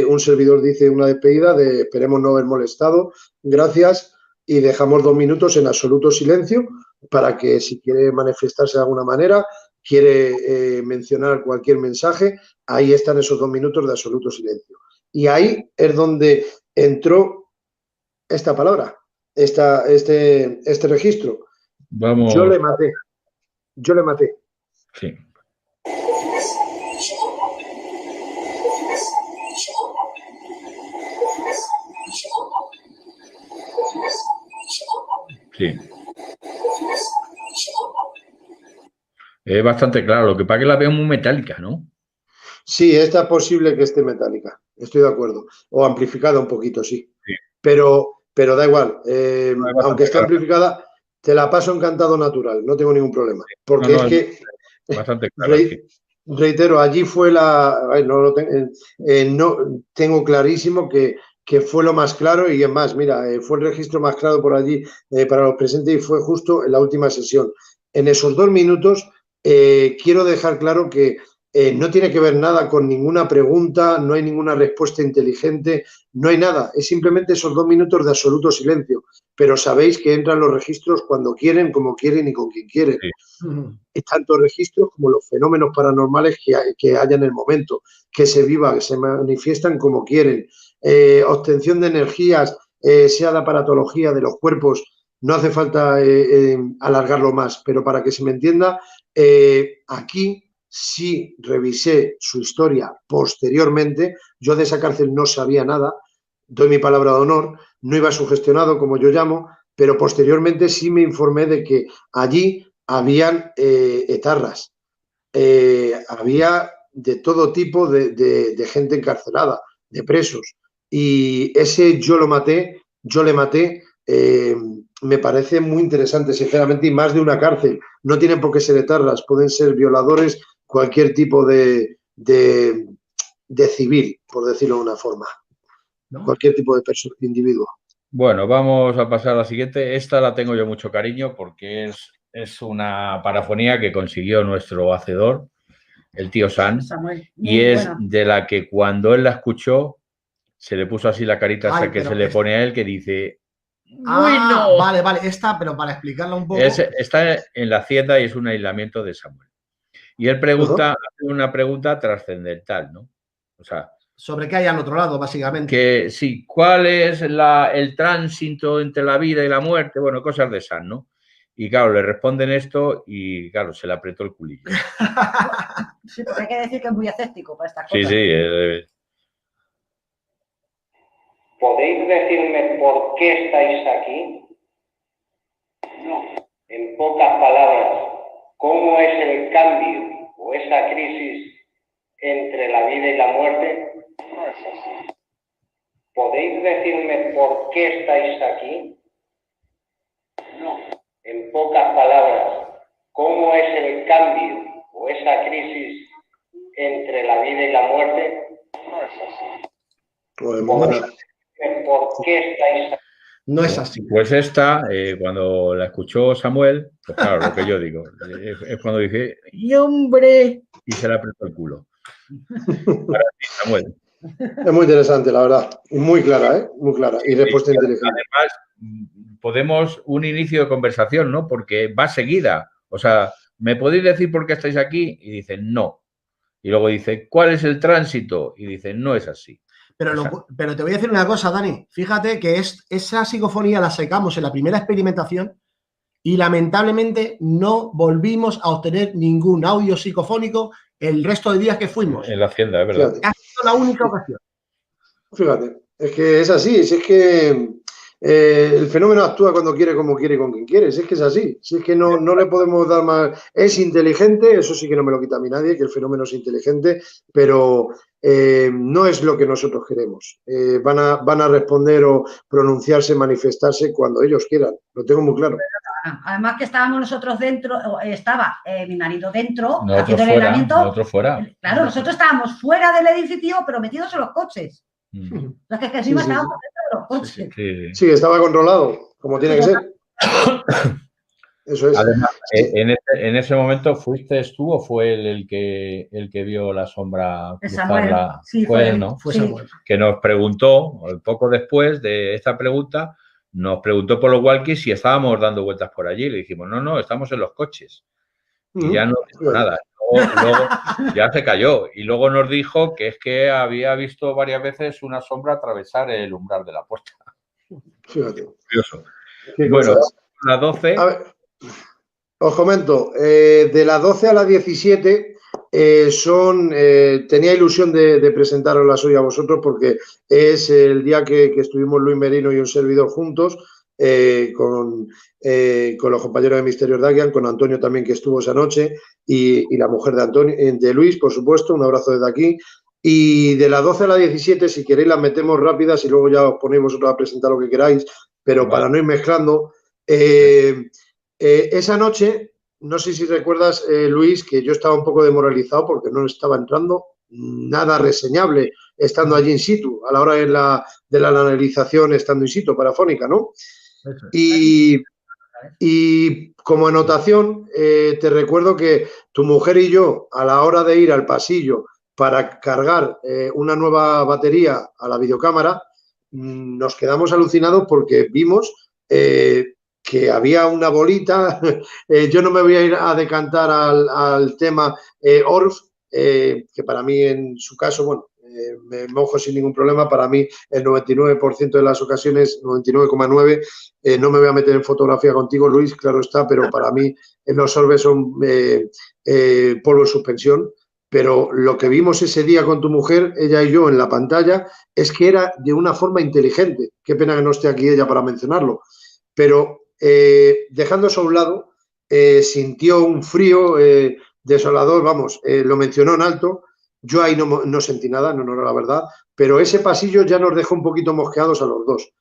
un servidor dice una despedida de esperemos no haber molestado, gracias, y dejamos 2 minutos en absoluto silencio para que si quiere manifestarse de alguna manera, quiere mencionar cualquier mensaje, ahí están esos 2 minutos de absoluto silencio. Y ahí es donde entró esta palabra, este registro. Vamos. Yo le maté. Sí. Sí. Es bastante claro. Lo que pasa es que la veo muy metálica, ¿no? Sí, esta es posible que esté metálica. Estoy de acuerdo. O amplificada un poquito, sí. Sí. Pero da igual. Aunque esté claro. amplificada, te la paso en cantado natural. No tengo ningún problema. Porque No, es que, bastante claro, sí. reitero, allí fue no tengo clarísimo que fue lo más claro y es más, mira, fue el registro más claro por allí para los presentes y fue justo en la última sesión. En esos 2 minutos quiero dejar claro que no tiene que ver nada con ninguna pregunta, no hay ninguna respuesta inteligente, no hay nada, es simplemente esos 2 minutos de absoluto silencio, pero sabéis que entran los registros cuando quieren, como quieren y con quien quieren. Sí. Tanto registros como los fenómenos paranormales que haya en el momento, que se vivan, que se manifiestan como quieren. Obtención de energías, sea la aparatología de los cuerpos, no hace falta alargarlo más, pero para que se me entienda, aquí sí revisé su historia posteriormente, yo de esa cárcel no sabía nada, doy mi palabra de honor, no iba sugestionado como yo llamo, pero posteriormente sí me informé de que allí habían etarras, había de todo tipo de gente encarcelada, de presos, y ese yo le maté, me parece muy interesante, sinceramente, y más de una cárcel. No tienen por qué ser etarras, pueden ser violadores, cualquier tipo de civil, por decirlo de una forma. ¿No? Cualquier tipo de individuo. Bueno, vamos a pasar a la siguiente. Esta la tengo yo mucho cariño porque es una parafonía que consiguió nuestro hacedor, el tío San, y es de la que cuando él la escuchó se le puso así la carita esa que se le pone a él que dice... Bueno. Vale, esta, pero para explicarla un poco... Está en la hacienda y es un aislamiento de Samuel. Y él pregunta, hace una pregunta trascendental, ¿no? O sea... Sobre qué hay al otro lado, básicamente. Que sí, ¿cuál es el tránsito entre la vida y la muerte? Bueno, cosas de San, ¿no? Y claro, le responden esto y claro, se le apretó el culillo. Sí, porque hay que decir que es muy escéptico para estas cosas. Sí. ¿Podéis decirme por qué estáis aquí? No. En pocas palabras, ¿cómo es el cambio o esa crisis entre la vida y la muerte? No es así. ¿Podéis decirme por qué estáis aquí? No. En pocas palabras, ¿cómo es el cambio o esa crisis entre la vida y la muerte? No es así. ¿Podéis decirme por qué estáis aquí? No es así. Pues esta, cuando la escuchó Samuel, pues claro, lo que yo digo, es cuando dije, ¡y hombre! Y se le apretó el culo. Ahora sí, Samuel. Es muy interesante, la verdad. Muy clara, ¿eh? Muy clara. Y respuesta inteligente. Además, podemos un inicio de conversación, ¿no? Porque va seguida. O sea, ¿me podéis decir por qué estáis aquí? Y dicen, no. Y luego dice, ¿cuál es el tránsito? Y dicen, no es así. Pero te voy a decir una cosa, Dani. Fíjate que esa psicofonía la sacamos en la primera experimentación y lamentablemente no volvimos a obtener ningún audio psicofónico el resto de días que fuimos. En la hacienda, es verdad. Ha sido la única ocasión. Fíjate, es que es así, es que el fenómeno actúa cuando quiere, como quiere y con quien quiere, es que es así, si es que no le podemos dar más, es inteligente, eso sí que no me lo quita a mí nadie, que el fenómeno es inteligente, pero no es lo que nosotros queremos. Van a responder o pronunciarse, manifestarse cuando ellos quieran. Lo tengo muy claro. Además que estábamos nosotros dentro, estaba mi marido dentro, Nosotros haciendo el fuera, aislamiento. nosotros fuera. Claro, nosotros estábamos fuera del edificio, pero metidos en los coches. Mm. O sea, que Sí, encima sí, estábamos dentro de los coches. Sí. Sí, estaba controlado, como tiene que ser. Eso es. Además, en ese momento, ¿fuiste tú o fue él el que vio la sombra cruzar Samuel. la... Sí, fue él, él. ¿no? Fue Sí. Samuel. Que nos preguntó, poco después de esta pregunta, nos preguntó por los walkies si estábamos dando vueltas por allí. Le dijimos, no, estamos en los coches. Y ya no dijo nada. Luego ya se cayó. Y luego nos dijo que es que había visto varias veces una sombra atravesar el umbral de la puerta. Fíjate. Curioso. Qué Bueno, cosas. a las 12. A ver, os comento, de las 12 a las 17 tenía ilusión de presentaros hoy a vosotros porque es el día que estuvimos Luis Merino y un servidor juntos con los compañeros de Misterios Dagian, con Antonio también que estuvo esa noche y la mujer de Luis, por supuesto, un abrazo desde aquí. Y de las 12 a las 17, si queréis, las metemos rápidas y luego ya os ponéis vosotros a presentar lo que queráis, pero Vale. para no ir mezclando. Esa noche, no sé si recuerdas, Luis, que yo estaba un poco demoralizado porque no estaba entrando nada reseñable estando allí in situ, a la hora de la analización estando in situ, parafónica, ¿no? Y como anotación, te recuerdo que tu mujer y yo, a la hora de ir al pasillo para cargar una nueva batería a la videocámara, nos quedamos alucinados porque vimos que había una bolita. Yo no me voy a ir a decantar al tema Orff, que para mí en su caso, bueno, me mojo sin ningún problema. Para mí el 99% de las ocasiones, 99,9%, no me voy a meter en fotografía contigo, Luis, claro está, pero para mí los orbes son polvo en suspensión. Pero lo que vimos ese día con tu mujer, ella y yo, en la pantalla, es que era de una forma inteligente. Qué pena que no esté aquí ella para mencionarlo. Pero dejando eso a un lado, sintió un frío desolador, vamos, lo mencionó en alto. Yo ahí no sentí nada, no era la verdad, pero ese pasillo ya nos dejó un poquito mosqueados a los dos.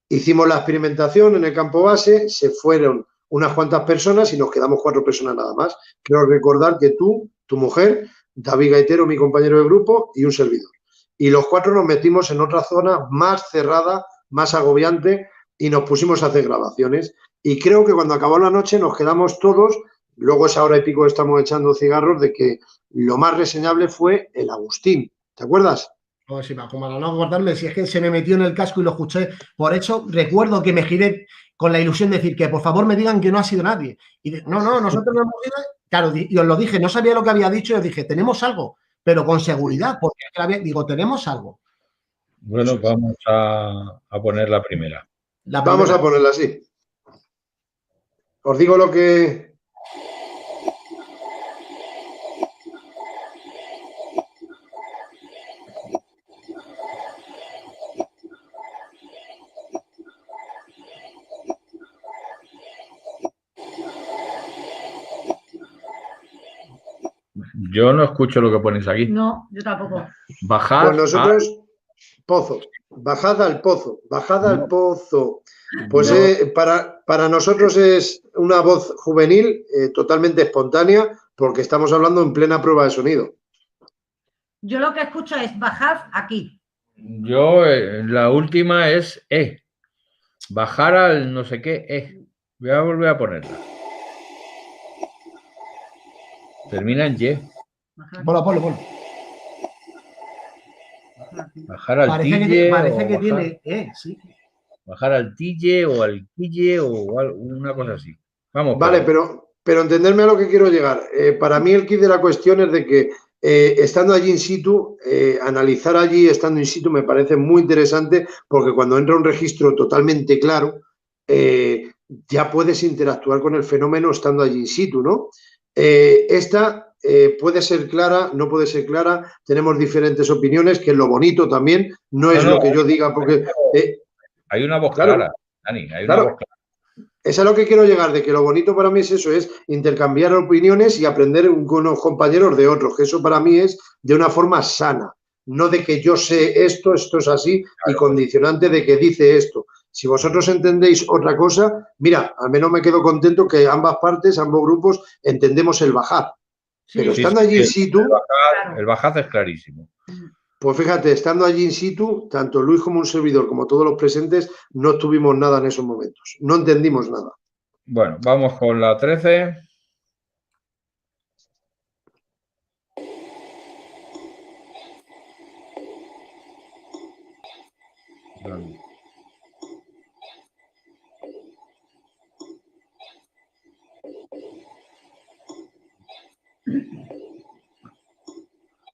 Hicimos la experimentación en el campo base, se fueron unas cuantas personas y nos quedamos 4 personas nada más. Quiero recordar que tú, tu mujer, David Gaitero, mi compañero de grupo, y un servidor. Y los 4 nos metimos en otra zona más cerrada, más agobiante, y nos pusimos a hacer grabaciones. Y creo que cuando acabó la noche nos quedamos todos, luego esa hora y pico estamos echando cigarros, de que lo más reseñable fue el Agustín. ¿Te acuerdas? No, sí, como para no acordarme, si es que se me metió en el casco y lo escuché. Por eso recuerdo que me giré con la ilusión de decir que por favor me digan que no ha sido nadie. Y no, nosotros no hemos ido. Claro, y os lo dije, no sabía lo que había dicho y os dije, tenemos algo, pero con seguridad, porque digo, tenemos algo. Bueno, vamos a poner la primera. Vamos a ponerla así. Os digo lo que... Yo no escucho lo que ponéis aquí. No, yo tampoco. Bajad. Pues nosotros, pozo. Bajad al pozo. Bajad al pozo. Pues para nosotros es una voz juvenil, totalmente espontánea, porque estamos hablando en plena prueba de sonido. Yo lo que escucho es bajad aquí. Yo, la última es bajar al no sé qué, Voy a volver a ponerla. Termina en Y. Ponlo. Bajar al tille. Parece que tiene sí. Bajar al tille o al quille o una cosa así. Vamos. Vale, pero entenderme a lo que quiero llegar. Para mí el kit de la cuestión es de que estando allí in situ, analizar allí estando in situ me parece muy interesante, porque cuando entra un registro totalmente claro, ya puedes interactuar con el fenómeno estando allí in situ, ¿no? Esta puede ser clara, no puede ser clara, tenemos diferentes opiniones, que es lo bonito también, no es lo que yo diga, porque... hay una voz claro, clara, Dani, hay una claro. voz clara. Es a lo que quiero llegar, de que lo bonito para mí es eso, es intercambiar opiniones y aprender con unos compañeros de otros, que eso para mí es de una forma sana. no de que yo sé esto es así, y condicionante de que dice esto. Si vosotros entendéis otra cosa, mira, al menos me quedo contento que ambas partes, ambos grupos, entendemos el bajad. Pero estando allí in situ... El bajad es clarísimo. Pues fíjate, estando allí in situ, tanto Luis como un servidor, como todos los presentes, no tuvimos nada en esos momentos. No entendimos nada. Bueno, vamos con la 13. Vale.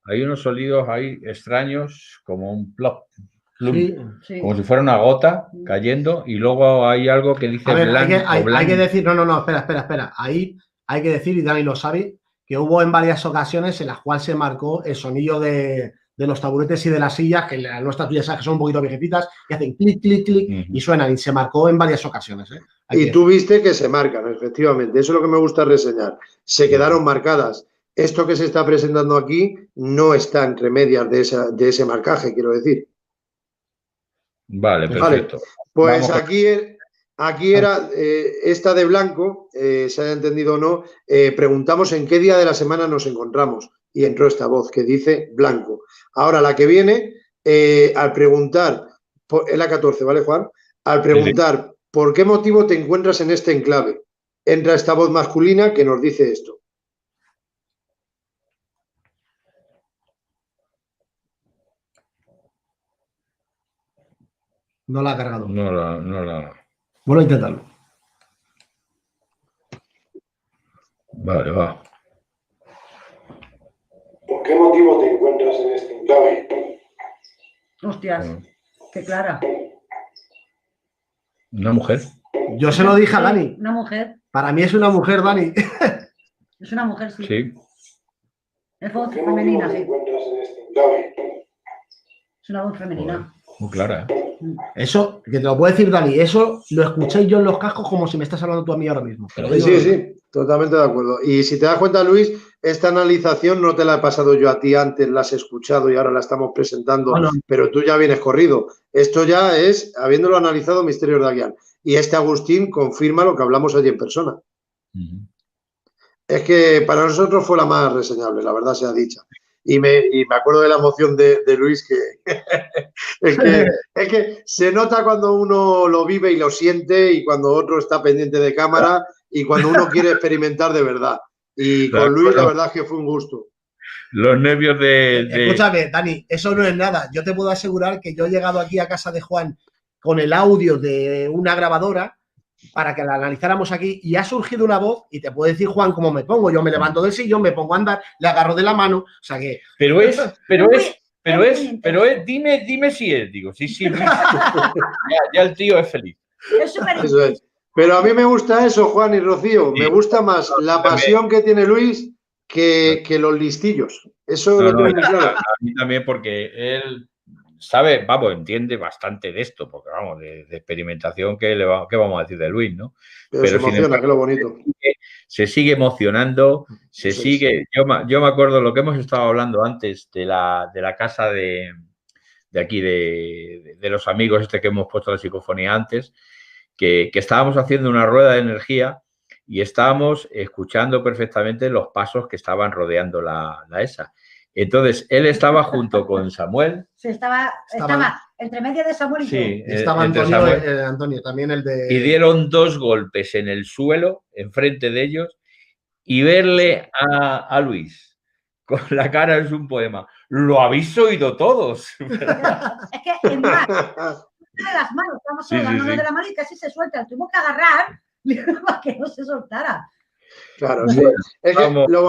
Hay unos sonidos ahí extraños, como un plop, plum, Sí. como si fuera una gota cayendo, y luego hay algo que dice A ver, blanco, hay que decir, no, espera. Ahí hay que decir, y Dani lo sabe, que hubo en varias ocasiones en las cuales se marcó el sonido de los taburetes y de las sillas, que las nuestras ya sabes que son un poquito viejecitas, y hacen clic, clic, clic, y suenan, y se marcó en varias ocasiones. Y tú viste que se marcan, efectivamente. Eso es lo que me gusta reseñar. Se quedaron marcadas. Esto que se está presentando aquí no está entre medias de ese marcaje, quiero decir. Vale, perfecto. Vale, pues aquí era esta de blanco, se haya entendido o no, preguntamos en qué día de la semana nos encontramos y entró esta voz que dice blanco. Ahora la que viene, al preguntar, es la 14, ¿vale, Juan? Al preguntar por qué motivo te encuentras en este enclave, entra esta voz masculina que nos dice esto. No la ha cargado. No la... Vuelvo a intentarlo. Vale, va. ¿Por qué motivo te encuentras en este enclave? Hostias, qué clara. ¿Una mujer? Yo se lo dije a Dani. Una mujer. Para mí es una mujer, Dani. Es una mujer, sí. Sí. Es voz ¿Por qué motivo femenina, te sí. encuentras en este enclave? Es una voz femenina. Muy clara, ¿eh? Eso, que te lo puedo decir, Dani, eso lo escuché yo en los cascos como si me estás hablando tú a mí ahora mismo. Sí, totalmente de acuerdo. Y si te das cuenta, Luis, esta analización no te la he pasado yo a ti antes, la has escuchado y ahora la estamos presentando, pero tú ya vienes corrido. Esto ya es, habiéndolo analizado, Misterios de Aguiar. Y este Agustín confirma lo que hablamos allí en persona. Es que para nosotros fue la más reseñable, la verdad sea dicha. Y me acuerdo de la emoción de Luis, es que se nota cuando uno lo vive y lo siente y cuando otro está pendiente de cámara y cuando uno quiere experimentar de verdad. Y con Luis la verdad es que fue un gusto. Los nervios de... Escúchame, Dani, eso no es nada. Yo te puedo asegurar que yo he llegado aquí a casa de Juan con el audio de una grabadora para que la analizáramos aquí y ha surgido una voz y te puedo decir, Juan, cómo me pongo. Yo me levanto del sillón, me pongo a andar, le agarro de la mano, o sea que... Pero es, dime si es, digo, sí, ya el tío es feliz. Eso es. Pero a mí me gusta eso, Juan y Rocío, me gusta más la pasión que tiene Luis que los listillos. Eso lo tengo muy claro. A mí también porque él... sabe, entiende bastante de esto, porque vamos, de experimentación, ¿qué vamos a decir de Luis, no? Pero se emociona, que es lo bonito. Se sigue emocionando, sigue... Yo me acuerdo lo que hemos estado hablando antes de la casa de aquí, de los amigos que hemos puesto la psicofonía antes, que estábamos haciendo una rueda de energía y estábamos escuchando perfectamente los pasos que estaban rodeando la esa. Entonces, él estaba junto con Samuel. Sí, estaba entre medio de Samuel y sí, yo. Estaba Antonio, también el de... Y dieron 2 golpes en el suelo, enfrente de ellos, y verle a Luis con la cara es un poema. Lo habéis oído todos. Es que, es más, de las manos, estamos hablando de la mano y casi se suelta. Tuvimos que agarrar para que no se soltara. Claro, sí. Es que lo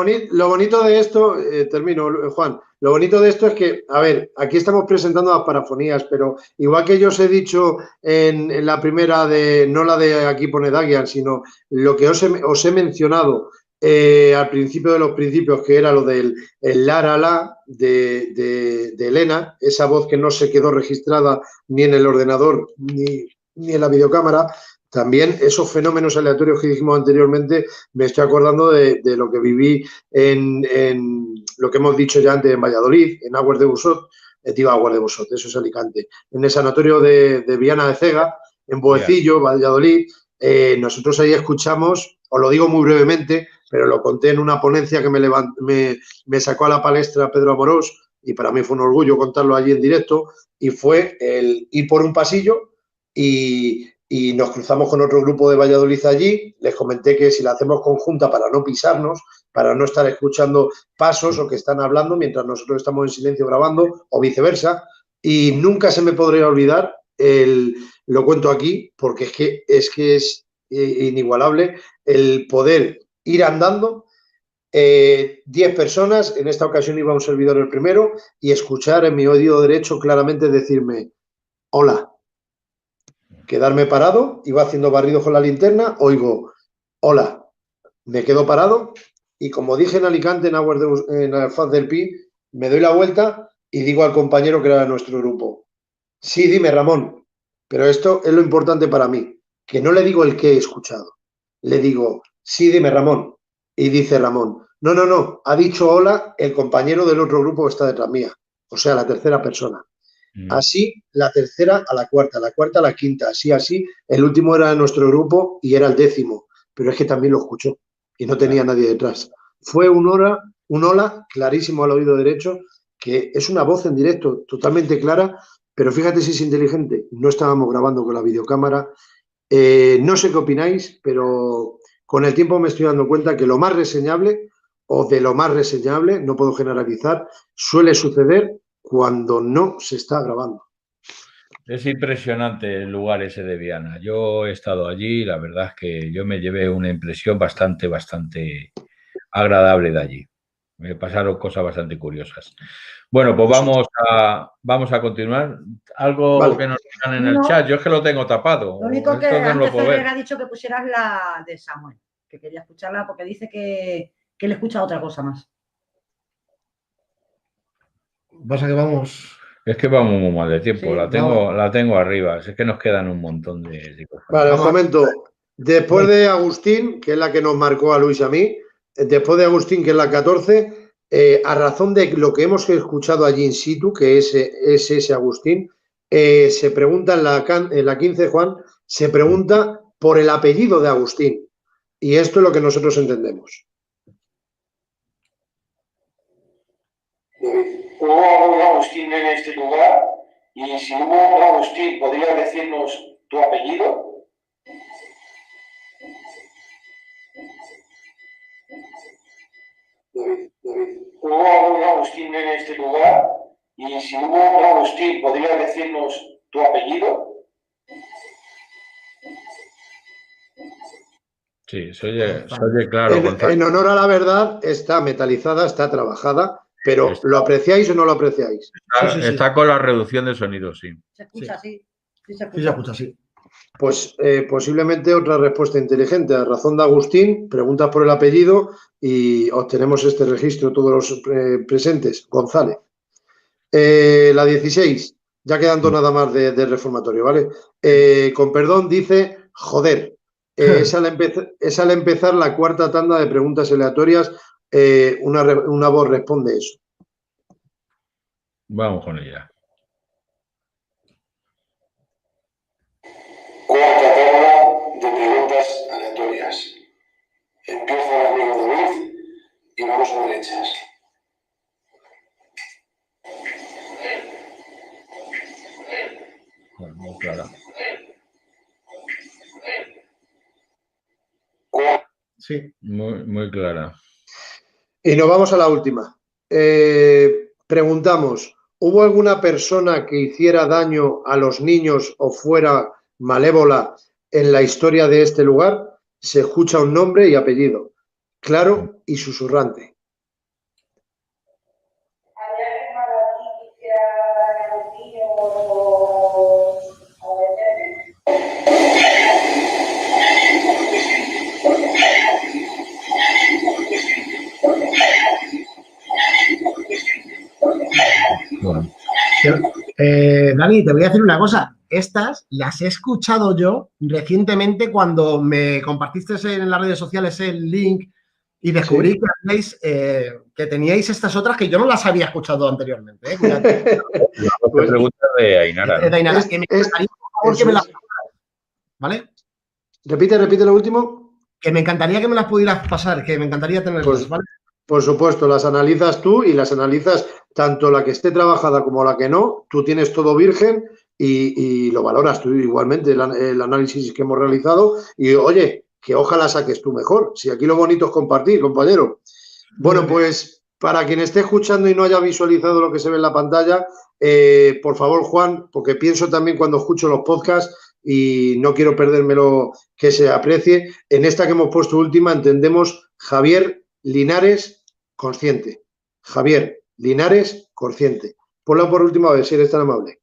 bonito de esto, termino, Juan, lo bonito de esto es que, a ver, aquí estamos presentando las parafonías, pero igual que yo os he dicho en la primera, no la de aquí pone Dagian, sino lo que os he mencionado al principio de los principios, que era lo del la de Elena, esa voz que no se quedó registrada ni en el ordenador ni en la videocámara, también esos fenómenos aleatorios que dijimos anteriormente, me estoy acordando de lo que viví en lo que hemos dicho ya antes en Valladolid, en Aguas de Busot, Aguas de Busot, eso es Alicante, en el sanatorio de Viana de Cega, en Boecillo, Valladolid. Nosotros ahí escuchamos, os lo digo muy brevemente, pero lo conté en una ponencia que me sacó a la palestra Pedro Amorós, y para mí fue un orgullo contarlo allí en directo, y fue el ir por un pasillo y nos cruzamos con otro grupo de Valladolid allí. Les comenté que si la hacemos conjunta para no pisarnos, para no estar escuchando pasos o que están hablando mientras nosotros estamos en silencio grabando o viceversa, y nunca se me podría olvidar, lo cuento aquí porque es que es inigualable el poder ir andando, 10 personas, en esta ocasión iba un servidor el primero, y escuchar en mi oído derecho claramente decirme hola. Quedarme parado, iba haciendo barrido con la linterna, oigo hola, me quedo parado y, como dije en Alicante, en Alfaz del Pi, me doy la vuelta y digo al compañero que era de nuestro grupo: sí, dime, Ramón, pero esto es lo importante para mí, que no le digo el que he escuchado, le digo: sí, dime, Ramón. Y dice Ramón: no, ha dicho hola el compañero del otro grupo que está detrás mía, o sea, la tercera persona. Así, la tercera a la cuarta a la quinta, así. El último era de nuestro grupo y era el 10º, pero es que también lo escuchó y no tenía nadie detrás. Fue un hola clarísimo al oído derecho, que es una voz en directo totalmente clara, pero fíjate si es inteligente. No estábamos grabando con la videocámara. No sé qué opináis, pero con el tiempo me estoy dando cuenta que lo más reseñable, o de lo más reseñable, no puedo generalizar, suele suceder cuando no se está grabando. Es impresionante el lugar ese de Viana. Yo he estado allí y la verdad es que yo me llevé una impresión bastante agradable de allí. Me pasaron cosas bastante curiosas. Bueno, pues vamos a continuar. Algo Vale. que nos digan en el chat. Yo es que lo tengo tapado. Lo único que Esto no lo antes puedo ver. Ferrer ha dicho que pusieras la de Samuel, que quería escucharla porque dice que le escucha otra cosa más. Pasa que vamos... Es que vamos muy mal de tiempo. Sí, la tengo arriba. Es que nos quedan un montón de cosas. Vale, os comento. Después de Agustín, que es la que nos marcó a Luis y a mí, después de Agustín, que es la 14, a razón de lo que hemos escuchado allí in situ, que es ese Agustín, se pregunta en la 15, Juan, se pregunta por el apellido de Agustín. Y esto es lo que nosotros entendemos. ¿Hubo un Agustín en este lugar? Y si hubo un Agustín, ¿podrías decirnos tu apellido? ¿Hubo un Agustín en este lugar? Y si hubo un Agustín, ¿podrías decirnos tu apellido? Sí, se oye claro. En honor a la verdad, está metalizada, está trabajada, pero ¿lo apreciáis o no lo apreciáis? Está con la reducción de sonido, sí. Se escucha así. Sí, se Sí, se escucha así. Pues posiblemente otra respuesta inteligente. A razón de Agustín, preguntas por el apellido y obtenemos este registro, todos los presentes. González. La 16, ya quedando nada más de reformatorio, ¿vale? Con perdón, dice joder. Es al empezar la cuarta tanda de preguntas aleatorias, una voz responde eso. Vamos con ella. Cuarta tanda de preguntas aleatorias. Empieza el amigo David y vamos a derechas. Muy clara. Sí. Muy clara. Y nos vamos a la última. Preguntamos, ¿hubo alguna persona que hiciera daño a los niños o fuera malévola en la historia de este lugar? Se escucha un nombre y apellido, claro y susurrante. Dani, te voy a decir una cosa. estas las he escuchado yo recientemente cuando me compartiste en las redes sociales el link y descubrí que teníais estas otras que yo no las había escuchado anteriormente. Pues, pregunta de Ainara, ¿no? De Ainara, que me encantaría, por favor, que me las pasaras, ¿vale? Repite lo último. Que me encantaría que me las pudieras pasar, que me encantaría tenerlas, Pues, ¿vale? Por supuesto, las analizas tú y las analizas tanto la que esté trabajada como la que no. Tú tienes todo virgen y lo valoras tú igualmente, el análisis que hemos realizado. Y oye, que ojalá saques tú mejor. Si aquí lo bonito es compartir, compañero. Bueno, pues para quien esté escuchando y no haya visualizado lo que se ve en la pantalla, por favor, Juan, porque pienso también cuando escucho los podcasts y no quiero perdérmelo que se aprecie. En esta que hemos puesto última entendemos Javier Linares, consciente. Javier Linares, consciente. Ponla por última vez, si eres tan amable.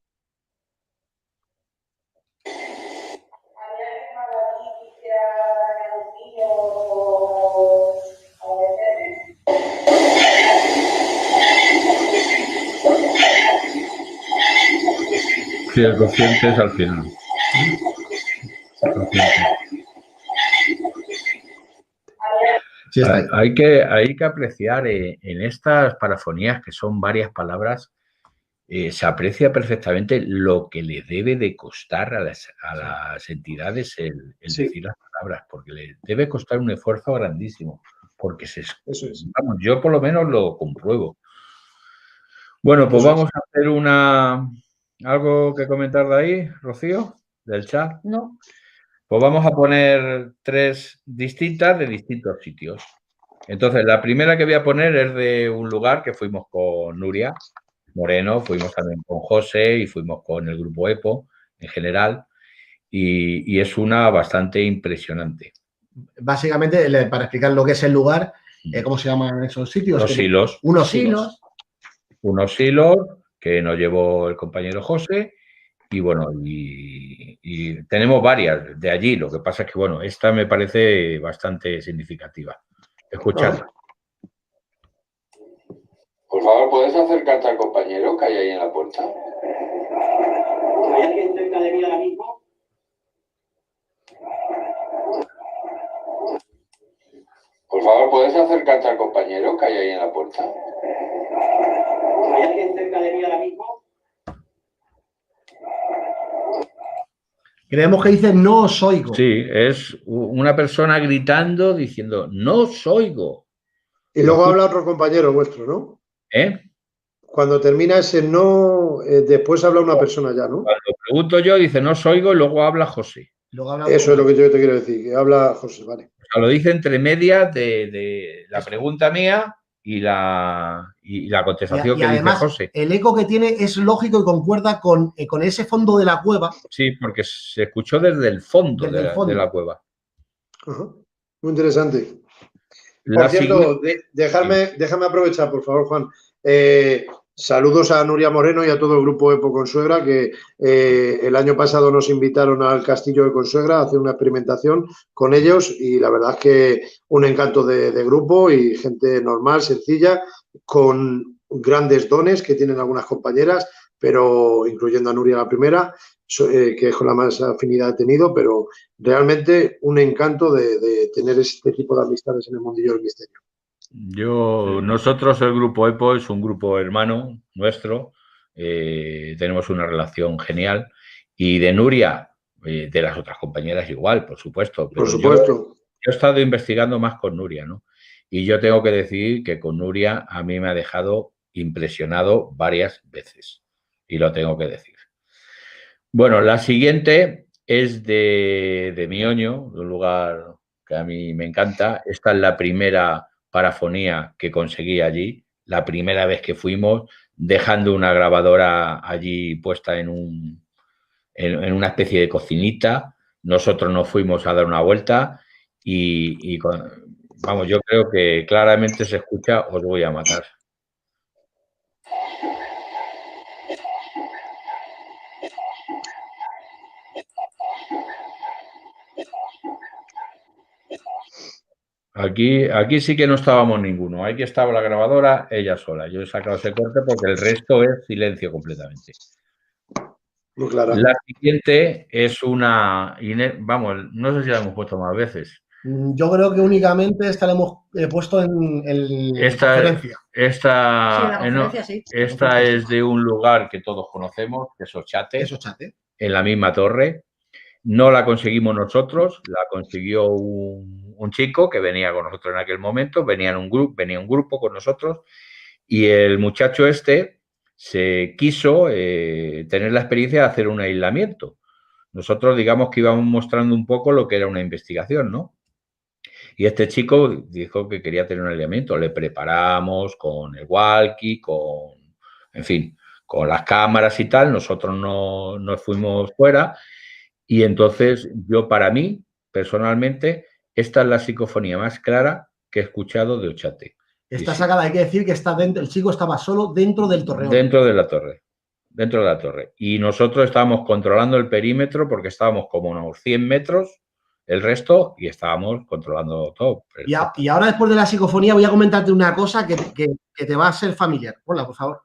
Sí, el consciente es al final. El consciente. Sí, está ahí. Hay que apreciar en estas parafonías, que son varias palabras, se aprecia perfectamente lo que le debe de costar a las entidades el decir las palabras, porque le debe costar un esfuerzo grandísimo, porque Eso es. vamos, yo por lo menos lo compruebo. Bueno, pues vamos a hacer algo que comentar de ahí, Rocío, del chat. No. Pues vamos a poner 3 distintas de distintos sitios. Entonces, la primera que voy a poner es de un lugar que fuimos con Nuria Moreno, fuimos también con José y fuimos con el grupo EPO en general, y es una bastante impresionante. Básicamente, para explicar lo que es el lugar, ¿cómo se llaman esos sitios? Los hilos. Unos hilos. Unos hilos que nos llevó el compañero José. Y bueno, y tenemos varias de allí. Lo que pasa es que, bueno, esta me parece bastante significativa. Escuchadla. Por favor, ¿puedes acercarte al compañero que hay ahí en la puerta? ¿Hay alguien cerca de mí ahora mismo? Por favor, ¿puedes acercarte al compañero que hay ahí en la puerta? ¿Hay alguien cerca de mí ahora mismo? Creemos que dice no os oigo. Sí, es una persona gritando diciendo no os oigo. Y luego habla otro compañero vuestro, ¿no? Cuando termina ese no, después habla una persona ya, ¿no? Cuando pregunto yo, dice no os oigo y luego habla José. Eso es lo que yo te quiero decir, que habla José, vale. O sea, lo dice entre medias de la pregunta mía y la contestación que además, dice José. El eco que tiene es lógico y concuerda con ese fondo de la cueva. Sí, porque se escuchó desde el fondo, de la cueva. Ajá. Muy interesante. Por cierto, déjame aprovechar, por favor, Juan. Saludos a Nuria Moreno y a todo el grupo EPO Consuegra, que el año pasado nos invitaron al castillo de Consuegra a hacer una experimentación con ellos y la verdad es que un encanto de grupo y gente normal, sencilla, con grandes dones que tienen algunas compañeras, pero incluyendo a Nuria la primera, que es con la más afinidad he tenido, pero realmente un encanto de tener este tipo de amistades en el mundillo del misterio. Nosotros, el grupo EPO, es un grupo hermano nuestro, tenemos una relación genial, y de Nuria, de las otras compañeras igual, por supuesto. Pero por supuesto. Yo he estado investigando más con Nuria, ¿no? Y yo tengo que decir que con Nuria a mí me ha dejado impresionado varias veces, y lo tengo que decir. Bueno, la siguiente es de Mioño, de un lugar que a mí me encanta. Esta es la primera parafonía que conseguí allí, la primera vez que fuimos, dejando una grabadora allí puesta en una especie de cocinita. Nosotros nos fuimos a dar una vuelta y vamos, yo creo que claramente se escucha "os voy a matar". Aquí sí que no estábamos ninguno. Aquí estaba la grabadora, ella sola. Yo he sacado ese corte porque el resto es silencio completamente. Muy clara. La siguiente es una, vamos, no sé si la hemos puesto más veces. Yo creo que únicamente esta la hemos puesto en conferencia. Sí, la No, conferencia sí. esta es de un lugar que todos conocemos, que es Ochate, Eso, chate. en la misma torre. No la conseguimos nosotros, la consiguió un chico que venía con nosotros en aquel momento, venía un grupo con nosotros, y el muchacho este se quiso tener la experiencia de hacer un aislamiento. Nosotros, digamos que íbamos mostrando un poco lo que era una investigación, ¿no? Y este chico dijo que quería tener un aislamiento. Le preparamos con el walkie, en fin, con las cámaras y tal. Nosotros no nos fuimos fuera. Y entonces yo, para mí, personalmente, esta es la psicofonía más clara que he escuchado de Ochate. Está sacada, hay que decir que está dentro, el chico estaba solo dentro del torreón. Dentro de la torre. Dentro de la torre. Y nosotros estábamos controlando el perímetro porque estábamos como unos 100 metros, el resto, y estábamos controlando todo. Y ahora, después de la psicofonía, voy a comentarte una cosa que te va a ser familiar. Hola, por favor.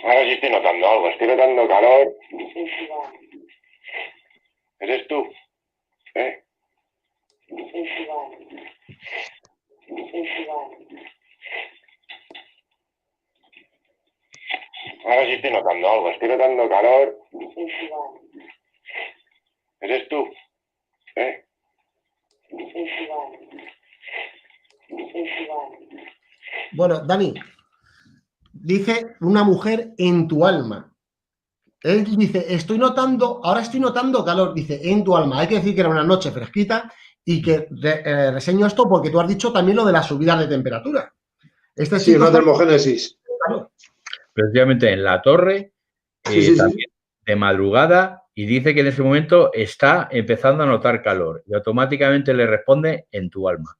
Ahora sí estoy notando algo, estoy notando calor. ¿Eres tú? ¿Eh? Ahora sí estoy notando algo, estoy notando calor. ¿Eres tú? ¿Eh? Bueno, Dani, dice una mujer en tu alma. Él dice, ahora estoy notando calor, dice, en tu alma. Hay que decir que era una noche fresquita y que reseño esto porque tú has dicho también lo de las subidas de temperatura. Sí, una termogénesis. Claro. Precisamente en la torre, también de madrugada, y dice que en ese momento está empezando a notar calor y automáticamente le responde en tu alma.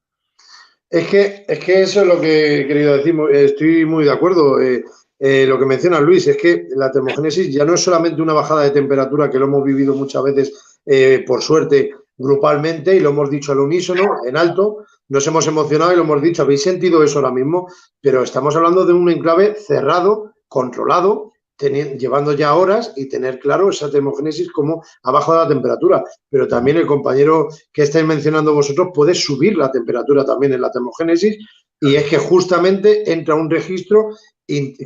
Es que eso es lo que he querido decir, estoy muy de acuerdo. Lo que menciona Luis es que la termogénesis ya no es solamente una bajada de temperatura, que lo hemos vivido muchas veces, por suerte, grupalmente, y lo hemos dicho al unísono, en alto, nos hemos emocionado y lo hemos dicho, habéis sentido eso ahora mismo, pero estamos hablando de un enclave cerrado, controlado, llevando ya horas y tener claro esa termogénesis como abajo de la temperatura. Pero también el compañero que estáis mencionando vosotros puede subir la temperatura también en la termogénesis, y es que justamente entra un registro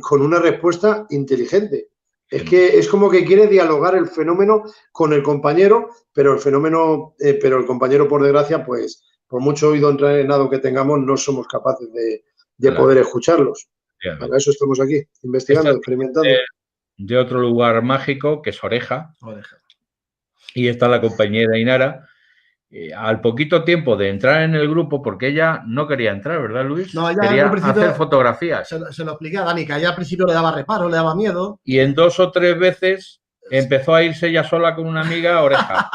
con una respuesta inteligente. Es que es como que quiere dialogar el fenómeno con el compañero, pero el compañero, por desgracia, pues por mucho oído entrenado que tengamos, no somos capaces de poder escucharlos. Para eso estamos aquí, investigando, experimentando. De otro lugar mágico, que es Oreja. Y está la compañera Ainara. Al poquito tiempo de entrar en el grupo, porque ella no quería entrar, ¿verdad, Luis? No, ella quería hacer fotografías. Se lo expliqué a Dani, que a ella al principio le daba reparo, le daba miedo. Y en 2 o 3 veces empezó a irse ella sola con una amiga a Oreja.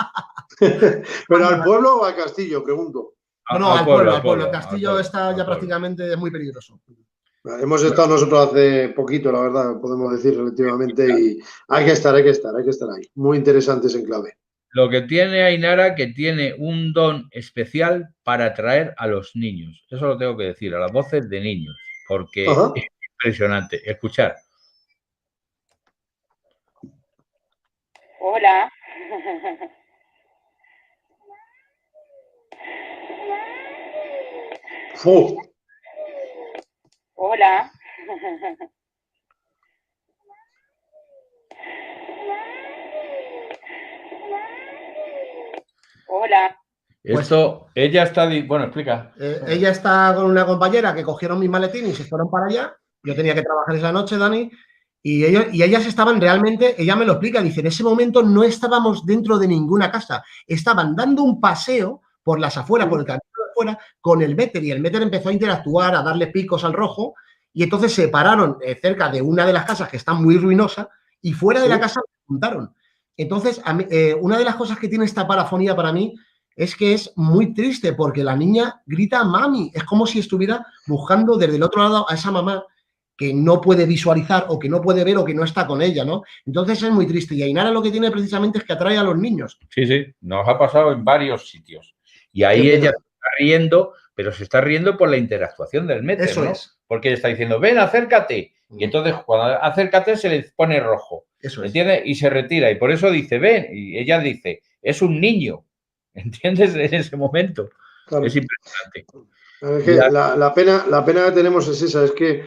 ¿Pero al pueblo o al castillo? Pregunto. No, al pueblo. El castillo está ya prácticamente muy peligroso. Hemos estado nosotros hace poquito, la verdad, podemos decir relativamente, y hay que estar ahí. Muy interesante ese enclave. Lo que tiene Ainara, que tiene un don especial para atraer a los niños. Eso lo tengo que decir, a las voces de niños, porque es impresionante. Escuchar. Hola. Hola. Hola. Esto, ella está... Bueno, explica. Ella está con una compañera que cogieron mis maletines y se fueron para allá. Yo tenía que trabajar esa noche, Dani, y ellas estaban realmente, ella me lo explica, dice, en ese momento no estábamos dentro de ninguna casa, estaban dando un paseo por las afueras, por el camino de afuera, con el méter, y el méter empezó a interactuar, a darle picos al rojo, y entonces se pararon cerca de una de las casas que está muy ruinosa, y fuera de la casa se juntaron. Entonces, una de las cosas que tiene esta parafonía para mí es que es muy triste, porque la niña grita mami, es como si estuviera buscando desde el otro lado a esa mamá que no puede visualizar o que no puede ver o que no está con ella, ¿no? Entonces es muy triste. Y Ainara lo que tiene precisamente es que atrae a los niños. Sí, nos ha pasado en varios sitios. Y ahí ella está riendo pero se está riendo por la interactuación del méter, Eso ¿no? es. Porque él está diciendo, ven, acércate. Y entonces cuando acércate se le pone rojo. Eso es. ¿Entiendes? Y se retira. Y por eso dice, ven. Y ella dice, es un niño. ¿Entiendes? En ese momento. Claro. Es impresionante. Es que la pena que tenemos es esa, es que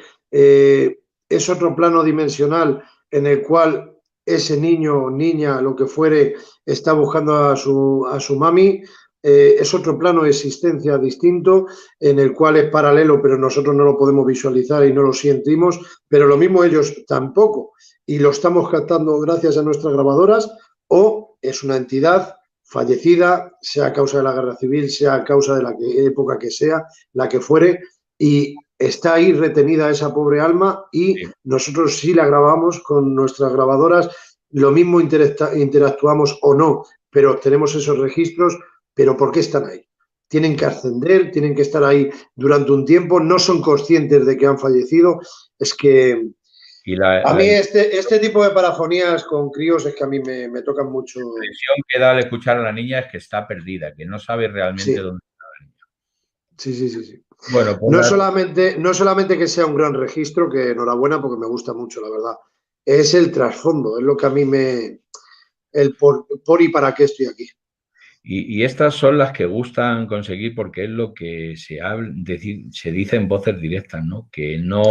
es otro plano dimensional en el cual ese niño o niña, lo que fuere, está buscando a su mami. Es otro plano de existencia distinto en el cual es paralelo, pero nosotros no lo podemos visualizar y no lo sentimos, pero lo mismo ellos tampoco. Y lo estamos captando gracias a nuestras grabadoras, o es una entidad fallecida, sea a causa de la guerra civil, sea a causa de la época que sea, la que fuere, y está ahí retenida esa pobre alma y nosotros sí la grabamos con nuestras grabadoras, lo mismo interactuamos o no, pero tenemos esos registros. ¿Pero por qué están ahí? Tienen que ascender, tienen que estar ahí durante un tiempo, no son conscientes de que han fallecido. Es que a mí este tipo de parafonías con críos es que a mí me tocan mucho. La impresión que da al escuchar a la niña es que está perdida, que no sabe realmente dónde está la niña. Sí. Bueno, pues no solamente que sea un gran registro, que enhorabuena porque me gusta mucho, la verdad. Es el trasfondo, es lo que a mí el por y para qué estoy aquí. Y estas son las que gustan conseguir porque es lo que se dice en voces directas, ¿no? Que no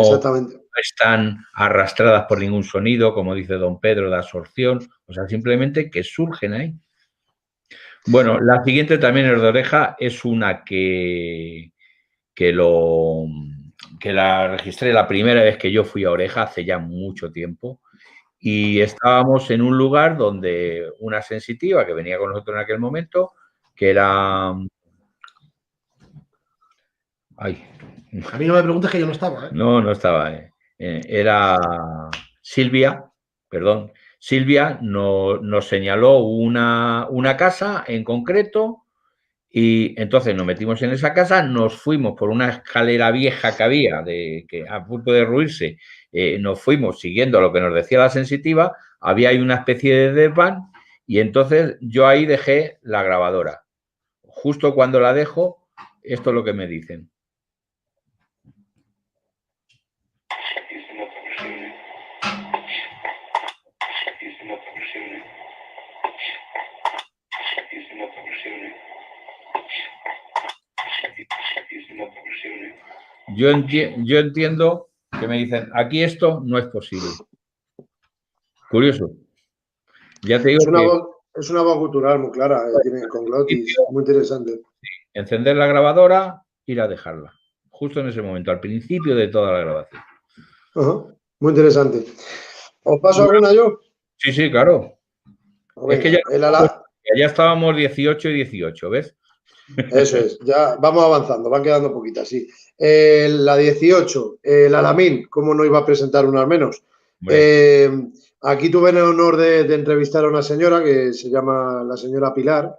están arrastradas por ningún sonido, como dice don Pedro, de absorción, o sea, simplemente que surgen ahí. Bueno, la siguiente también es de Oreja, es una que la registré la primera vez que yo fui a Oreja, hace ya mucho tiempo. Y estábamos en un lugar donde una sensitiva que venía con nosotros en aquel momento, que era... Ay. A mí no me preguntes que yo no estaba, ¿eh? No estaba. Era Silvia, perdón. Silvia nos señaló una casa en concreto y entonces nos metimos en esa casa, nos fuimos por una escalera vieja que había, que a punto de ruirse, nos fuimos siguiendo lo que nos decía la sensitiva, había ahí una especie de desván y entonces yo ahí dejé la grabadora. Justo cuando la dejo, esto es lo que me dicen. Yo entiendo que me dicen, aquí esto no es posible. Curioso. Ya te digo es una voz gutural muy clara, tiene con glotis, muy interesante. Encender la grabadora, ir a dejarla. Justo en ese momento, al principio de toda la grabación. Muy interesante. ¿Os paso alguna yo? Sí, claro. Venga, es que ya estábamos 18 y 18, ¿ves? Eso es, ya vamos avanzando, van quedando poquitas, sí. La 18, el Alamín, ¿cómo no iba a presentar una al menos? Aquí tuve el honor de entrevistar a una señora que se llama la señora Pilar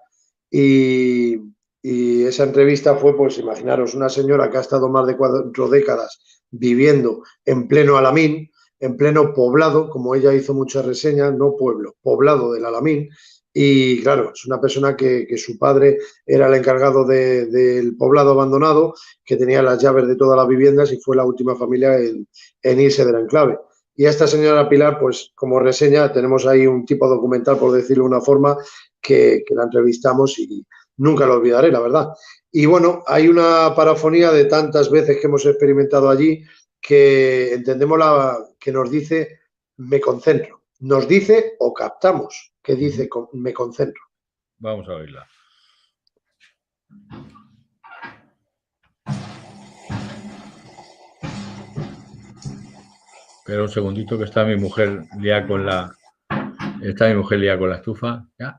y esa entrevista fue, pues imaginaros, una señora que ha estado más de 4 décadas viviendo en pleno Alamín, en pleno poblado, como ella hizo muchas reseñas, no pueblo, poblado del Alamín. Y claro, es una persona que su padre era el encargado del poblado abandonado, que tenía las llaves de todas las viviendas y fue la última familia en irse del enclave. Y a esta señora Pilar, pues como reseña, tenemos ahí un tipo documental, por decirlo de una forma, que la entrevistamos y nunca lo olvidaré, la verdad. Y bueno, hay una parafonía de tantas veces que hemos experimentado allí que entendemos que nos dice me concentro. Nos dice o captamos que dice me concentro. Vamos a oírla. Espera un segundito que está mi mujer liada con la estufa. Ya.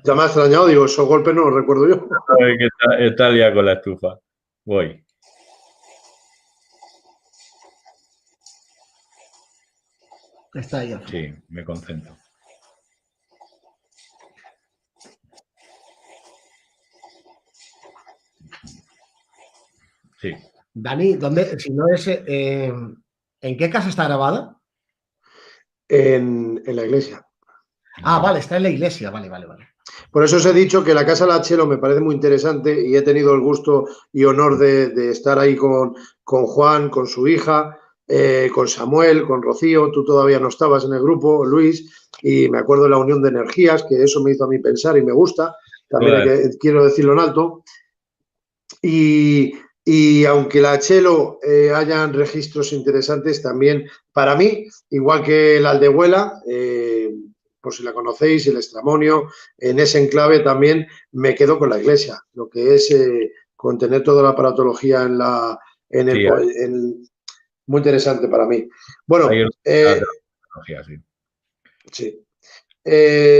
Ya me ha extrañado, digo, esos golpes no los recuerdo yo. Está liada con la estufa. Voy. Está ahí. Sí, me concentro. Sí. Dani, ¿dónde? Si no es, ¿en qué casa está grabada? En la iglesia. Ah, vale, está en la iglesia. Vale. Por eso os he dicho que la Casa Lachelo me parece muy interesante y he tenido el gusto y honor de estar ahí con Juan, con su hija, con Samuel, con Rocío. Tú todavía no estabas en el grupo, Luis, y me acuerdo de la unión de energías, que eso me hizo a mí pensar y me gusta. También quiero decirlo en alto. Y aunque la Chelo hayan registros interesantes, también para mí, igual que la Aldehuela, por si la conocéis, el Estramonio, en ese enclave también me quedo con la iglesia, lo que es contener toda la aparatología muy interesante para mí. Bueno, sí.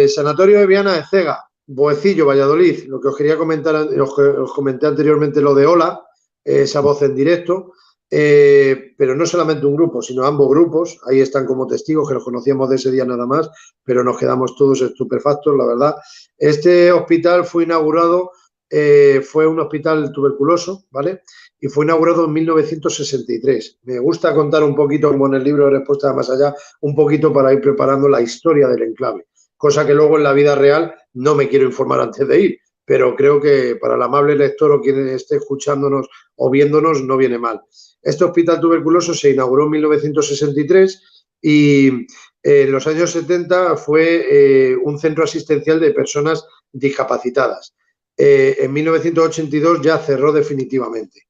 Sanatorio de Viana de Cega, Boecillo, Valladolid. Lo que os quería comentar, os comenté anteriormente lo de Ola, esa voz en directo, pero no solamente un grupo, sino ambos grupos. Ahí están como testigos, que los conocíamos de ese día nada más, pero nos quedamos todos estupefactos, la verdad. Este hospital fue inaugurado, fue un hospital tuberculoso, ¿vale? Y fue inaugurado en 1963. Me gusta contar un poquito, como en el libro de Respuesta Más Allá, un poquito para ir preparando la historia del enclave. Cosa que luego en la vida real no me quiero informar antes de ir, pero creo que para el amable lector o quien esté escuchándonos o viéndonos no viene mal. Este hospital tuberculoso se inauguró en 1963 y en los años 70 fue un centro asistencial de personas discapacitadas. En 1982 ya cerró definitivamente.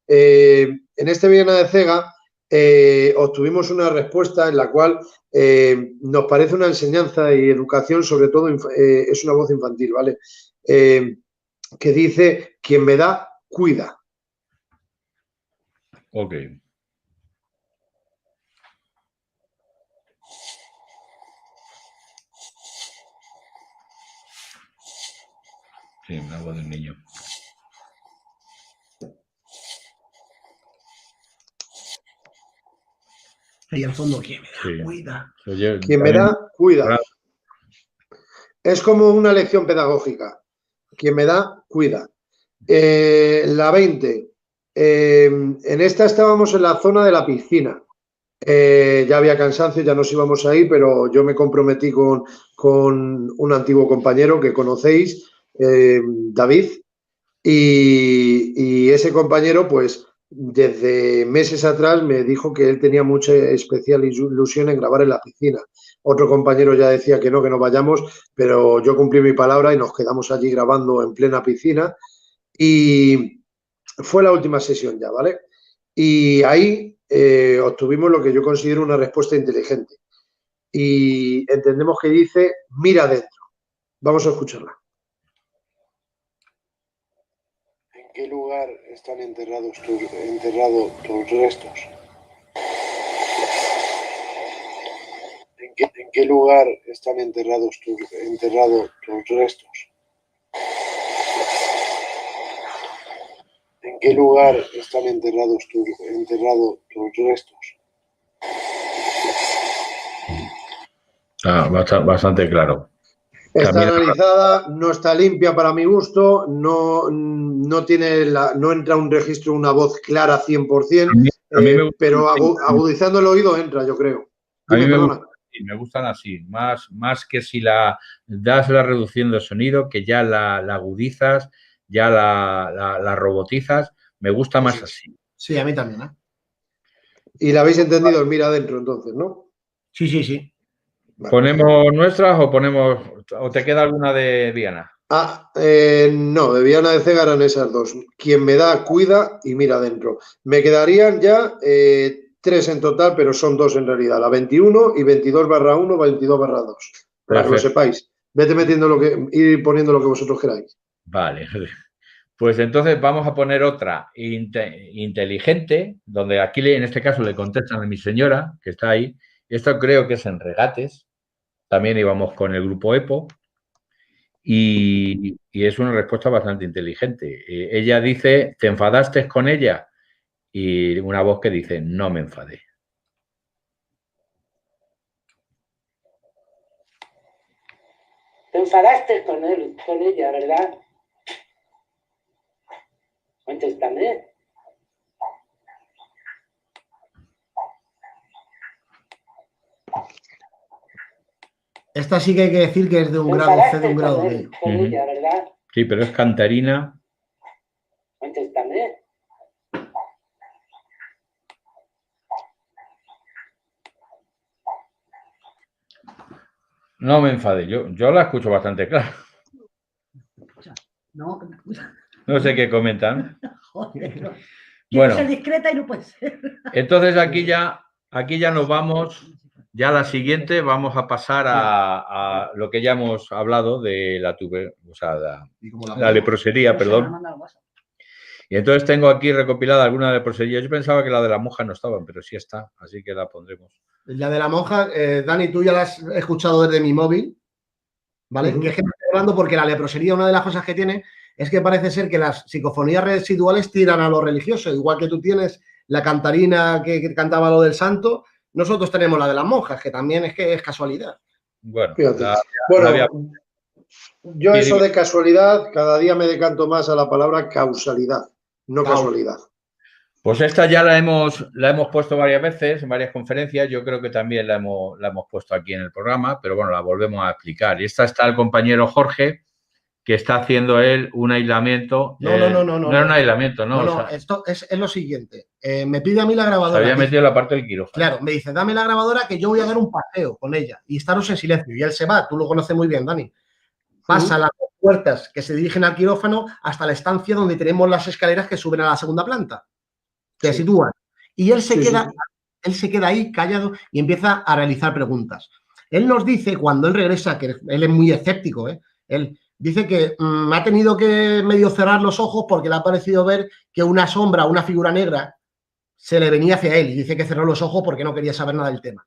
En este Viana de Cega obtuvimos una respuesta en la cual nos parece una enseñanza y educación, sobre todo es una voz infantil, ¿vale? Que dice, quien me da, cuida. Ok. Sí, la voz del niño. Y al fondo, quien me da, cuida. Quien me da, cuida. Es como una lección pedagógica. Quien me da, cuida. La 20. En esta estábamos en la zona de la piscina. Ya había cansancio, ya nos íbamos ahí, pero yo me comprometí con un antiguo compañero que conocéis, David, y ese compañero, pues, desde meses atrás me dijo que él tenía mucha especial ilusión en grabar en la piscina. Otro compañero ya decía que no vayamos, pero yo cumplí mi palabra y nos quedamos allí grabando en plena piscina y fue la última sesión ya, ¿vale? Y ahí obtuvimos lo que yo considero una respuesta inteligente y entendemos que dice, mira adentro. Vamos a escucharla. ¿En qué lugar están enterrados tus restos? ¿En qué lugar están enterrados tus restos? ¿En qué lugar están enterrados tus restos? Bastante claro. Está analizada, no está limpia para mi gusto, no entra un registro, una voz clara 100%, pero agudizando el oído entra, yo creo. Dime, perdona. Me gustan así, más que si la das la reducción de sonido, que ya la agudizas, ya la robotizas, me gusta más así. Sí, a mí también, ¿eh? Y la habéis entendido el mira adentro, entonces, ¿no? Sí, sí, sí. Vale. ¿Ponemos nuestras o te queda alguna de Viana? No, de Viana de Cega eran esas dos. Quien me da, cuida y mira adentro. Me quedarían ya 3 en total, pero son 2 en realidad. La 21 y 22/1, 22/2. Para que lo sepáis. Vete metiendo ir poniendo lo que vosotros queráis. Vale. Pues entonces vamos a poner otra inteligente, donde aquí en este caso le contestan a mi señora, que está ahí. Esto creo que es en Regates. También íbamos con el grupo EPO. Y es una respuesta bastante inteligente. Ella dice, ¿te enfadaste con ella? Y una voz que dice, no me enfadé. Te enfadaste con ella, ¿verdad? Contéstame. Esta sí que hay que decir que es de un Te grado C, enfadaste de un grado con D. con ella, ¿verdad? Sí, pero es Cantarina. Contéstame. No me enfade, yo la escucho bastante clara. No, No sé qué comentan. joder, no. Quiero Bueno, ser discreta y no puede ser. entonces aquí ya nos vamos. Ya la siguiente vamos a pasar a lo que ya hemos hablado de la la leprosería, perdón. Y entonces tengo aquí recopilada alguna leprosería. Yo pensaba que la de la monja no estaba, pero sí está, así que la pondremos. La de la monja, Dani, tú ya la has escuchado desde mi móvil, ¿vale? Que es que me estoy hablando porque la leprosería, una de las cosas que tiene es que parece ser que las psicofonías residuales tiran a lo religioso, igual que tú tienes la cantarina que cantaba lo del santo, nosotros tenemos la de las monjas, que también es que es casualidad. Bueno, Fíjate. Bueno, yo Sí, eso dime. de casualidad, cada día me decanto más a la palabra causalidad, no casualidad. Pues esta ya la hemos puesto varias veces en varias conferencias. Yo creo que también la hemos puesto aquí en el programa, pero bueno, la volvemos a explicar. Y esta está el compañero Jorge, que está haciendo él un aislamiento. No era un aislamiento, ¿no? No, O sea, esto es lo siguiente. Me pide a mí la grabadora. se había dice, metido en la parte del quirófano. Claro, me dice, dame la grabadora que yo voy a dar un paseo con ella y estaros en silencio. Y él se va, tú lo conoces muy bien, Dani. Pasa las puertas que se dirigen al quirófano hasta la estancia donde tenemos las escaleras que suben a la segunda planta. Te sitúan. Y él se queda ahí callado y empieza a realizar preguntas. Él nos dice, cuando él regresa, que él es muy escéptico, él dice que ha tenido que medio cerrar los ojos porque le ha parecido ver que una sombra, una figura negra, se le venía hacia él y dice que cerró los ojos porque no quería saber nada del tema.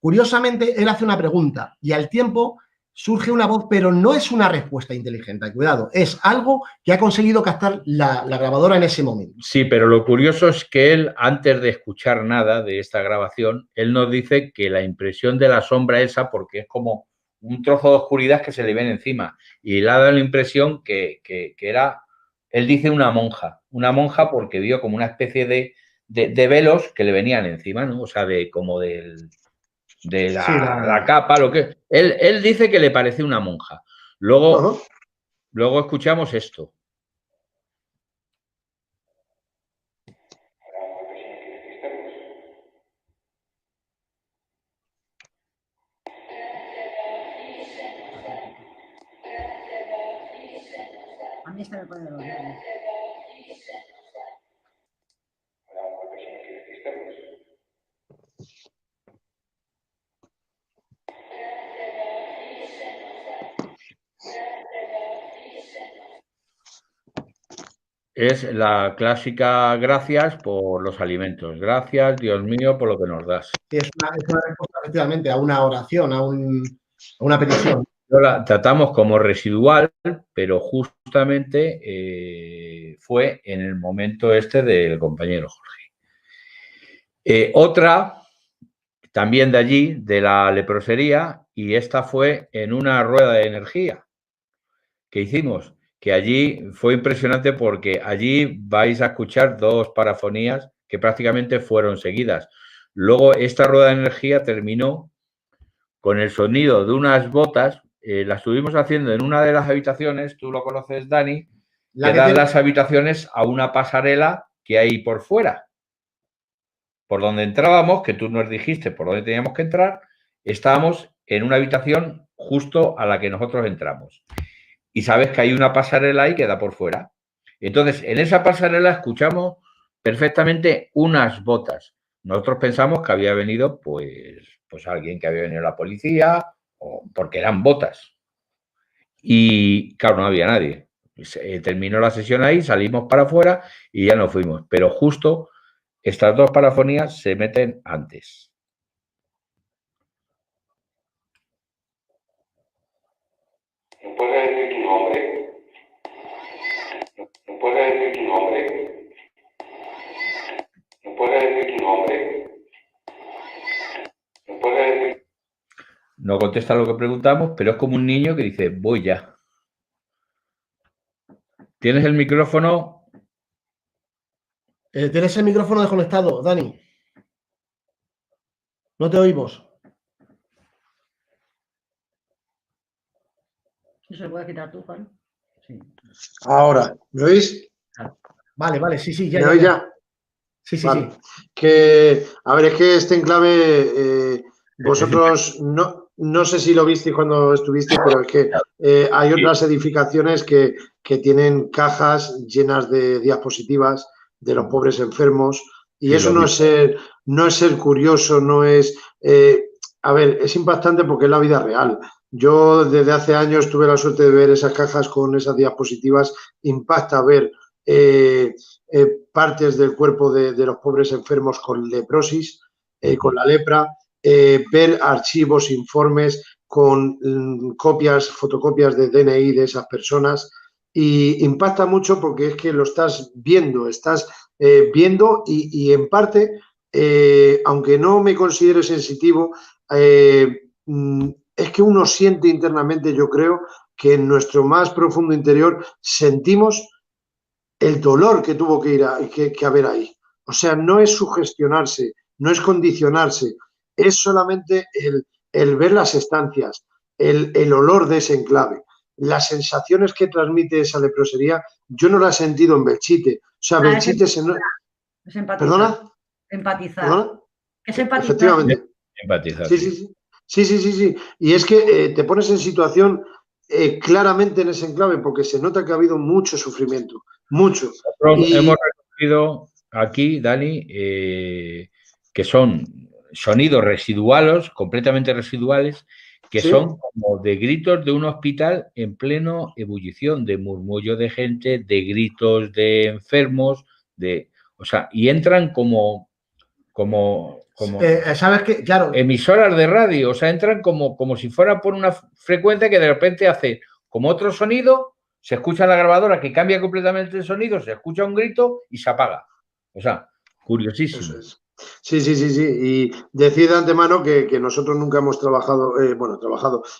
Curiosamente, él hace una pregunta y al tiempo surge una voz, pero no es una respuesta inteligente, cuidado, es algo que ha conseguido captar la grabadora en ese momento. Sí, pero lo curioso es que él, antes de escuchar nada de esta grabación, él nos dice que la impresión de la sombra esa, porque es como un trozo de oscuridad que se le viene encima, y le ha dado la impresión que era, él dice una monja porque vio como una especie de velos que le venían encima, ¿no? O sea, de la capa, lo que... Él dice que le parece una monja. Luego escuchamos esto. A mí esta me pone de los nervios. Es la clásica gracias por los alimentos. Gracias, Dios mío, por lo que nos das. Sí, es una respuesta efectivamente a una oración, a una petición. La tratamos como residual, pero justamente fue en el momento este del compañero Jorge. Otra, también de allí, de la leprosería, y esta fue en una rueda de energía que hicimos, que allí fue impresionante porque allí vais a escuchar dos parafonías que prácticamente fueron seguidas. Luego esta rueda de energía terminó con el sonido de unas botas. La estuvimos haciendo en una de las habitaciones, tú lo conoces, Dani, que dan las habitaciones a una pasarela que hay por fuera. Por donde entrábamos, que tú nos dijiste por dónde teníamos que entrar, estábamos en una habitación justo a la que nosotros entramos. Y sabes que hay una pasarela ahí que da por fuera. Entonces, en esa pasarela escuchamos perfectamente unas botas. Nosotros pensamos que había venido, pues alguien que había venido a la policía, o porque eran botas. Y claro, no había nadie. Terminó la sesión ahí, salimos para afuera y ya nos fuimos. Pero justo estas dos parafonías se meten antes. ¿Me puedes decir tu nombre? ¿Me puedes decir tu nombre? ¿Me puedes decir tu nombre? ¿Me puedes decir? No contesta lo que preguntamos, pero es como un niño que dice, voy ya. ¿Tienes el micrófono? Tienes el micrófono desconectado, Dani. No te oímos. Eso lo puedes quitar tú, Juan. Sí. Ahora, ¿me oís? Vale, sí, ¿Me oís ya? Sí. Vale. Que, a ver, es que este enclave, vosotros no sé si lo visteis cuando estuvisteis, pero es que hay otras edificaciones que tienen cajas llenas de diapositivas de los pobres enfermos, y Sí, eso lo no es ser curioso, no es... a ver, es impactante porque es la vida real. Yo desde hace años tuve la suerte de ver esas cajas con esas diapositivas. Impacta ver partes del cuerpo de los pobres enfermos con leprosis, con la lepra, ver archivos, informes con copias, fotocopias de DNI de esas personas, y impacta mucho porque es que lo estás viendo y en parte, aunque no me considere sensitivo, es que uno siente internamente, yo creo, que en nuestro más profundo interior sentimos el dolor que tuvo que haber ahí. O sea, no es sugestionarse, no es condicionarse, es solamente el ver las estancias, el olor de ese enclave, las sensaciones que transmite esa leprosería. Yo no la he sentido en Belchite. O sea, Belchite Es empatizar. ¿Perdona? Empatizar. ¿Perdona? Es empatizar. Efectivamente. Empatizar, Sí. Y es que te pones en situación claramente en ese enclave, porque se nota que ha habido mucho sufrimiento, mucho. Hemos recogido aquí, Dani, que son sonidos residuales, completamente residuales, que ¿Sí? son como de gritos de un hospital en pleno ebullición, de murmullo de gente, de gritos de enfermos, o sea, y entran como ¿Sabes qué? Claro. Emisoras de radio, o sea, entran como si fuera por una frecuencia que de repente hace como otro sonido, se escucha la grabadora que cambia completamente el sonido, se escucha un grito y se apaga. O sea, curiosísimo. Eso es. Sí. Y decir de antemano que nosotros nunca hemos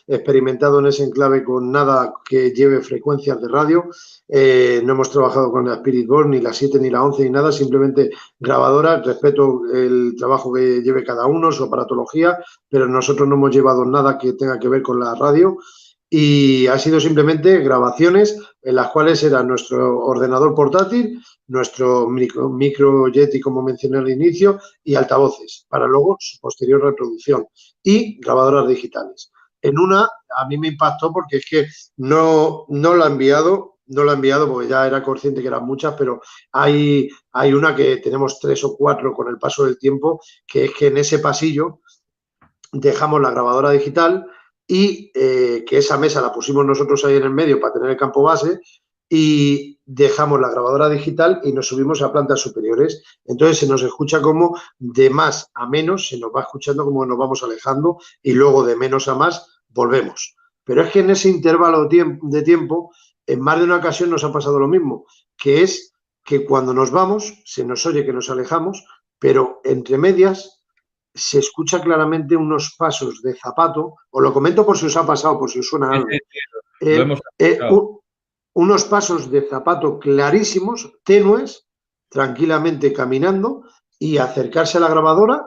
experimentado en ese enclave con nada que lleve frecuencias de radio. No hemos trabajado con la Spirit Box, ni la 7, ni la 11, ni nada, simplemente grabadoras. Respeto el trabajo que lleve cada uno, su aparatología, pero nosotros no hemos llevado nada que tenga que ver con la radio. Y ha sido simplemente grabaciones en las cuales era nuestro ordenador portátil, nuestro micro Yeti, como mencioné al inicio, y altavoces, para luego su posterior reproducción, y grabadoras digitales. En una, a mí me impactó porque es que no la he enviado porque ya era consciente que eran muchas, pero hay una que tenemos 3 o 4 con el paso del tiempo, que es que en ese pasillo dejamos la grabadora digital y que esa mesa la pusimos nosotros ahí en el medio para tener el campo base, y dejamos la grabadora digital y nos subimos a plantas superiores. Entonces se nos escucha como de más a menos, se nos va escuchando como nos vamos alejando, y luego de menos a más volvemos. Pero es que en ese intervalo de tiempo, en más de una ocasión nos ha pasado lo mismo, que es que cuando nos vamos se nos oye que nos alejamos, pero entre medias se escucha claramente unos pasos de zapato. Os lo comento por si os ha pasado, por si os suena algo. Lo hemos escuchado. Unos pasos de zapato clarísimos, tenues, tranquilamente caminando, y acercarse a la grabadora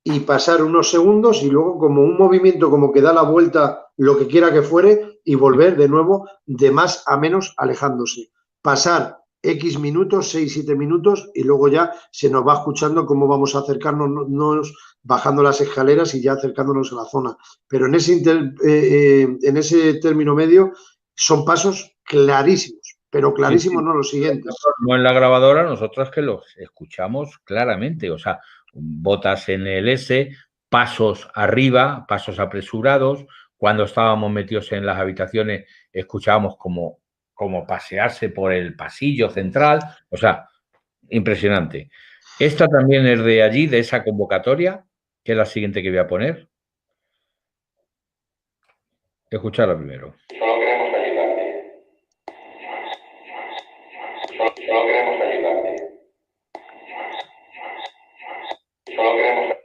y pasar unos segundos y luego como un movimiento como que da la vuelta, lo que quiera que fuere, y volver de nuevo de más a menos alejándose. Pasar X minutos, 6, 7 minutos, y luego ya se nos va escuchando cómo vamos a acercarnos, bajando las escaleras y ya acercándonos a la zona. Pero en ese término medio son pasos clarísimos, pero clarísimos no los siguientes. No en la grabadora, nosotros que los escuchamos claramente, o sea, botas en el S, pasos arriba, pasos apresurados. Cuando estábamos metidos en las habitaciones escuchábamos como pasearse por el pasillo central, o sea, impresionante. Esta también es de allí, de esa convocatoria, que es la siguiente que voy a poner. Escucharla primero. Solo queremos ayudarte. Solo queremos ayudarte. Solo queremos...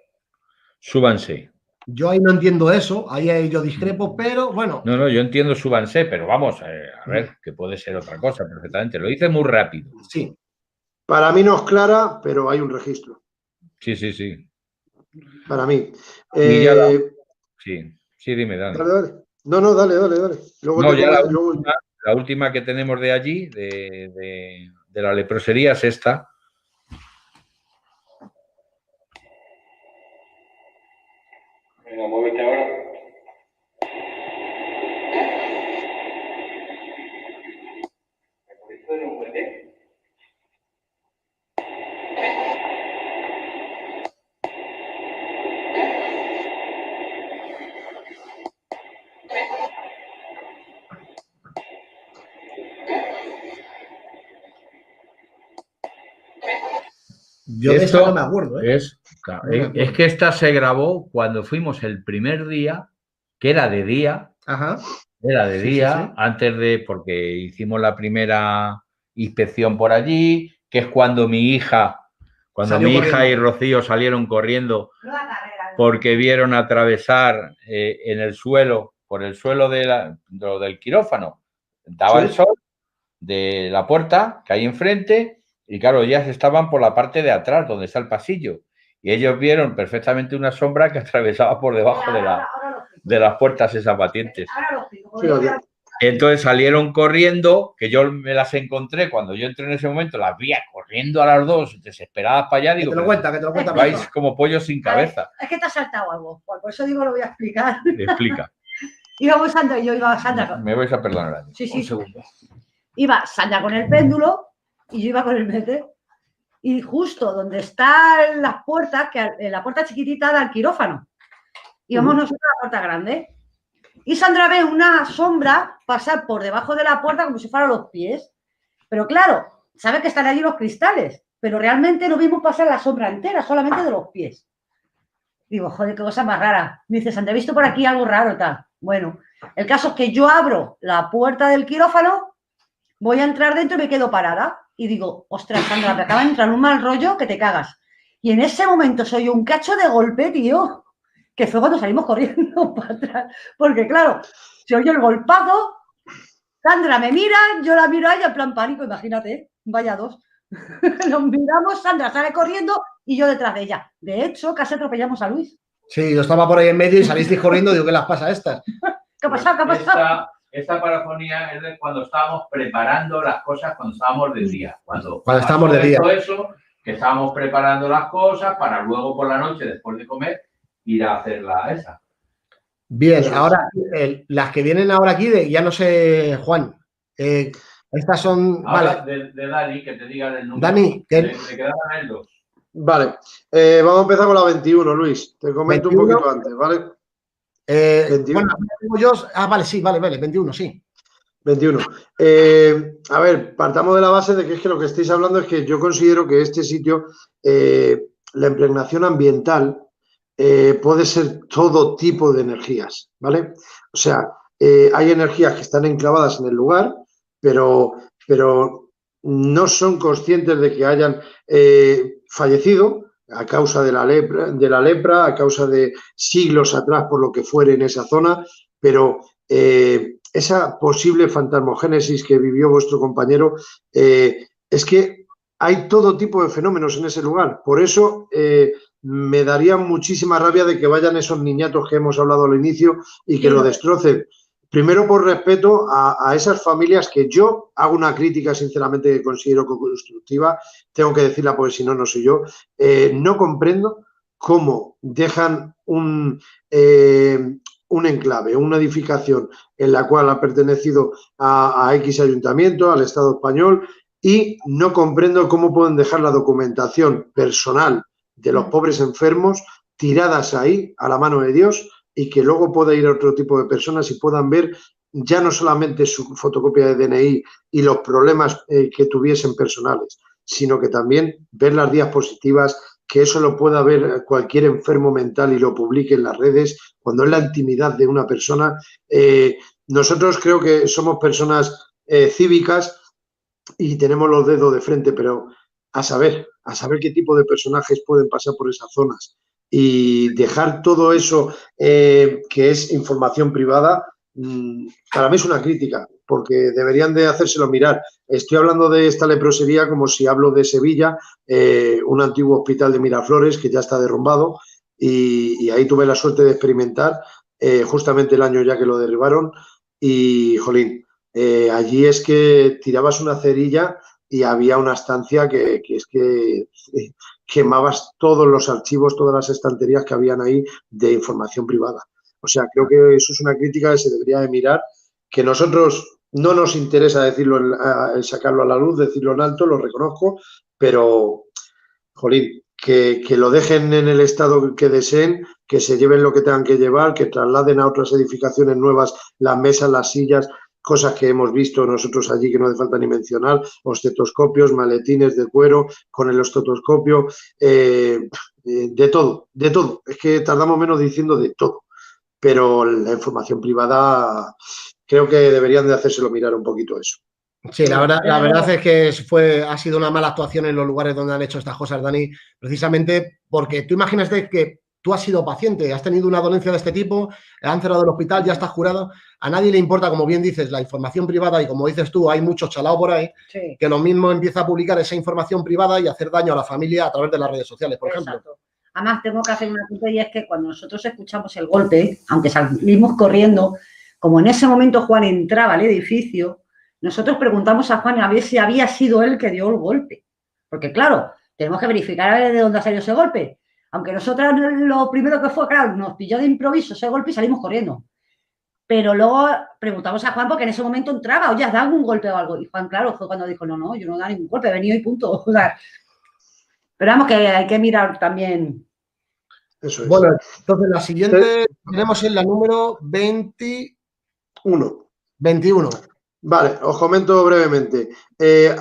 Súbanse. Yo ahí no entiendo eso, ahí yo discrepo, pero bueno. No, yo entiendo súbanse, pero vamos, a ver, que puede ser otra cosa perfectamente. Lo dice muy rápido. Sí. Para mí no es clara, pero hay un registro. Sí. Para mí. Sí, dime, Dani. Vale. No, dale. Luego No, te ya luego- la última que tenemos de allí, de la leprosería, es esta. Venga, muévete ahora. ¿Esto de un bebé? Yo de esta no me acuerdo, ¿eh? Claro, No me acuerdo. es que esta se grabó cuando fuimos el primer día, que era de día. Ajá. Era de Sí, día, sí. antes de, porque hicimos la primera inspección por allí, que es cuando mi hija y Rocío salieron corriendo porque vieron atravesar en el suelo, por el suelo del quirófano, daba el sol de la puerta que hay enfrente y claro, ellas estaban por la parte de atrás, donde está el pasillo, y ellos vieron perfectamente una sombra que atravesaba por debajo de las puertas esas batientes. Entonces salieron corriendo, que yo me las encontré cuando yo entré en ese momento, las vi corriendo a las dos, desesperadas para allá. Digo, que te lo cuenta. Vais como pollos sin cabeza. Es que te ha saltado algo, Juan, por eso digo lo voy a explicar. Explica. Íbamos Sandra y yo, iba Sandra. Me vais a perdonar. Sí. Un segundo. Iba Sandra con el péndulo y yo iba con el mete. Y justo donde están las puertas, que la puerta chiquitita da al quirófano. Íbamos nosotros a la puerta grande. Y Sandra ve una sombra pasar por debajo de la puerta como si fueran los pies. Pero claro, sabe que están allí los cristales, pero realmente no vimos pasar la sombra entera, solamente de los pies. Digo, joder, qué cosa más rara. Me dice, Sandra, he visto por aquí algo raro, tal. Bueno, el caso es que yo abro la puerta del quirófano, voy a entrar dentro y me quedo parada. Y digo, ostras, Sandra, me acaba de entrar un mal rollo que te cagas. Y en ese momento soy un cacho de golpe, tío, que fue cuando salimos corriendo para atrás. Porque claro, se oye el golpazo, Sandra me mira, yo la miro a ella en plan pánico, imagínate, vaya dos. Nos miramos, Sandra sale corriendo y yo detrás de ella. De hecho, casi atropellamos a Luis. Sí, yo estaba por ahí en medio y salisteis corriendo, digo, ¿qué les pasa a estas? ¿Qué ha pasado? ¿Qué ha pasado? Esta parafonía es de cuando estábamos preparando las cosas, cuando estábamos de día. Cuando estábamos de día. Todo eso, que estábamos preparando las cosas para luego por la noche, después de comer, ir a hacer esa. Bien, ahora, las que vienen ahora aquí, ya no sé, Juan, estas son... Ahora vale. de Dani, que te diga el número. Dani, que le quedaban a él 2. Vale, vamos a empezar con la 21, Luis. Te comento 21, un poquito antes, ¿vale? 21. Bueno, vale, sí, vale, 21, sí. 21. A ver, partamos de la base de que es que lo que estáis hablando es que yo considero que este sitio, la impregnación ambiental, puede ser todo tipo de energías, ¿vale? O sea, hay energías que están enclavadas en el lugar, pero no son conscientes de que hayan fallecido a causa de la lepra, a causa de siglos atrás por lo que fuere en esa zona, pero esa posible fantasmogénesis que vivió vuestro compañero, es que hay todo tipo de fenómenos en ese lugar. Por eso me daría muchísima rabia de que vayan esos niñatos que hemos hablado al inicio y que lo destrocen. Primero, por respeto a esas familias, que yo hago una crítica, sinceramente, que considero constructiva, tengo que decirla porque si no, no soy yo. No comprendo cómo dejan un enclave, una edificación en la cual ha pertenecido a X ayuntamiento, al Estado español, y no comprendo cómo pueden dejar la documentación personal de los pobres enfermos tiradas ahí, a la mano de Dios, y que luego pueda ir a otro tipo de personas y puedan ver ya no solamente su fotocopia de DNI y los problemas que tuviesen personales, sino que también ver las diapositivas, que eso lo pueda ver cualquier enfermo mental y lo publique en las redes, cuando es la intimidad de una persona. Nosotros creo que somos personas cívicas y tenemos los dedos de frente, pero a saber qué tipo de personajes pueden pasar por esas zonas. Y dejar todo eso que es información privada, para mí es una crítica, porque deberían de hacérselo mirar. Estoy hablando de esta leprosería como si hablo de Sevilla, un antiguo hospital de Miraflores que ya está derrumbado, y ahí tuve la suerte de experimentar, justamente el año ya que lo derribaron, y, jolín, allí es que tirabas una cerilla y había una estancia que es que quemabas todos los archivos, todas las estanterías que habían ahí de información privada. O sea, creo que eso es una crítica que se debería de mirar, que nosotros no nos interesa decirlo, sacarlo a la luz, decirlo en alto, lo reconozco, pero, jolín, que lo dejen en el estado que deseen, que se lleven lo que tengan que llevar, que trasladen a otras edificaciones nuevas las mesas, las sillas, cosas que hemos visto nosotros allí que no hace falta ni mencionar, estetoscopios, maletines de cuero con el estetoscopio, de todo, de todo. Es que tardamos menos diciendo de todo, pero la información privada creo que deberían de hacérselo mirar un poquito eso. Sí, la verdad es que ha sido una mala actuación en los lugares donde han hecho estas cosas, Dani, precisamente porque tú imagínate que tú has sido paciente, has tenido una dolencia de este tipo, han cerrado el hospital, ya estás curado, a nadie le importa, como bien dices, la información privada, y como dices tú, hay mucho chalao por ahí, sí, que lo mismo empieza a publicar esa información privada y hacer daño a la familia a través de las redes sociales, por ejemplo. Además, tengo que hacer una punta, y es que cuando nosotros escuchamos el golpe, aunque salimos corriendo, como en ese momento Juan entraba al edificio, nosotros preguntamos a Juan a ver si había sido él que dio el golpe. Porque, claro, tenemos que verificar de dónde ha salido ese golpe. Aunque nosotros lo primero que fue, claro, nos pilló de improviso ese golpe y salimos corriendo. Pero luego preguntamos a Juan porque en ese momento entraba, oye, ¿has dado algún golpe o algo? Y Juan, claro, fue cuando dijo, no, yo no he dado ningún golpe, he venido y punto. O sea, pero vamos, que hay que mirar también. Eso es. Bueno, entonces la siguiente tenemos en la número 21. Vale, os comento brevemente.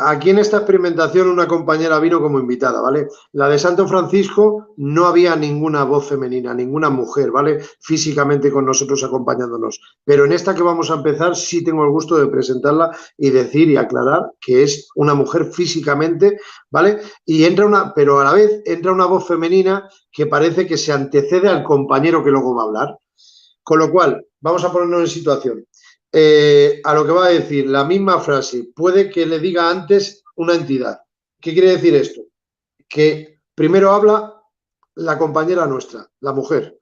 Aquí en esta experimentación una compañera vino como invitada, ¿vale? La de Santo Francisco no había ninguna voz femenina, ninguna mujer, ¿vale? Físicamente con nosotros acompañándonos. Pero en esta que vamos a empezar sí tengo el gusto de presentarla y decir y aclarar que es una mujer físicamente, ¿vale? Y pero a la vez entra una voz femenina que parece que se antecede al compañero que luego va a hablar. Con lo cual, vamos a ponernos en situación. A lo que va a decir, la misma frase, puede que le diga antes una entidad. ¿Qué quiere decir esto? Que primero habla la compañera nuestra, la mujer.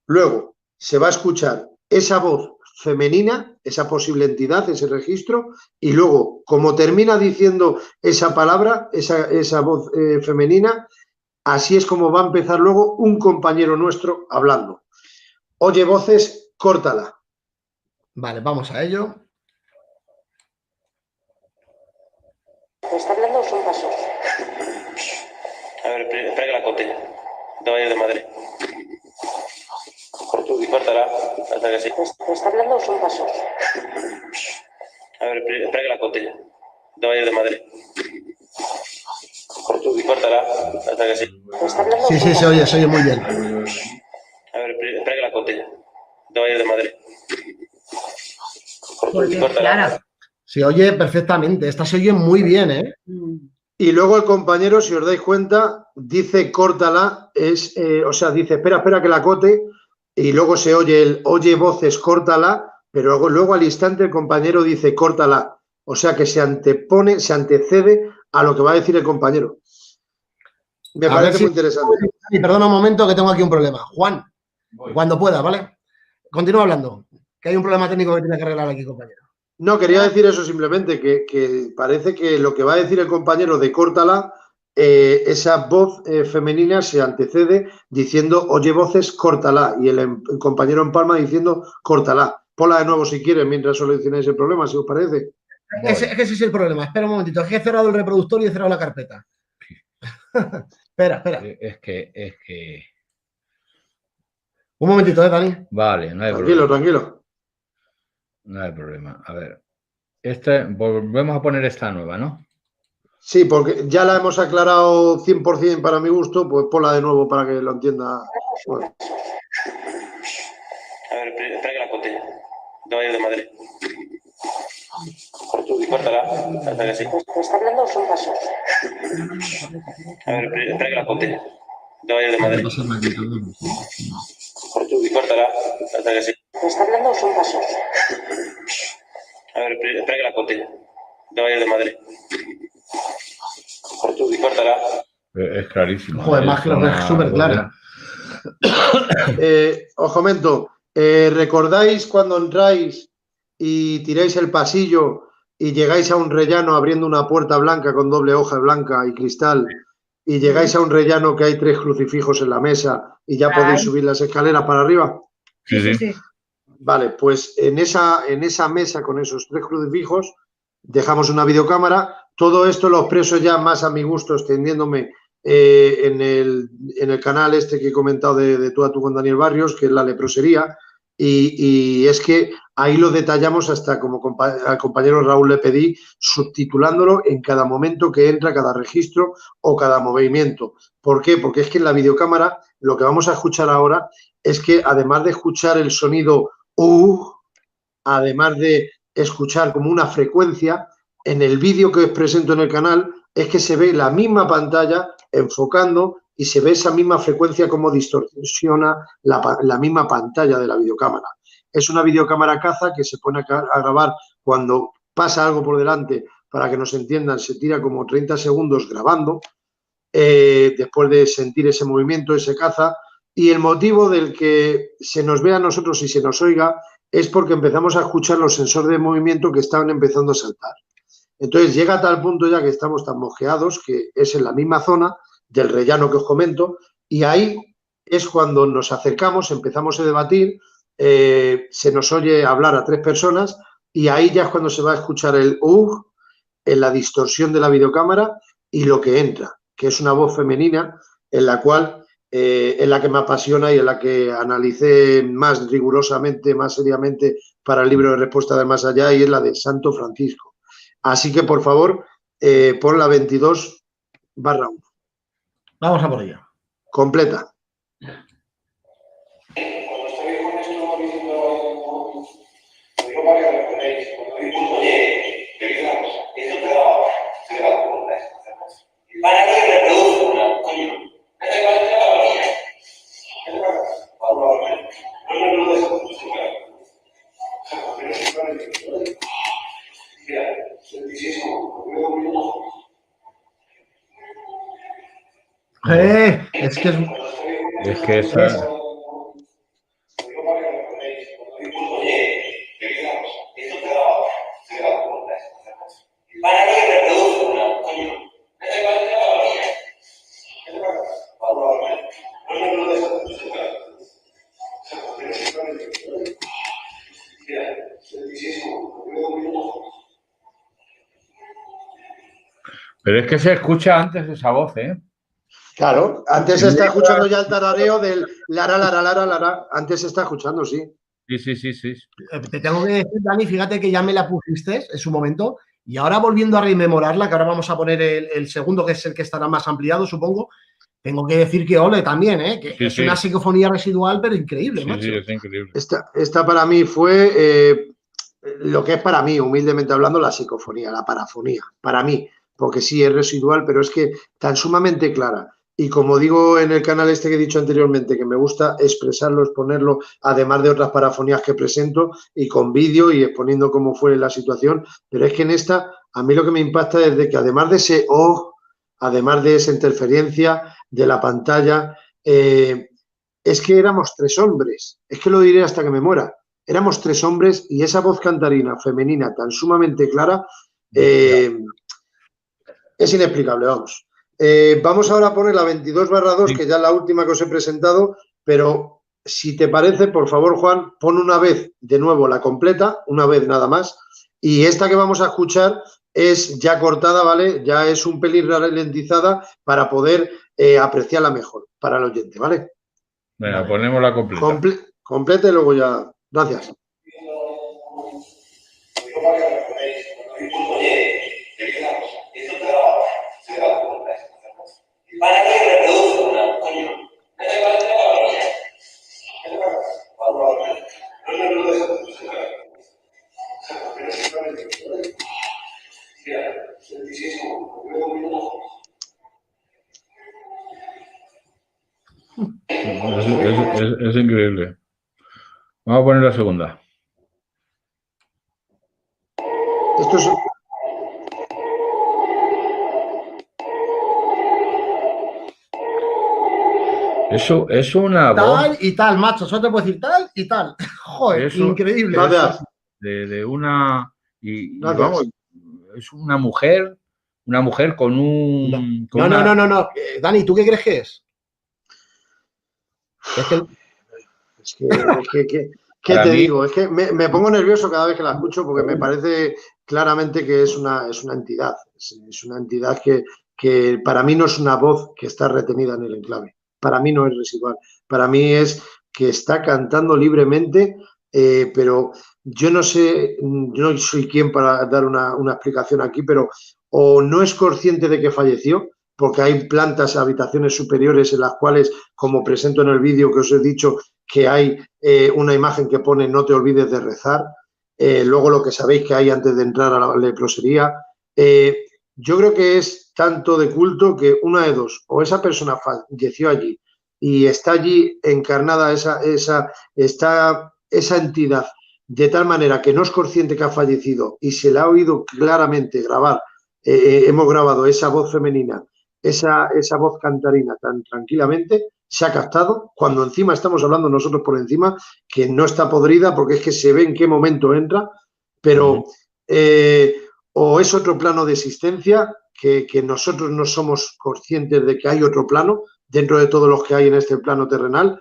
Luego se va a escuchar esa voz femenina, esa posible entidad, ese registro, y luego, como termina diciendo esa palabra, esa voz femenina, así es como va a empezar luego un compañero nuestro hablando. Oye voces, córtala. Vale, vamos a ello. ¿Me está hablando o son pasos? A ver, espera que la conte. No vayas de madre. Córtala, hasta que sí. ¿Me está hablando o son pasos? A ver, espera que la conte. No vayas de madre. Córtala, hasta que sí. ¿Me está hablando? Sí, se oye muy bien. A ver, espera que la conte. No vayas de madre. Clara. Se oye perfectamente. Esta se oye muy bien, ¿eh? Y luego el compañero, si os dais cuenta, dice córtala, o sea, dice espera que la cote, y luego se oye oye voces, córtala, pero luego al instante el compañero dice córtala. O sea que se antecede a lo que va a decir el compañero. Me parece muy interesante. Y perdona un momento que tengo aquí un problema. Juan, cuando pueda, ¿vale? Continúa hablando. Que hay un problema técnico que tiene que arreglar aquí, compañero. No, quería decir eso simplemente, que parece que lo que va a decir el compañero de córtala, esa voz femenina se antecede diciendo oye voces, córtala, y el compañero en palma diciendo córtala. Ponla de nuevo si quieres mientras solucionáis el problema, si os parece. Ese es el problema. Espera un momentito, es que he cerrado el reproductor y he cerrado la carpeta. Espera. Es que... Un momentito, Dani. Vale, no hay problema. Tranquilo. No hay problema. A ver. Volvemos a poner esta nueva, ¿no? Sí, porque ya la hemos aclarado 100% para mi gusto, pues ponla de nuevo para que lo entienda. Bueno. A ver, espera que la conte. No vayas de madre. Córtala, hasta que sí. ¿Me está hablando o son pasos? A ver, espera que la conte. No vayas de madre. Córtala, hasta que sí. ¿Me está hablando o son pasos? A ver, espera que la conte. No vayas de madre. Córtala. Es clarísimo. Joder, más claro, es súper clara. Os comento, ¿Recordáis cuando entráis y tiráis el pasillo y llegáis a un rellano abriendo una puerta blanca con doble hoja blanca y cristal y llegáis a un rellano que hay 3 crucifijos en la mesa y ya podéis subir las escaleras para arriba? Sí. Vale, pues en esa mesa con esos 3 crucifijos dejamos una videocámara. Todo esto lo expreso ya más a mi gusto, extendiéndome en el canal este que he comentado de Tú a Tú con Daniel Barrios, que es la leprosería, y es que ahí lo detallamos hasta como al compañero Raúl le pedí, subtitulándolo en cada momento que entra, cada registro o cada movimiento. ¿Por qué? Porque es que en la videocámara lo que vamos a escuchar ahora es que además de escuchar el sonido además de escuchar como una frecuencia, en el vídeo que os presento en el canal es que se ve la misma pantalla enfocando y se ve esa misma frecuencia como distorsiona la misma pantalla de la videocámara. Es una videocámara caza que se pone a grabar cuando pasa algo por delante. Para que nos entiendan, se tira como 30 segundos grabando después de sentir ese movimiento, ese caza. Y el motivo del que se nos vea a nosotros y se nos oiga es porque empezamos a escuchar los sensores de movimiento que estaban empezando a saltar. Entonces llega a tal punto ya que estamos tan mosqueados que es en la misma zona del rellano que os comento, y ahí es cuando nos acercamos, empezamos a debatir, se nos oye hablar a 3 personas y ahí ya es cuando se va a escuchar el en la distorsión de la videocámara y lo que entra, que es una voz femenina en la cual es la que me apasiona y en la que analicé más rigurosamente, más seriamente para el libro de Respuesta del Más Allá, y es la de Santo Francisco. Así que, por favor, pon la 22/1. Vamos a por ello. Completa. Cuando estoy con esto diciendo, digo para que lo tenéis, cuando digo, oye, te digo una cosa, esto te da la pregunta. Para que reproduce una, coño. Esta es la mía. No me lo mira, 26 minutos. Es que Es que esa... Para que reproduce una, coño. Esta es la mía. Pero es que se escucha antes esa voz, ¿eh? Claro, antes se está escuchando ya el tarareo del lara, lara, lara, lara. Antes se está escuchando, sí. Sí. te tengo que decir, Dani, fíjate que ya me la pusiste en su momento y ahora volviendo a rememorarla, que ahora vamos a poner el segundo, que es el que estará más ampliado, supongo, tengo que decir que ole también, que es una psicofonía residual, pero increíble, macho. Sí, es increíble. Esta para mí fue lo que es para mí, humildemente hablando, la psicofonía, la parafonía, para mí, porque sí es residual, pero es que tan sumamente clara. Y como digo en el canal este que he dicho anteriormente, que me gusta expresarlo, exponerlo, además de otras parafonías que presento y con vídeo y exponiendo cómo fue la situación, pero es que en esta, a mí lo que me impacta es de que además de ese además de esa interferencia de la pantalla, es que éramos 3 hombres, es que lo diré hasta que me muera, éramos 3 hombres y esa voz cantarina femenina tan sumamente clara es inexplicable, vamos. Vamos ahora a poner la 22/2, que ya es la última que os he presentado, pero si te parece, por favor, Juan, pon una vez de nuevo la completa, una vez nada más, y esta que vamos a escuchar es ya cortada, ¿vale? Ya es un pelín ralentizada para poder apreciarla mejor para el oyente, ¿vale? Venga, ponemos la completa. Completa y luego ya... Gracias. Para que reproduce una, coño. Esta es la mía. Es increíble. Vamos a poner la segunda. Esto es... Eso es una voz. Tal y tal, macho. Solo te puedo decir tal y tal. Joder, Eso- increíble. Gracias. De una. Y Gracias. vamos, es una mujer con un. con No, una- no. Dani, ¿tú qué crees que es? Es que ¿Qué Para te mí- digo? Es que me pongo nervioso cada vez que la escucho porque me parece claramente que es una entidad. Es una entidad que para mí no es una voz que está retenida en el enclave. Para mí no es residual. Para mí es que está cantando libremente, pero yo no sé, yo no soy quien para dar una explicación aquí, pero o no es consciente de que falleció, porque hay plantas, habitaciones superiores en las cuales, como presento en el vídeo que os he dicho, que hay una imagen que pone no te olvides de rezar, luego lo que sabéis que hay antes de entrar a la leprosería. Yo creo que es tanto de culto que una de dos, o esa persona falleció allí y está allí encarnada esa entidad de tal manera que no es consciente que ha fallecido y se le ha oído claramente grabar, hemos grabado esa voz femenina, esa voz cantarina tan tranquilamente, se ha captado, cuando encima estamos hablando nosotros por encima, que no está podrida porque es que se ve en qué momento entra, pero o es otro plano de existencia que nosotros no somos conscientes de que hay otro plano dentro de todos los que hay en este plano terrenal,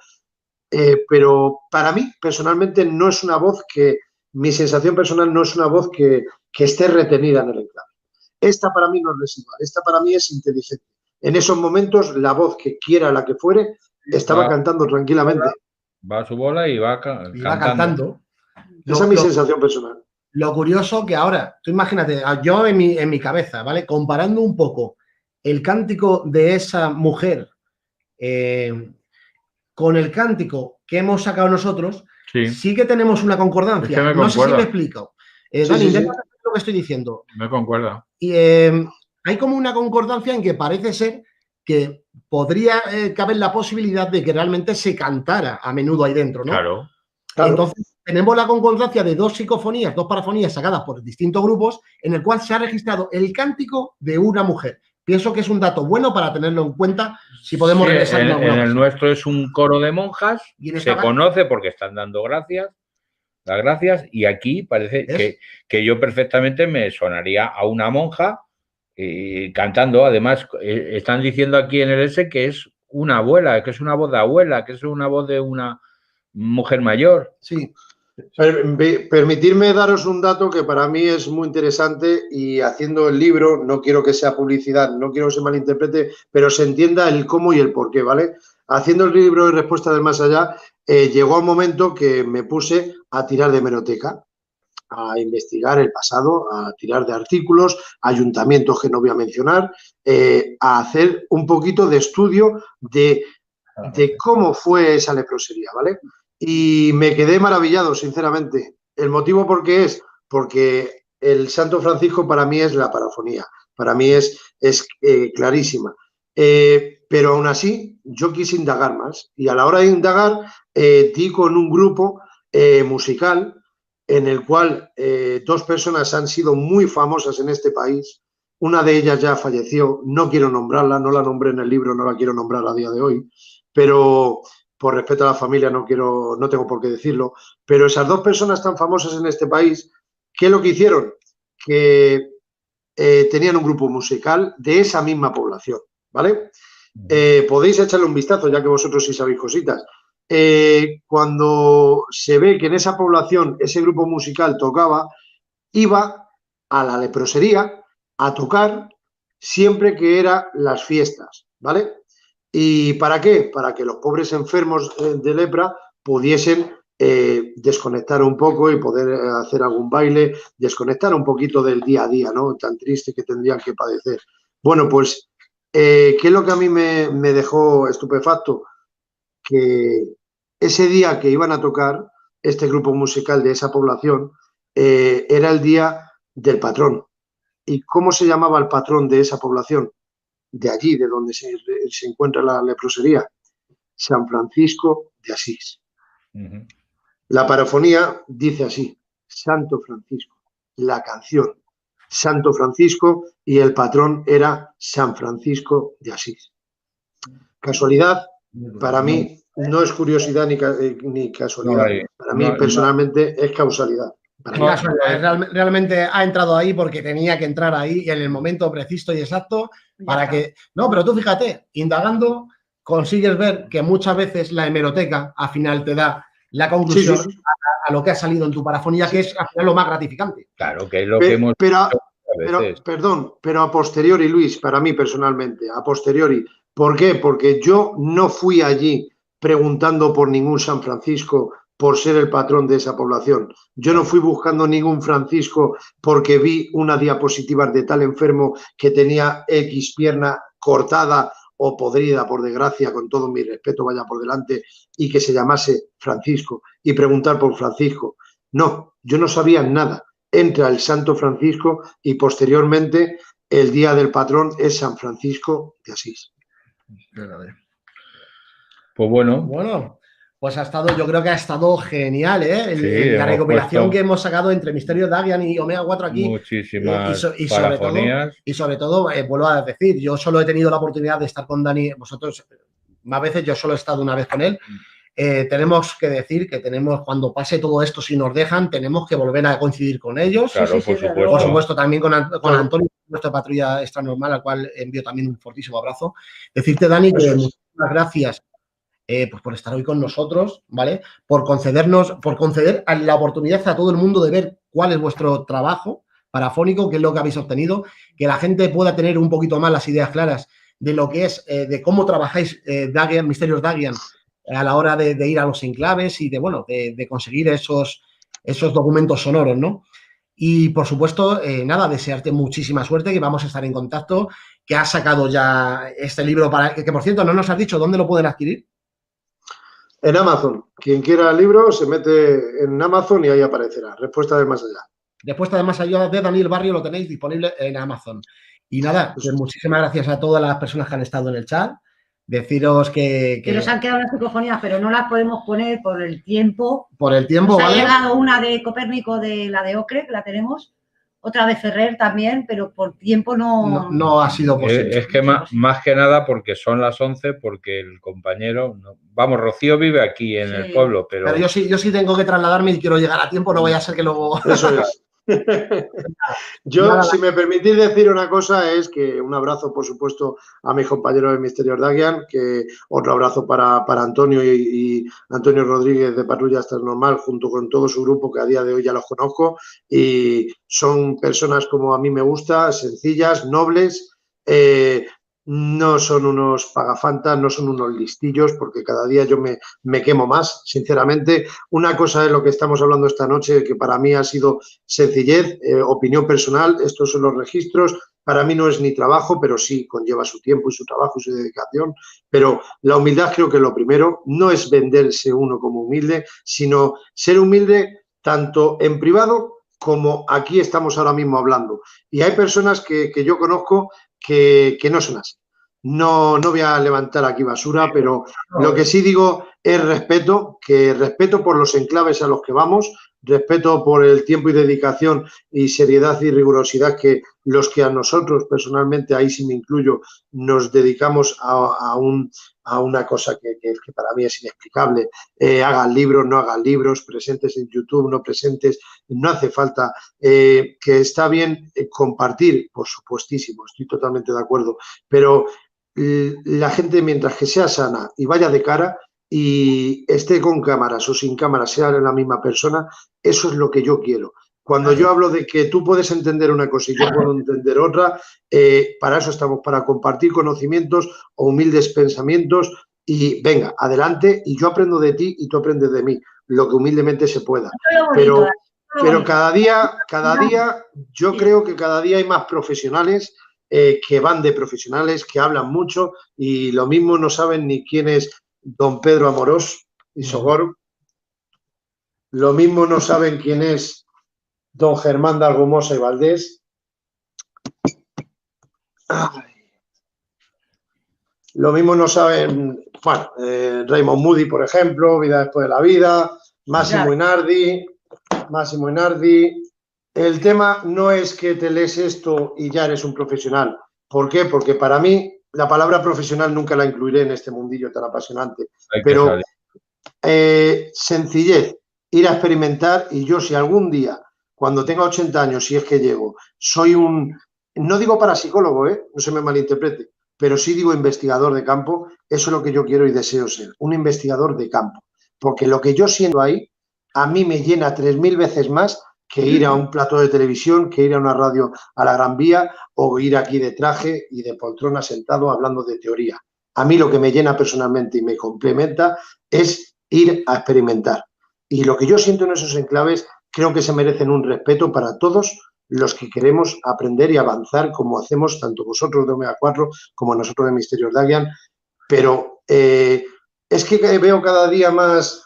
pero para mí personalmente no es una voz que, mi sensación personal no es una voz que esté retenida en el enclave. Esta para mí no es residual, esta para mí es inteligente. En esos momentos, la voz que quiera la que fuere, estaba cantando tranquilamente. Va a su bola y va cantando. Esa es mi sensación personal. Lo curioso que ahora, tú imagínate, yo en mi cabeza, ¿vale? Comparando un poco el cántico de esa mujer con el cántico que hemos sacado nosotros, sí que tenemos una concordancia. Es que no sé si me explico. Dani, intenta entender lo que estoy diciendo. Me concuerda. Y hay como una concordancia en que parece ser que podría caber la posibilidad de que realmente se cantara a menudo ahí dentro, ¿no? Claro. Entonces, tenemos la concordancia de dos psicofonías, dos parafonías sacadas por distintos grupos, en el cual se ha registrado el cántico de una mujer. Pienso que es un dato bueno para tenerlo en cuenta si podemos regresar. En el nuestro es un coro de monjas, se conoce porque están dando las gracias, y aquí parece que yo perfectamente me sonaría a una monja cantando. Además, están diciendo aquí en el S que es una abuela, que es una voz de abuela, que es una voz de una mujer mayor. Sí. Permitirme daros un dato que para mí es muy interesante, y haciendo el libro, no quiero que sea publicidad, no quiero que se malinterprete, pero se entienda el cómo y el por qué, ¿vale? Haciendo el libro de Respuesta del Más Allá, llegó un momento que me puse a tirar de hemeroteca, a investigar el pasado, a tirar de artículos, ayuntamientos que no voy a mencionar, a hacer un poquito de estudio de cómo fue esa leprosería, ¿vale? Y me quedé maravillado, sinceramente. ¿El motivo por qué es? Porque el Santo Francisco para mí es la parafonía, para mí es clarísima. Pero aún así, yo quise indagar más, y a la hora de indagar di con un grupo musical en el cual dos personas han sido muy famosas en este país. Una de ellas ya falleció, no quiero nombrarla, no la nombré en el libro, no la quiero nombrar a día de hoy, pero por respeto a la familia no tengo por qué decirlo, pero esas dos personas tan famosas en este país, ¿qué es lo que hicieron? Que tenían un grupo musical de esa misma población, ¿vale? Podéis echarle un vistazo, ya que vosotros sí sabéis cositas. Cuando se ve que en esa población ese grupo musical tocaba, iba a la leprosería a tocar siempre que eran las fiestas, ¿vale? ¿Y para qué? Para que los pobres enfermos de lepra pudiesen desconectar un poco y poder hacer algún baile, desconectar un poquito del día a día, ¿no? Tan triste que tendrían que padecer. Bueno, pues, ¿qué es lo que a mí me dejó estupefacto? Que ese día que iban a tocar este grupo musical de esa población era el día del patrón. ¿Y cómo se llamaba el patrón de esa población? De allí, de donde se encuentra la leprosería, San Francisco de Asís. La parafonía dice así: Santo Francisco, la canción Santo Francisco, y el patrón era San Francisco de Asís. ¿Casualidad? para mí no es curiosidad ni casualidad. Para mí, personalmente, es causalidad. Realmente ha entrado ahí porque tenía que entrar ahí y en el momento preciso y exacto para que... No, pero tú fíjate, indagando consigues ver que muchas veces la hemeroteca al final te da la conclusión a lo que ha salido en tu parafonía, que es al final lo más gratificante. Claro, que es lo que hemos pero a posteriori, Luis, para mí personalmente, a posteriori. ¿Por qué? Porque yo no fui allí preguntando por ningún San Francisco por ser el patrón de esa población. Yo no fui buscando ningún Francisco porque vi una diapositiva de tal enfermo que tenía X pierna cortada o podrida, por desgracia, con todo mi respeto, vaya por delante, y que se llamase Francisco, y preguntar por Francisco. No, yo no sabía nada. Entra el Santo Francisco y posteriormente el día del patrón es San Francisco de Asís. Pues bueno. Bueno, pues ha estado, yo creo que ha estado genial, ¿eh? Sí, la recopilación que hemos sacado entre Misterios Dagian y Omega 4 aquí. Muchísimas y sobre todo, vuelvo a decir, yo solo he tenido la oportunidad de estar con Dani, vosotros más veces, yo solo he estado una vez con él. Tenemos que decir que cuando pase todo esto, si nos dejan, tenemos que volver a coincidir con ellos. Claro, por supuesto. Por supuesto, también con Antonio, nuestra patrulla extra normal, al cual envío también un fortísimo abrazo. Decirte, Dani, que muchísimas gracias pues por estar hoy con nosotros, ¿vale? Por conceder la oportunidad a todo el mundo de ver cuál es vuestro trabajo parafónico, qué es lo que habéis obtenido, que la gente pueda tener un poquito más las ideas claras de lo que es, de cómo trabajáis Misterios Dagian a la hora de ir a los enclaves y de conseguir esos documentos sonoros, ¿no? Y, por supuesto, nada, desearte muchísima suerte, que vamos a estar en contacto, que has sacado ya este libro, que por cierto, no nos has dicho dónde lo pueden adquirir. En Amazon. Quien quiera el libro se mete en Amazon y ahí aparecerá. Respuesta del más allá. Respuesta del más allá de Daniel Barrio lo tenéis disponible en Amazon. Y nada, pues muchísimas gracias a todas las personas que han estado en el chat. Deciros que nos han quedado unas psicofonías, pero no las podemos poner por el tiempo. Por el tiempo, ¿vale? Ha llegado una de Copérnico, de la de Ocre, que la tenemos. Otra de Ferrer también, pero por tiempo no ha sido posible. Es que más que nada porque son las 11, porque el compañero... Vamos, Rocío vive aquí en el pueblo, pero yo sí tengo que trasladarme y quiero llegar a tiempo, no vaya a ser que luego... Eso es. Yo, si me permitís decir una cosa, es que un abrazo, por supuesto, a mis compañeros de Misterios Dagian, que otro abrazo para Antonio y Antonio Rodríguez de Patrulla Extra Normal, junto con todo su grupo, que a día de hoy ya los conozco, y son personas como a mí me gusta, sencillas, nobles, no son unos pagafantas, no son unos listillos, porque cada día yo me quemo más, sinceramente. Una cosa es lo que estamos hablando esta noche, que para mí ha sido sencillez, opinión personal, estos son los registros. Para mí no es ni trabajo, pero sí conlleva su tiempo y su trabajo y su dedicación. Pero la humildad creo que es lo primero, no es venderse uno como humilde, sino ser humilde tanto en privado como aquí estamos ahora mismo hablando. Y hay personas que yo conozco que no son así. No voy a levantar aquí basura, pero lo que sí digo es respeto por los enclaves a los que vamos, respeto por el tiempo y dedicación y seriedad y rigurosidad que los que a nosotros personalmente, ahí sí me incluyo, nos dedicamos a una cosa que para mí es inexplicable. Hagan libros, no hagan libros, presentes en YouTube, no presentes, no hace falta. Que está bien compartir, por supuestísimo, estoy totalmente de acuerdo, pero la gente, mientras que sea sana y vaya de cara y esté con cámaras o sin cámaras, sea la misma persona, eso es lo que yo quiero. Cuando yo hablo de que tú puedes entender una cosa y yo puedo entender otra, para eso estamos, para compartir conocimientos o humildes pensamientos y venga, adelante, y yo aprendo de ti y tú aprendes de mí, lo que humildemente se pueda. Pero cada día, yo creo que cada día hay más profesionales que van de profesionales, que hablan mucho y lo mismo no saben ni quién es don Pedro Amorós y Sogor, lo mismo no saben quién es don Germán de Argumosa y Valdés. Lo mismo no saben, bueno, Raymond Moody, por ejemplo, Vida después de la vida, Máximo Inardi. El tema no es que te lees esto y ya eres un profesional. ¿Por qué? Porque para mí la palabra profesional nunca la incluiré en este mundillo tan apasionante, Hay que pero salir. sencillez, ir a experimentar, y yo si algún día, cuando tenga 80 años, si es que llego, soy no digo parapsicólogo, no se me malinterprete, pero sí digo investigador de campo, eso es lo que yo quiero y deseo ser, un investigador de campo, porque lo que yo siento ahí, a mí me llena 3000 veces más que ir a un plató de televisión, que ir a una radio a la Gran Vía o ir aquí de traje y de poltrona sentado hablando de teoría. A mí lo que me llena personalmente y me complementa es ir a experimentar. Y lo que yo siento en esos enclaves creo que se merecen un respeto para todos los que queremos aprender y avanzar como hacemos tanto vosotros de Omega 4 como nosotros de Misterios Dagian. Pero es que veo cada día más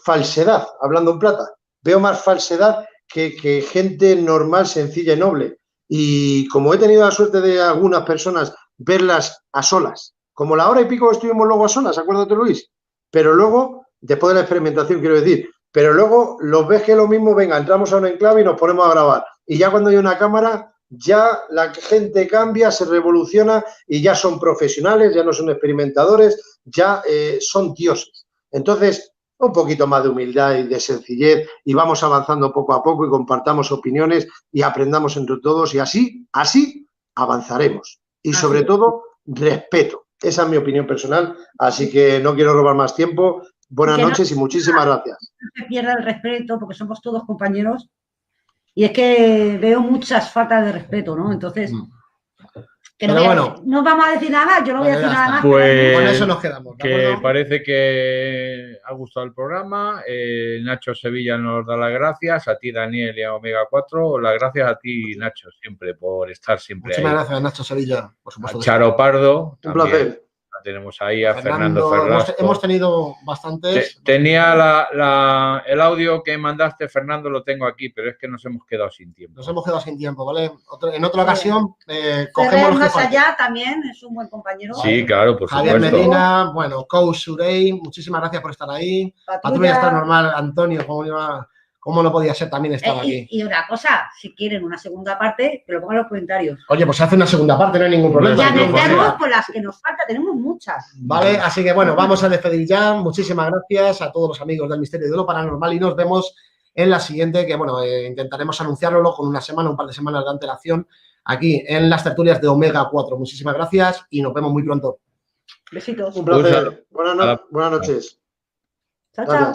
falsedad, hablando en plata. Veo más falsedad que gente normal, sencilla y noble. Y como he tenido la suerte de algunas personas verlas a solas, como la hora y pico que estuvimos luego a solas, acuérdate, Luis, pero luego, después de la experimentación, quiero decir, pero luego los ves que lo mismo, venga, entramos a un enclave y nos ponemos a grabar. Y ya cuando hay una cámara, ya la gente cambia, se revoluciona y ya son profesionales, ya no son experimentadores, ya son dioses. Entonces, un poquito más de humildad y de sencillez y vamos avanzando poco a poco y compartamos opiniones y aprendamos entre todos y así avanzaremos. Y sobre todo, respeto. Esa es mi opinión personal, así que no quiero robar más tiempo. Buenas noches y muchísimas gracias. No se pierda el respeto porque somos todos compañeros y es que veo muchas faltas de respeto, ¿no? Entonces, que no vamos a decir nada más, yo no voy a decir nada más. Pues con eso nos quedamos. Que parece que ha gustado el programa. Nacho Sevilla nos da las gracias, a ti Daniel y a Omega 4. Las gracias a ti, Nacho, siempre por estar siempre Muchísimas ahí. gracias, Nacho Sevilla, por supuesto. A Charo Pardo. Un placer. Tenemos ahí a Fernando Ferrasco. Hemos tenido bastantes. Tenía el audio que mandaste, Fernando, lo tengo aquí, pero es que nos hemos quedado sin tiempo. Nos hemos quedado sin tiempo, ¿vale? En otra ocasión cogemos más allá también es un buen compañero. Sí, claro, por supuesto. Javier Medina, bueno, Coach Surey, muchísimas gracias por estar ahí. Patrulla está normal, Antonio, ¿cómo no podía ser también estar aquí? Y una cosa, si quieren una segunda parte, que lo pongan en los comentarios. Oye, pues se hace una segunda parte, no hay ningún problema. Ya vendremos con las que nos falta, tenemos muchas. Vale, así que bueno, vamos a despedir ya. Muchísimas gracias a todos los amigos del Misterio de lo Paranormal y nos vemos en la siguiente, que bueno, intentaremos anunciarlo con un par de semanas de antelación aquí en las tertulias de Omega 4. Muchísimas gracias y nos vemos muy pronto. Besitos. Un placer. Buenas noches. Chao, chao.